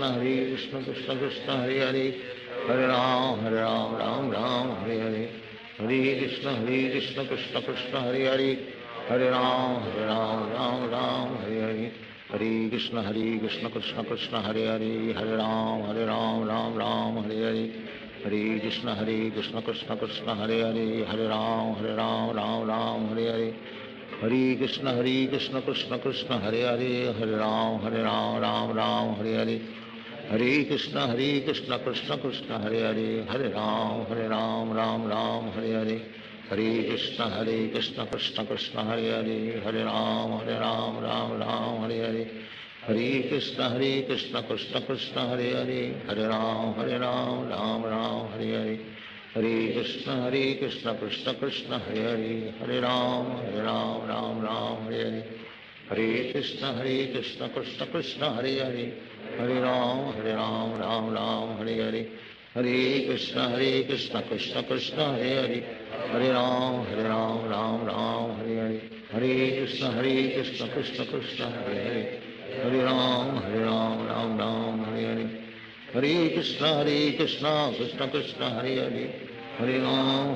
हरे हरे कृष्ण कृष्ण कृष्ण हरे हरे हरे राम हरे हरे हरे कृष्ण कृष्ण कृष्ण हरे हरे हरे राम हरे हरे हरे कृष्ण कृष्ण कृष्ण हरे हरे हरे राम हरे हरे हरे कृष्ण कृष्ण कृष्ण हरे हरे हरे राम हरे हरे हरे कृष्ण कृष्ण कृष्ण हरे हरे हरे राम हरे हरे हरे कृष्ण कृष्ण कृष्ण हरे हरे हरे राम हरे हरे हरे कृष्ण कृष्ण कृष्ण हरे हरे हरे राम हरे हरे हरे कृष्ण कृष्ण कृष्ण हरे हरे हरे राम राम हरे हरे हरे कृष्ण कृष्ण कृष्ण हरे हरे हरे राम राम हरे हरे हरे कृष्ण कृष्ण कृष्ण हरे हरे हरे राम राम हरे हरे हरे कृष्ण कृष्ण कृष्ण हरे हरे हरे राम राम राम हरे हरे हरे कृष्ण कृष्ण कृष्ण हरे हरे हरे राम राम राम हरे हरे हरे कृष्ण कृष्ण कृष्ण हरे हरे हरे राम राम राम हरे हरे हरे कृष्ण कृष्ण कृष्ण हरे हरे हरे राम राम राम हरे हरे हरे कृष्ण कृष्ण कृष्ण हरे हरे हरे राम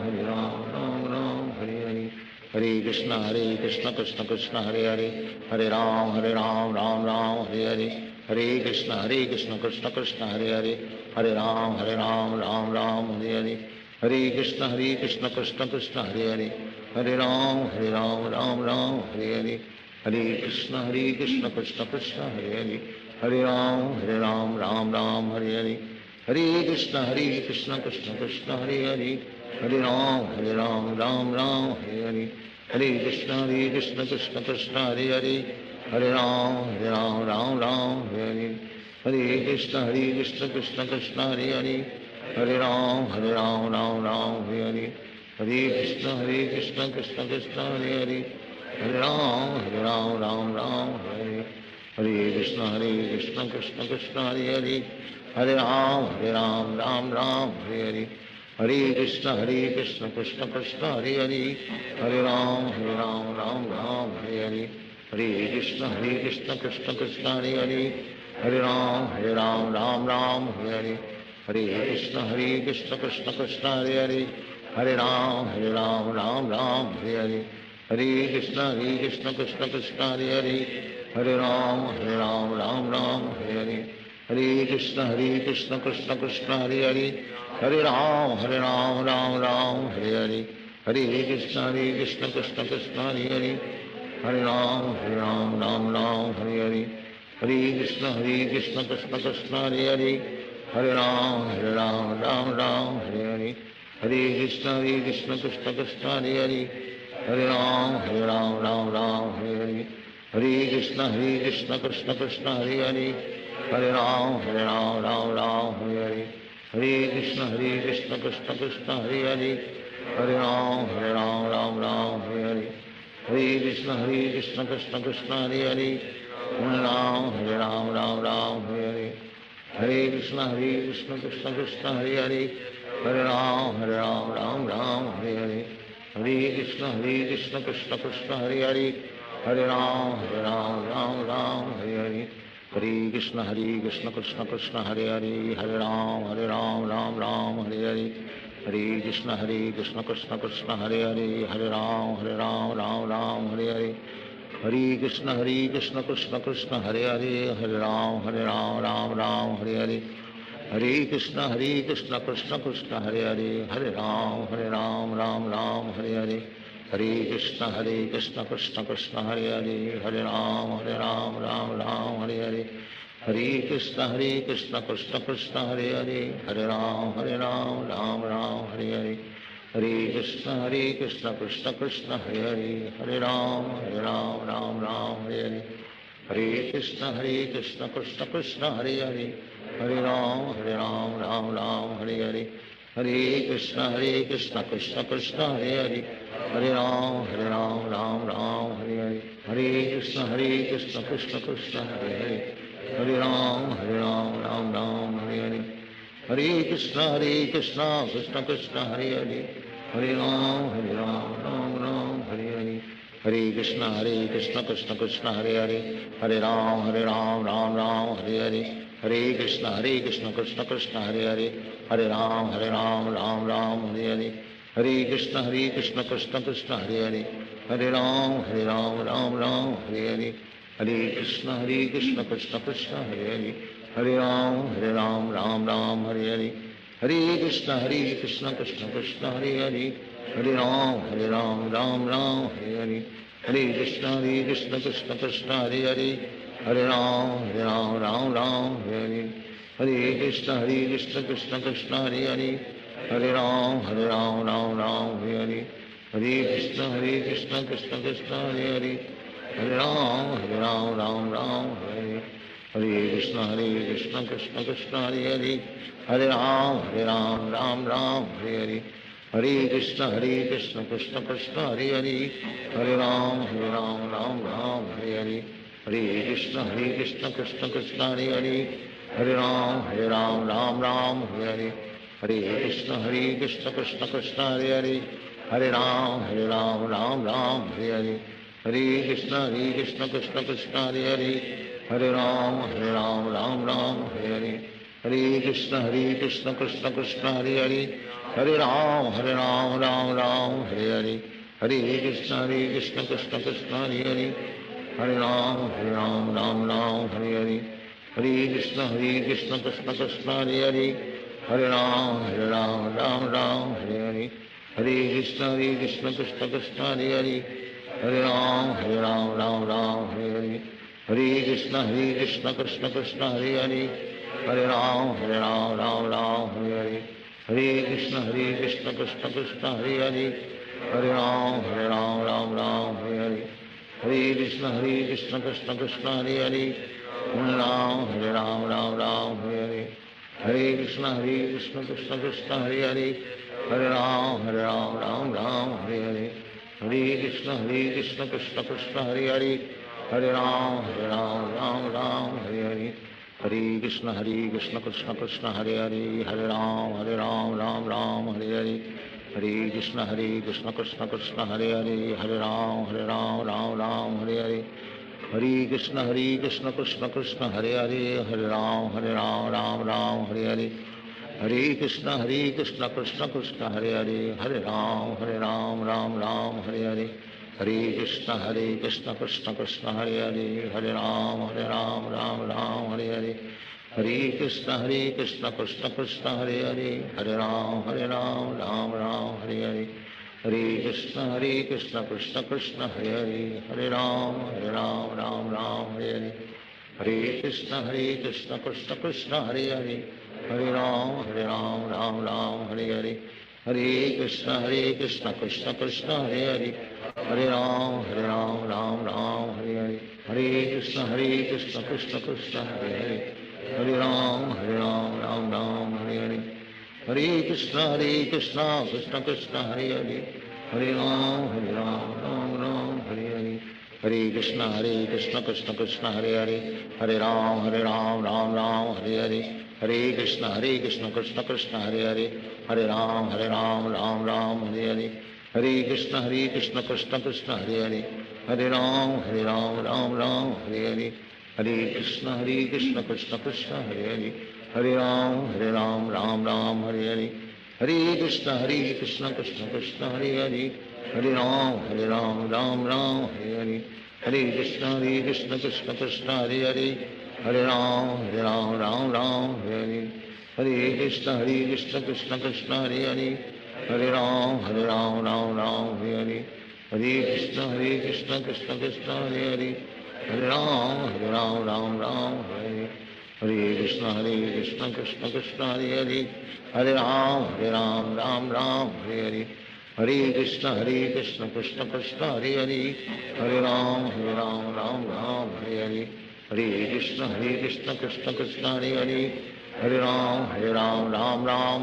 राम राम हरे हरे हरे कृष्ण कृष्ण कृष्ण हरे हरे हरे राम राम राम हरे हरे हरे कृष्ण कृष्ण कृष्ण हरे हरे हरे राम राम राम हरे हरे हरे कृष्ण कृष्ण कृष्ण हरे हरे हरे राम राम राम हरे हरे हरे कृष्ण कृष्ण कृष्ण हरे हरे हरे राम राम हरे हरे हरे कृष्ण कृष्ण कृष्ण हरे हरे हरे राम राम हरे हरे हरे कृष्ण कृष्ण कृष्ण हरे हरे हरे राम राम हरे हरे हरे कृष्ण कृष्ण कृष्ण हरे हरे हरे राम राम हरे हरे हरे कृष्ण कृष्ण कृष्ण हरे हरे हरे राम राम हरे हरे हरे कृष्ण कृष्ण कृष्ण हरे हरे हरे राम राम हरे हरे हरे कृष्ण कृष्ण कृष्ण हरे हरे हरे राम राम हरे हरे हरे कृष्ण कृष्ण कृष्ण हरे हरे हरे राम राम हरे हरे हरे कृष्ण कृष्ण कृष्ण हरे हरे हरे राम राम हरे हरे हरे कृष्ण कृष्ण कृष्ण हरे हरे हरे राम राम हरे हरे हरे कृष्ण कृष्ण कृष्ण हरे हरे हरे राम राम हरे हरे हरे कृष्ण कृष्ण कृष्ण हरे हरे हरे राम राम हरे हरे हरे कृष्ण कृष्ण कृष्ण हरे हरे हरे राम राम हरे हरे हरे कृष्ण कृष्ण कृष्ण हरे हरे हरे राम राम हरे हरे हरे कृष्ण कृष्ण कृष्ण हरे हरे हरे राम राम हरे हरे हरे कृष्ण कृष्ण कृष्ण हरे हरे हरे राम राम हरे हरे हरे कृष्ण कृष्ण कृष्ण हरे हरे हरे राम हरे हरे हरे कृष्ण कृष्ण कृष्ण हरे हरे हरे राम राम हरे हरे हरे कृष्ण कृष्ण कृष्ण हरे हरे हरे राम राम हरे हरे हरे कृष्ण कृष्ण कृष्ण हरे हरे हरे राम राम हरे हरे हरे कृष्ण कृष्ण कृष्ण हरे हरे हरे राम राम हरे हरे हरे कृष्ण कृष्ण कृष्ण हरे हरे हरे राम राम हरे हरे हरे कृष्ण कृष्ण कृष्ण हरे हरे हरे राम राम हरे हरे हरे कृष्ण कृष्ण कृष्ण हरे हरे हरे राम राम हरे हरे हरे कृष्ण कृष्ण कृष्ण हरे हरे हरे राम राम हरे हरे हरे कृष्ण कृष्ण कृष्ण हरे हरे हरे राम राम हरे हरे हरे कृष्ण कृष्ण कृष्ण हरे हरे हरे राम राम हरे हरे हरे कृष्ण कृष्ण कृष्ण हरे हरे हरे राम राम हरे हरे हरे कृष्ण कृष्ण कृष्ण हरे हरे हरे राम राम हरे हरे हरे कृष्ण कृष्ण कृष्ण हरे हरे हरे राम राम हरे हरे हरे कृष्ण कृष्ण कृष्ण हरे हरे हरे राम राम हरे हरे हरे कृष्ण कृष्ण कृष्ण हरे हरे हरे राम राम हरे हरे हरे कृष्ण कृष्ण कृष्ण हरे हरे हरे राम राम हरे हरे हरे कृष्ण कृष्ण कृष्ण हरे हरे हरे राम राम हरे हरे हरे कृष्ण कृष्ण कृष्ण हरे हरे हरे राम राम हरे हरे हरे कृष्ण कृष्ण कृष्ण हरे हरे हरे राम राम हरे हरे हरे कृष्ण कृष्ण कृष्ण हरे हरे हरे राम राम हरे हरे हरे कृष्ण कृष्ण कृष्ण कृष्ण हरे हरे हरे राम राम हरे हरे कृष्ण कृष्ण कृष्ण हरे हरे हरे राम राम राम हरे हरे हरे कृष्ण कृष्ण कृष्ण हरे हरे हरे राम राम राम हरे हरे हरे कृष्ण कृष्ण कृष्ण हरे हरे हरे राम राम हरे हरे हरे कृष्ण कृष्ण कृष्ण हरे हरे हरे राम राम हरे हरे हरे कृष्ण कृष्ण कृष्ण हरे हरे हरे राम राम हरे हरे हरे कृष्ण कृष्ण कृष्ण हरे हरे हरे राम राम हरे हरे हरे कृष्ण कृष्ण कृष्ण हरे हरे हरे राम राम हरे हरे हरे कृष्ण कृष्ण कृष्ण हरे हरे हरे राम राम हरे हरे हरे कृष्ण कृष्ण कृष्ण हरे हरे हरे राम राम हरे हरे हरे कृष्ण कृष्ण कृष्ण हरे हरे हरे राम राम हरे हरे हरे कृष्ण कृष्ण कृष्ण हरे हरे हरे राम राम हरे हरे हरे कृष्ण कृष्ण कृष्ण हरे हरे हरे राम राम हरे हरे हरे कृष्ण कृष्ण कृष्ण हरे हरे हरे राम राम हरे हरे हरे कृष्ण कृष्ण कृष्ण हरे हरे हरे राम राम हरे हरे हरे कृष्ण कृष्ण कृष्ण हरे हरे हरे राम राम हरे हरे हरे कृष्ण कृष्ण कृष्ण हरे हरे हरे राम राम हरे हरे हरे कृष्ण कृष्ण कृष्ण हरे हरे हरे राम राम हरे हरे हरे कृष्ण कृष्ण कृष्ण हरे हरे हरे राम राम हरे हरे हरे कृष्ण कृष्ण कृष्ण हरे हरे हरे राम राम हरे हरे हरे कृष्ण कृष्ण कृष्ण हरे हरे हरे राम राम हरे हरे हरे कृष्ण कृष्ण कृष्ण हरे हरे हरे राम राम हरे हरे हरे कृष्ण कृष्ण कृष्ण हरे हरे हरे राम राम हरे हरे हरे कृष्ण कृष्ण कृष्ण हरे हरे हरे राम राम हरे हरे हरे कृष्ण कृष्ण कृष्ण हरे हरे हरे राम राम हरे हरे हरे कृष्ण कृष्ण कृष्ण हरे हरे हरे राम राम हरे हरे हरे कृष्ण कृष्ण कृष्ण हरे हरे हरे राम राम हरे हरे हरे कृष्ण कृष्ण कृष्ण हरे हरे हरे राम राम हरे हरे हरे कृष्ण कृष्ण कृष्ण हरे हरे हरे राम राम हरे हरे हरे कृष्ण कृष्ण कृष्ण हरे हरे हरे राम राम हरे हरे हरे कृष्ण कृष्ण कृष्ण हरे हरे हरे राम राम हरे हरे हरे कृष्ण कृष्ण कृष्ण हरे हरे हरे राम राम हरे हरे हरे कृष्ण कृष्ण कृष्ण हरे हरे हरे राम राम हरे हरे हरे कृष्ण कृष्ण कृष्ण हरे हरे हरे राम राम हरे हरे हरे कृष्ण कृष्ण कृष्ण हरे हरे हरे राम राम हरे हरे हरे कृष्ण कृष्ण कृष्ण हरे हरे हरे राम राम हरे हरे हरे कृष्ण कृष्ण कृष्ण हरे हरे हरे राम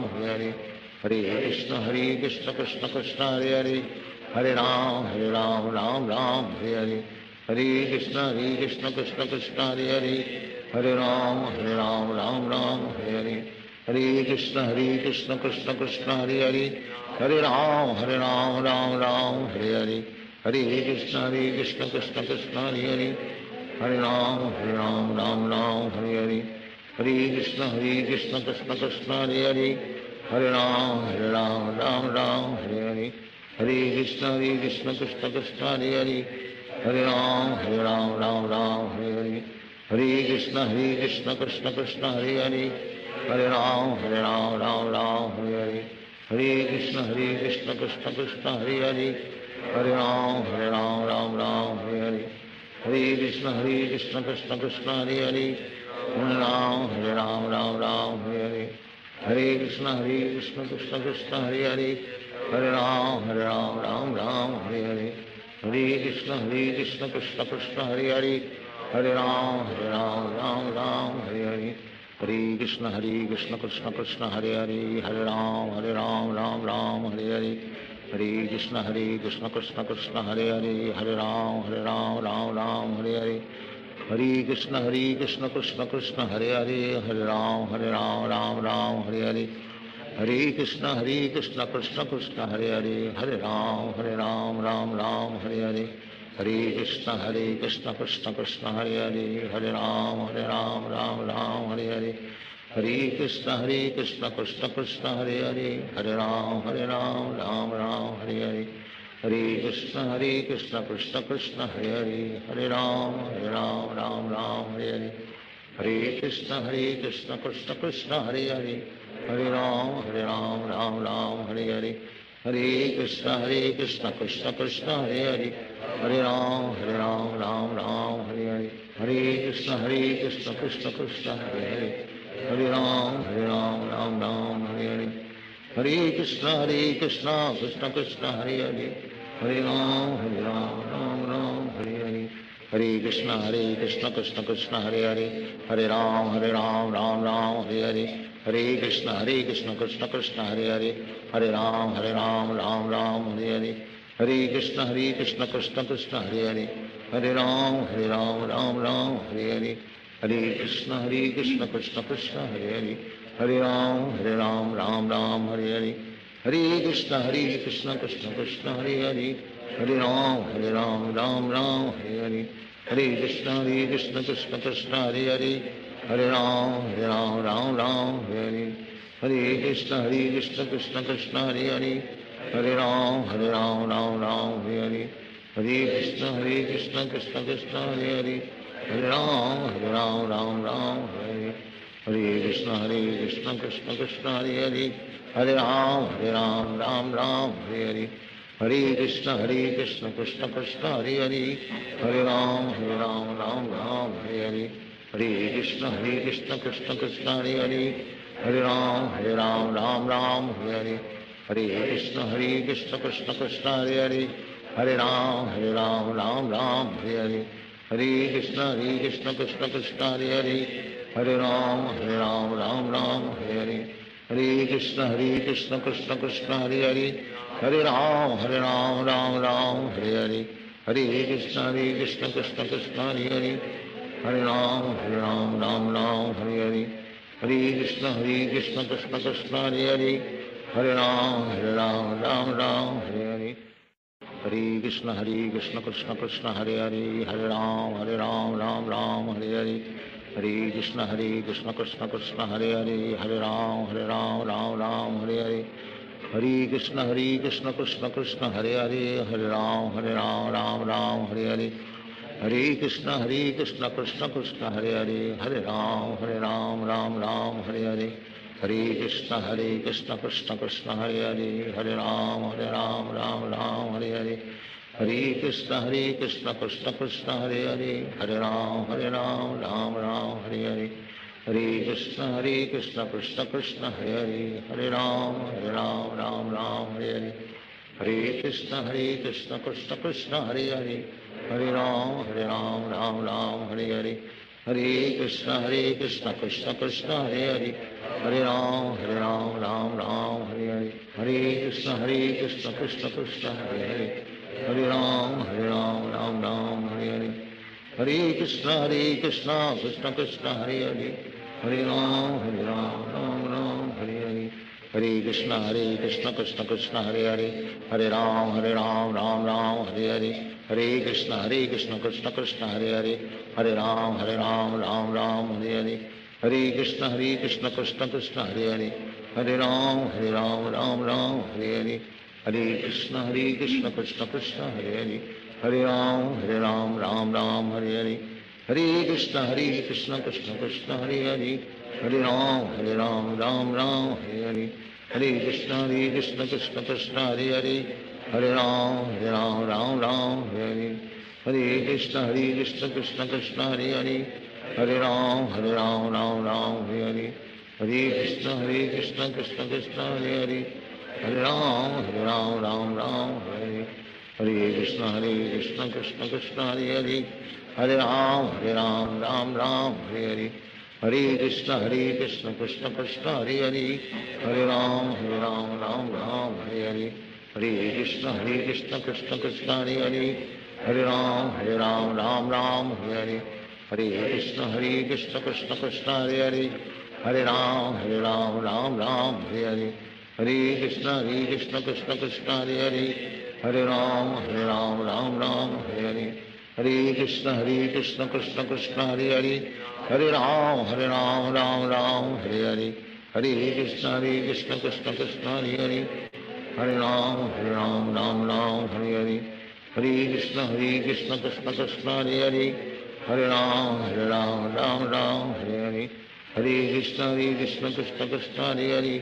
राम हरे हरे हरे कृष्ण कृष्ण कृष्ण हरे हरे हरे राम राम हरे हरे हरे कृष्ण कृष्ण कृष्ण हरे हरे हरे राम राम हरे हरे हरे कृष्ण कृष्ण कृष्ण हरे हरे हरे राम राम हरे हरे हरे कृष्ण कृष्ण कृष्ण हरे हरे हरे राम राम हरे हरे हरे कृष्ण कृष्ण कृष्ण हरे हरे हरे राम हरे हरे हरे कृष्ण कृष्ण कृष्ण हरे हरे हरे राम हरे हरे हरे कृष्ण कृष्ण कृष्ण हरे हरे हरे राम हरे हरे हरे कृष्ण कृष्ण कृष्ण हरे हरे हरे राम हरे हरे हरे कृष्ण कृष्ण कृष्ण हरे हरे हरे राम हरे हरे हरे कृष्ण कृष्ण कृष्ण हरे हरे हरे राम हरे हरे हरे कृष्ण कृष्ण कृष्ण हरे हरे हरे राम राम राम हरे हरे हरे कृष्ण कृष्ण कृष्ण हरे हरे हरे राम राम राम हरे हरे हरे कृष्ण कृष्ण कृष्ण हरे हरे राम राम राम हरे हरे हरे कृष्ण कृष्ण कृष्ण हरे हरे राम राम राम हरे हरे हरे कृष्ण कृष्ण कृष्ण हरे हरे राम राम हरे हरे हरे कृष्ण कृष्ण कृष्ण हरे हरे राम राम राम हरे हरे हरे कृष्ण कृष्ण कृष्ण हरे राम राम हरे हरे हरे कृष्ण कृष्ण कृष्ण हरे हरे राम राम हरे हरे हरे कृष्ण कृष्ण कृष्ण हरे राम राम हरे हरे हरे कृष्ण कृष्ण कृष्ण हरे राम राम हरे हरे हरे कृष्ण कृष्ण कृष्ण हरे राम राम हरे हरे हरे कृष्ण कृष्ण कृष्ण हरे राम राम हरे हरे हरे कृष्ण कृष्ण कृष्ण हरे राम राम हरे हरे हरे कृष्ण कृष्ण कृष्ण हरे राम राम हरे हरे हरे कृष्ण कृष्ण कृष्ण हरे राम राम हरे हरे हरे कृष्ण कृष्ण कृष्ण हरे राम राम हरे हरे हरे कृष्ण कृष्ण कृष्ण हरे राम राम हरे हरे हरे कृष्ण कृष्ण कृष्ण हरे राम राम हरे हरे हरे कृष्ण कृष्ण कृष्ण हरे राम राम हरे हरे हरे कृष्ण कृष्ण कृष्ण हरे राम राम हरे हरे कृष्ण कृष्ण कृष्ण हरे राम राम हरे हरे हरे कृष्ण कृष्ण कृष्ण हरे राम राम हरे हरे हरे कृष्ण कृष्ण कृष्ण हरे राम राम हरे हरे हरे कृष्ण कृष्ण कृष्ण हरे राम राम हरे हरे हरे कृष्ण कृष्ण कृष्ण हरे राम राम हरे हरे हरे कृष्ण कृष्ण कृष्ण हरे राम राम हरे हरे हरे कृष्ण कृष्ण कृष्ण हरे राम राम हरे हरे हरे कृष्ण कृष्ण कृष्ण हरे राम राम हरे हरे हरे कृष्ण कृष्ण कृष्ण हरे राम राम हरे हरे हरे कृष्ण कृष्ण कृष्ण हरे राम राम हरे हरे हरे कृष्ण कृष्ण कृष्ण हरे राम राम हरे हरे हरे कृष्ण कृष्ण कृष्ण हरे राम राम हरे हरे हरे कृष्ण कृष्ण कृष्ण हरे राम राम हरे हरे हरे कृष्ण कृष्ण कृष्ण हरे राम राम हरे हरे हरे कृष्ण कृष्ण कृष्ण हरे राम राम हरे हरे हरे कृष्ण कृष्ण कृष्ण हरे राम राम हरे हरे हरे कृष्ण कृष्ण कृष्ण हरे राम राम हरे हरे हरे कृष्ण कृष्ण कृष्ण हरे राम राम हरे हरे हरे कृष्ण कृष्ण कृष्ण हरे राम राम हरे हरे हरे कृष्ण कृष्ण कृष्ण हरे राम राम हरे हरे हरे कृष्ण कृष्ण कृष्ण हरे राम राम हरे हरे हरे कृष्ण कृष्ण कृष्ण हरे राम राम हरे हरे हरे कृष्ण कृष्ण कृष्ण हरे राम राम हरे हरे हरे कृष्ण कृष्ण कृष्ण हरे राम राम हरे हरे हरे कृष्ण कृष्ण कृष्ण हरे राम राम हरे हरे हरे कृष्ण कृष्ण कृष्ण हरे राम राम हरे हरे हरे कृष्ण कृष्ण कृष्ण हरे राम राम राम हरे हरे हरे कृष्ण कृष्ण कृष्ण हरे हरे हरे राम राम राम हरे हरे हरे कृष्ण कृष्ण कृष्ण हरे हरे हरे राम राम राम हरे हरे हरे कृष्ण कृष्ण कृष्ण हरे हरे हरे राम राम राम हरे हरे हरे कृष्ण कृष्ण कृष्ण हरे हरे हरे राम राम राम हरे हरे हरे कृष्ण कृष्ण कृष्ण हरे हरे हरे राम राम राम हरे हरे हरे कृष्ण कृष्ण कृष्ण हरे हरे हरे राम राम राम हरे हरे हरे कृष्ण कृष्ण कृष्ण हरे हरे हरे राम राम राम हरे हरे हरे कृष्ण कृष्ण कृष्ण हरे हरे हरे राम राम राम हरे हरे हरे कृष्ण कृष्ण कृष्ण हरे हरे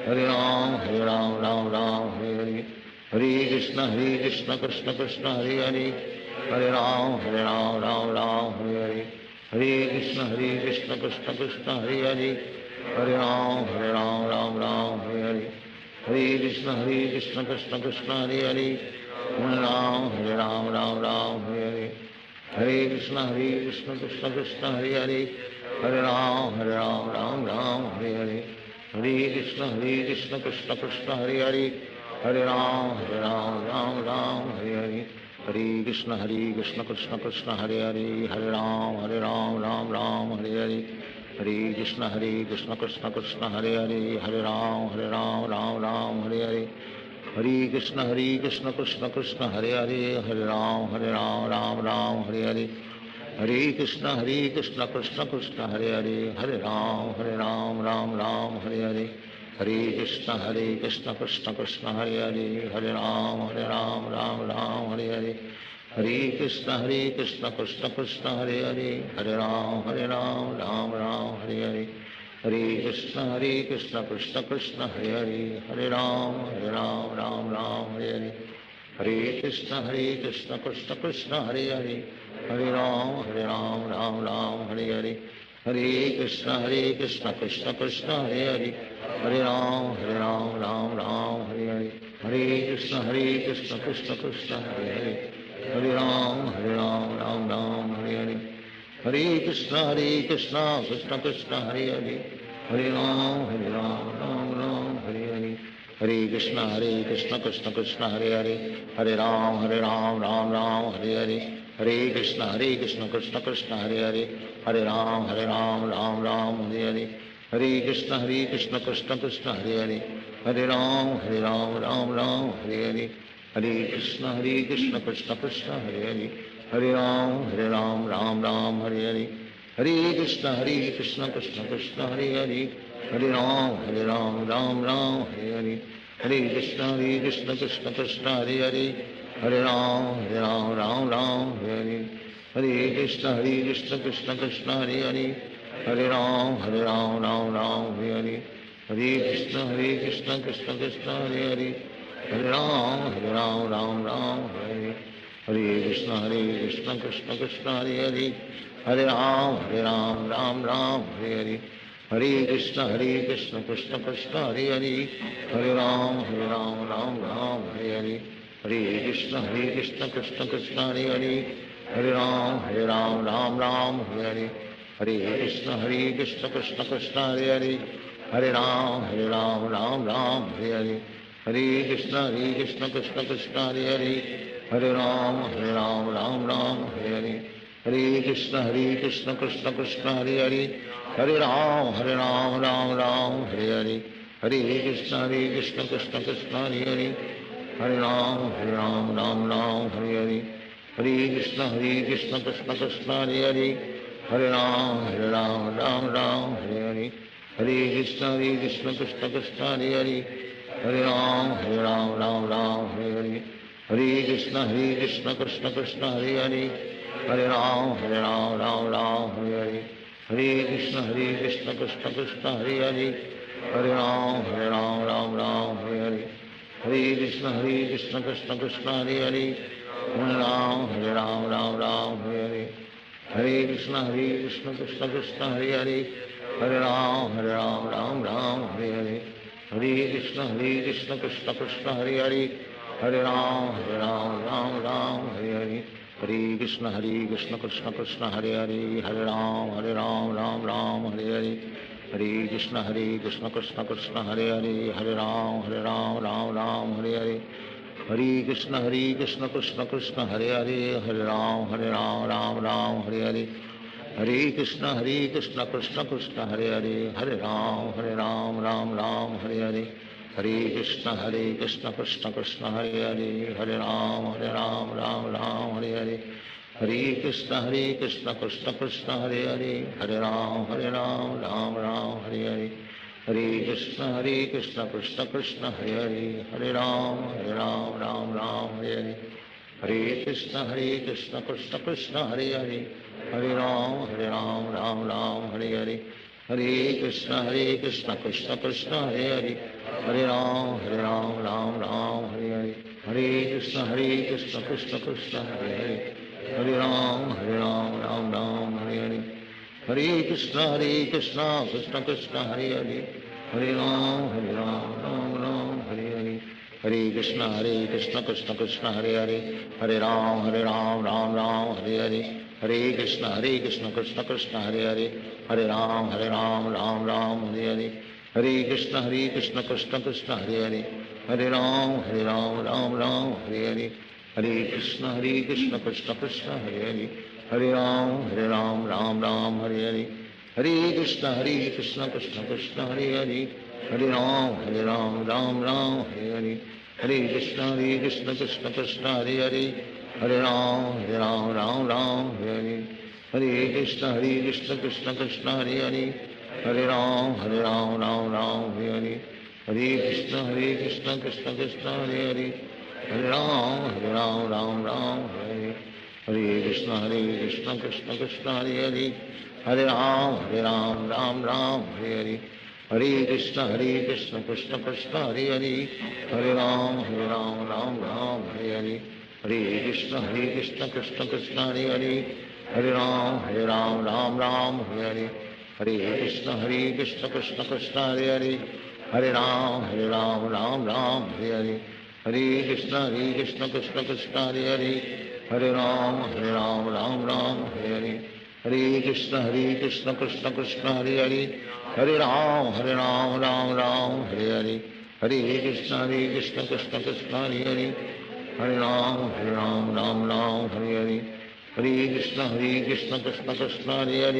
हरे राम राम राम हरे हरे हरे कृष्ण कृष्ण कृष्ण हरे हरे हरे राम राम राम हरे हरे हरे कृष्ण कृष्ण कृष्ण हरे हरे हरे राम राम राम हरे हरे हरे कृष्ण कृष्ण कृष्ण हरे हरे हरे राम राम राम हरे हरे हरे कृष्ण कृष्ण कृष्ण हरे हरे हरे राम राम राम हरे हरे हरे कृष्ण कृष्ण कृष्ण हरे हरे हरे राम राम राम हरे हरे हरे कृष्ण कृष्ण कृष्ण हरे हरे हरे राम राम राम हरे हरे हरे कृष्ण कृष्ण कृष्ण हरे हरे हरे राम राम राम हरे हरे हरे कृष्ण कृष्ण कृष्ण हरे हरे हरे राम राम राम हरे हरे हरे कृष्ण कृष्ण कृष्ण हरे हरे हरे राम राम राम हरे हरे हरे कृष्ण कृष्ण कृष्ण हरे हरे हरे राम राम राम हरे हरे हरे कृष्ण कृष्ण कृष्ण हरे हरे हरे राम राम राम हरे हरे हरे कृष्ण कृष्ण कृष्ण हरे हरे हरे राम राम राम हरे हरे हरे कृष्ण कृष्ण कृष्ण हरे हरे हरे राम राम राम हरे हरे हरे कृष्ण कृष्ण कृष्ण हरे हरे हरे राम राम राम हरे हरे हरे कृष्ण कृष्ण कृष्ण हरे हरे हरे राम राम राम हरे हरे हरे कृष्ण कृष्ण कृष्ण हरे हरे हरे राम राम राम हरे हरे हरे कृष्ण कृष्ण कृष्ण हरे हरे हरे राम राम राम हरे हरे हरे कृष्ण कृष्ण कृष्ण हरे हरे हरे राम राम राम हरे हरे हरे कृष्ण कृष्ण कृष्ण हरे हरे हरे राम राम राम हरे हरे हरे कृष्ण कृष्ण कृष्ण हरे हरे हरे राम राम राम हरे हरे हरे कृष्ण कृष्ण कृष्ण हरे हरे हरे राम राम राम हरे हरे हरे कृष्ण कृष्ण कृष्ण हरे हरे हरे राम राम राम हरे हरे हरे कृष्ण कृष्ण कृष्ण हरे हरे हरे राम राम राम हरे हरे हरे कृष्ण कृष्ण कृष्ण हरे हरे हरे राम राम राम हरे हरे हरे कृष्ण कृष्ण कृष्ण हरे हरे हरे राम राम राम हरे हरे हरे कृष्ण कृष्ण कृष्ण हरे हरे हरे राम राम राम हरे हरे हरे कृष्ण कृष्ण कृष्ण हरे हरे हरे राम राम राम हरे हरे हरे कृष्ण कृष्ण कृष्ण हरे हरे हरे राम राम राम हरे हरे हरे कृष्ण कृष्ण कृष्ण हरे हरे हरे राम राम राम हरे हरे हरे कृष्ण कृष्ण कृष्ण हरे हरे हरे राम राम राम हरे हरे हरे कृष्ण कृष्ण कृष्ण हरे हरे हरे राम राम राम हरे हरे हरे कृष्ण कृष्ण कृष्ण हरे हरे हरे राम राम राम हरे हरे हरे कृष्ण कृष्ण कृष्ण हरे हरे हरे राम राम राम हरे हरे हरे कृष्ण कृष्ण कृष्ण हरे हरे हरे राम राम राम हरे हरे हरे कृष्ण कृष्ण कृष्ण हरे हरे हरे राम राम राम हरे हरे हरे कृष्ण कृष्ण कृष्ण हरे हरे हरे राम राम राम हरे हरे हरे कृष्ण कृष्ण कृष्ण हरे हरे हरे राम राम राम हरे हरे हरे कृष्ण कृष्ण कृष्ण हरे हरे हरे राम राम राम हरे हरे हरे कृष्ण कृष्ण कृष्ण हरे हरे हरे राम राम राम हरे हरे हरे कृष्ण कृष्ण कृष्ण हरे हरे राम राम राम हरे हरे हरे कृष्ण कृष्ण कृष्ण हरे हरे राम राम हरे हरे हरे कृष्ण कृष्ण कृष्ण हरे हरे राम राम हरे हरे हरे कृष्ण कृष्ण कृष्ण हरे हरे राम राम हरे हरे हरे कृष्ण कृष्ण कृष्ण हरे राम राम हरे हरे हरे कृष्ण कृष्ण कृष्ण हरे हरे राम राम हरे हरे हरे कृष्ण कृष्ण कृष्ण हरे राम राम हरे हरे हरे कृष्ण कृष्ण कृष्ण हरे राम राम हरे हरे हरे कृष्ण कृष्ण कृष्ण हरे राम राम हरे हरे हरे कृष्ण कृष्ण कृष्ण हरे राम हरे हरे हरे कृष्ण कृष्ण कृष्ण हरे राम राम हरे हरे हरे कृष्ण कृष्ण कृष्ण हरे राम राम हरे हरे हरे कृष्ण कृष्ण कृष्ण हरे राम राम हरे हरे हरे कृष्ण कृष्ण कृष्ण हरे राम राम हरे हरे हरे कृष्ण कृष्ण कृष्ण हरे राम राम हरे हरे हरे कृष्ण कृष्ण कृष्ण हरे राम राम हरे हरे हरे कृष्ण कृष्ण कृष्ण हरे राम राम हरे हरे हरे कृष्ण कृष्ण कृष्ण हरे राम राम हरे हरे कृष्ण कृष्ण कृष्ण हरे राम राम हरे हरे हरे कृष्ण कृष्ण कृष्ण हरे राम राम हरे हरे हरे कृष्ण कृष्ण कृष्ण हरे राम राम हरे हरे हरे कृष्ण कृष्ण कृष्ण हरे राम राम हरे हरे हरे कृष्ण कृष्ण कृष्ण हरे राम राम हरे हरे हरे कृष्ण कृष्ण कृष्ण हरे राम राम हरे हरे हरे कृष्ण कृष्ण कृष्ण हरे राम राम हरे हरे हरे कृष्ण कृष्ण कृष्ण हरे राम राम हरे हरे हरे कृष्ण कृष्ण कृष्ण हरे राम राम हरे हरे हरे कृष्ण कृष्ण कृष्ण हरे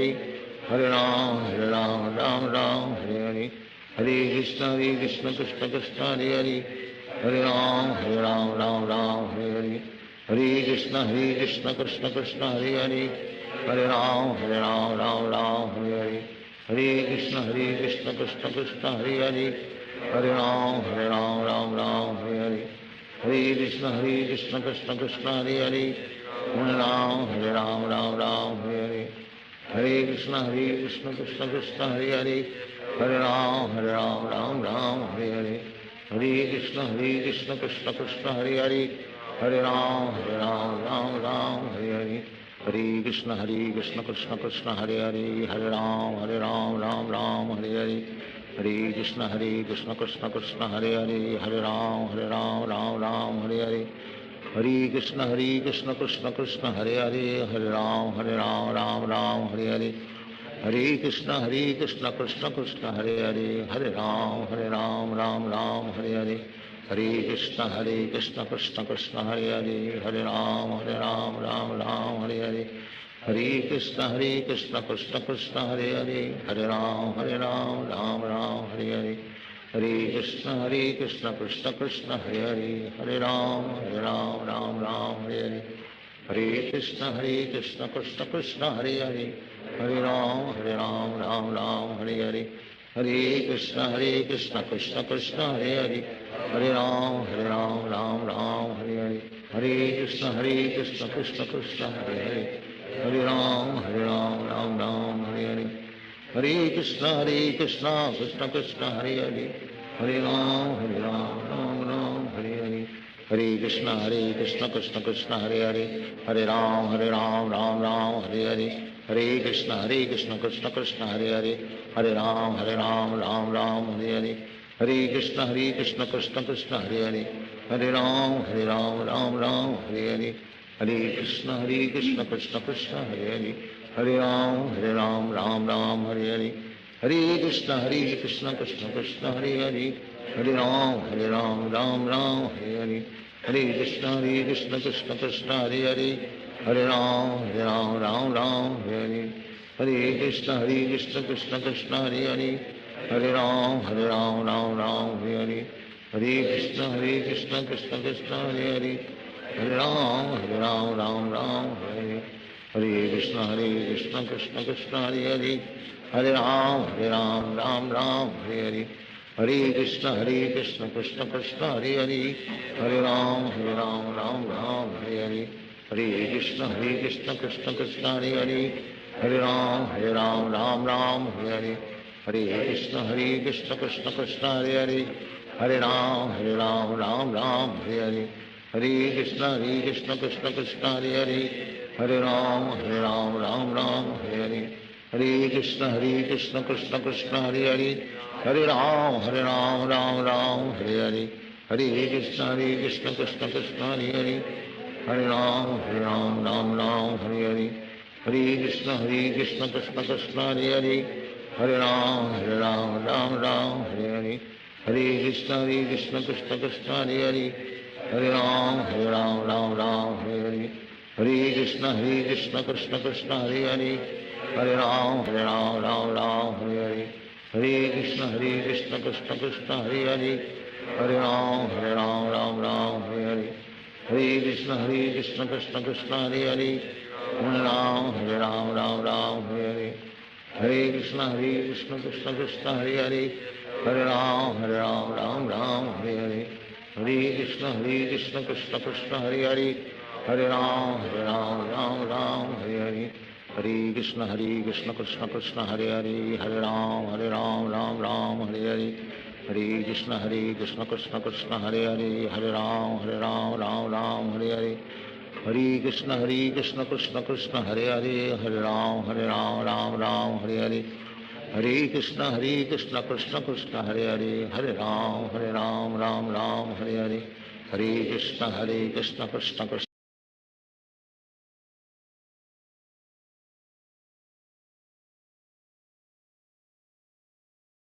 राम राम हरे हरे हरे कृष्ण कृष्ण कृष्ण हरे राम राम हरे हरे हरे कृष्ण कृष्ण कृष्ण हरे राम राम हरे हरे हरे कृष्ण कृष्ण कृष्ण हरे राम राम हरे हरे हरे कृष्ण कृष्ण कृष्ण हरे राम राम हरे हरे हरे कृष्ण कृष्ण कृष्ण हरे राम राम हरे हरे हरे कृष्ण कृष्ण कृष्ण हरे राम राम हरे हरे हरे कृष्ण कृष्ण कृष्ण हरे राम राम हरे हरे हरे कृष्ण कृष्ण कृष्ण हरे राम राम हरे हरे हरे कृष्ण कृष्ण कृष्ण हरे राम राम हरे हरे हरे कृष्ण कृष्ण कृष्ण हरे राम राम हरे हरे हरे कृष्ण कृष्ण कृष्ण हरे राम राम हरे हरे हरे कृष्ण कृष्ण कृष्ण हरे राम राम हरे हरे हरे कृष्ण कृष्ण कृष्ण हरे राम राम हरे हरे हरे कृष्ण कृष्ण कृष्ण हरे राम राम हरे हरे हरे कृष्ण कृष्ण कृष्ण हरे राम राम हरे हरे हरे कृष्ण कृष्ण कृष्ण हरे राम राम हरे हरे हरे कृष्ण कृष्ण कृष्ण हरे राम राम राम हरे हरे हरे कृष्ण कृष्ण कृष्ण हरे हरे राम राम राम हरे हरे हरे कृष्ण कृष्ण कृष्ण हरे हरे हरे राम राम हरे हरे हरे कृष्ण कृष्ण कृष्ण हरे हरे हरे राम राम हरे हरे हरे कृष्ण कृष्ण कृष्ण हरे हरे हरे राम राम हरे हरे हरे कृष्ण कृष्ण कृष्ण हरे हरे हरे राम राम हरे हरे हरे कृष्ण कृष्ण कृष्ण हरे हरे हरे राम राम हरे हरे हरे कृष्ण कृष्ण कृष्ण हरे हरे हरे राम राम हरे हरे हरे कृष्ण कृष्ण कृष्ण हरे हरे हरे राम राम हरे हरे हरे कृष्ण कृष्ण कृष्ण हरे हरे हरे राम राम हरे हरे हरे कृष्ण कृष्ण कृष्ण हरे हरे हरे राम राम हरे हरे हरे कृष्ण कृष्ण कृष्ण हरे हरे हरे राम राम हरे हरे हरे कृष्ण कृष्ण कृष्ण हरे हरे हरे राम राम हरे हरे हरे कृष्ण कृष्ण कृष्ण हरे हरे हरे राम राम हरे हरे हरे कृष्ण कृष्ण कृष्ण हरे हरे हरे राम राम हरे हरे हरे कृष्ण कृष्ण कृष्ण हरे हरे हरे राम राम हरे हरे हरे कृष्ण कृष्ण कृष्ण हरे हरे हरे राम हरे हरे हरे कृष्ण कृष्ण कृष्ण हरे हरे हरे राम राम हरे हरे हरे कृष्ण कृष्ण कृष्ण हरे हरे हरे राम हरे हरे हरे कृष्ण कृष्ण कृष्ण हरे हरे हरे राम राम हरे हरे हरे कृष्ण कृष्ण कृष्ण हरे हरे हरे राम राम हरे हरे हरे कृष्ण कृष्ण कृष्ण हरे हरे हरे राम राम हरे हरे हरे कृष्ण कृष्ण कृष्ण हरे हरे हरे राम राम हरे हरे हरे कृष्ण कृष्ण कृष्ण हरे हरे हरे राम राम हरे हरे हरे कृष्ण कृष्ण कृष्ण हरे हरे हरे राम राम राम हरे हरे हरे कृष्ण कृष्ण कृष्ण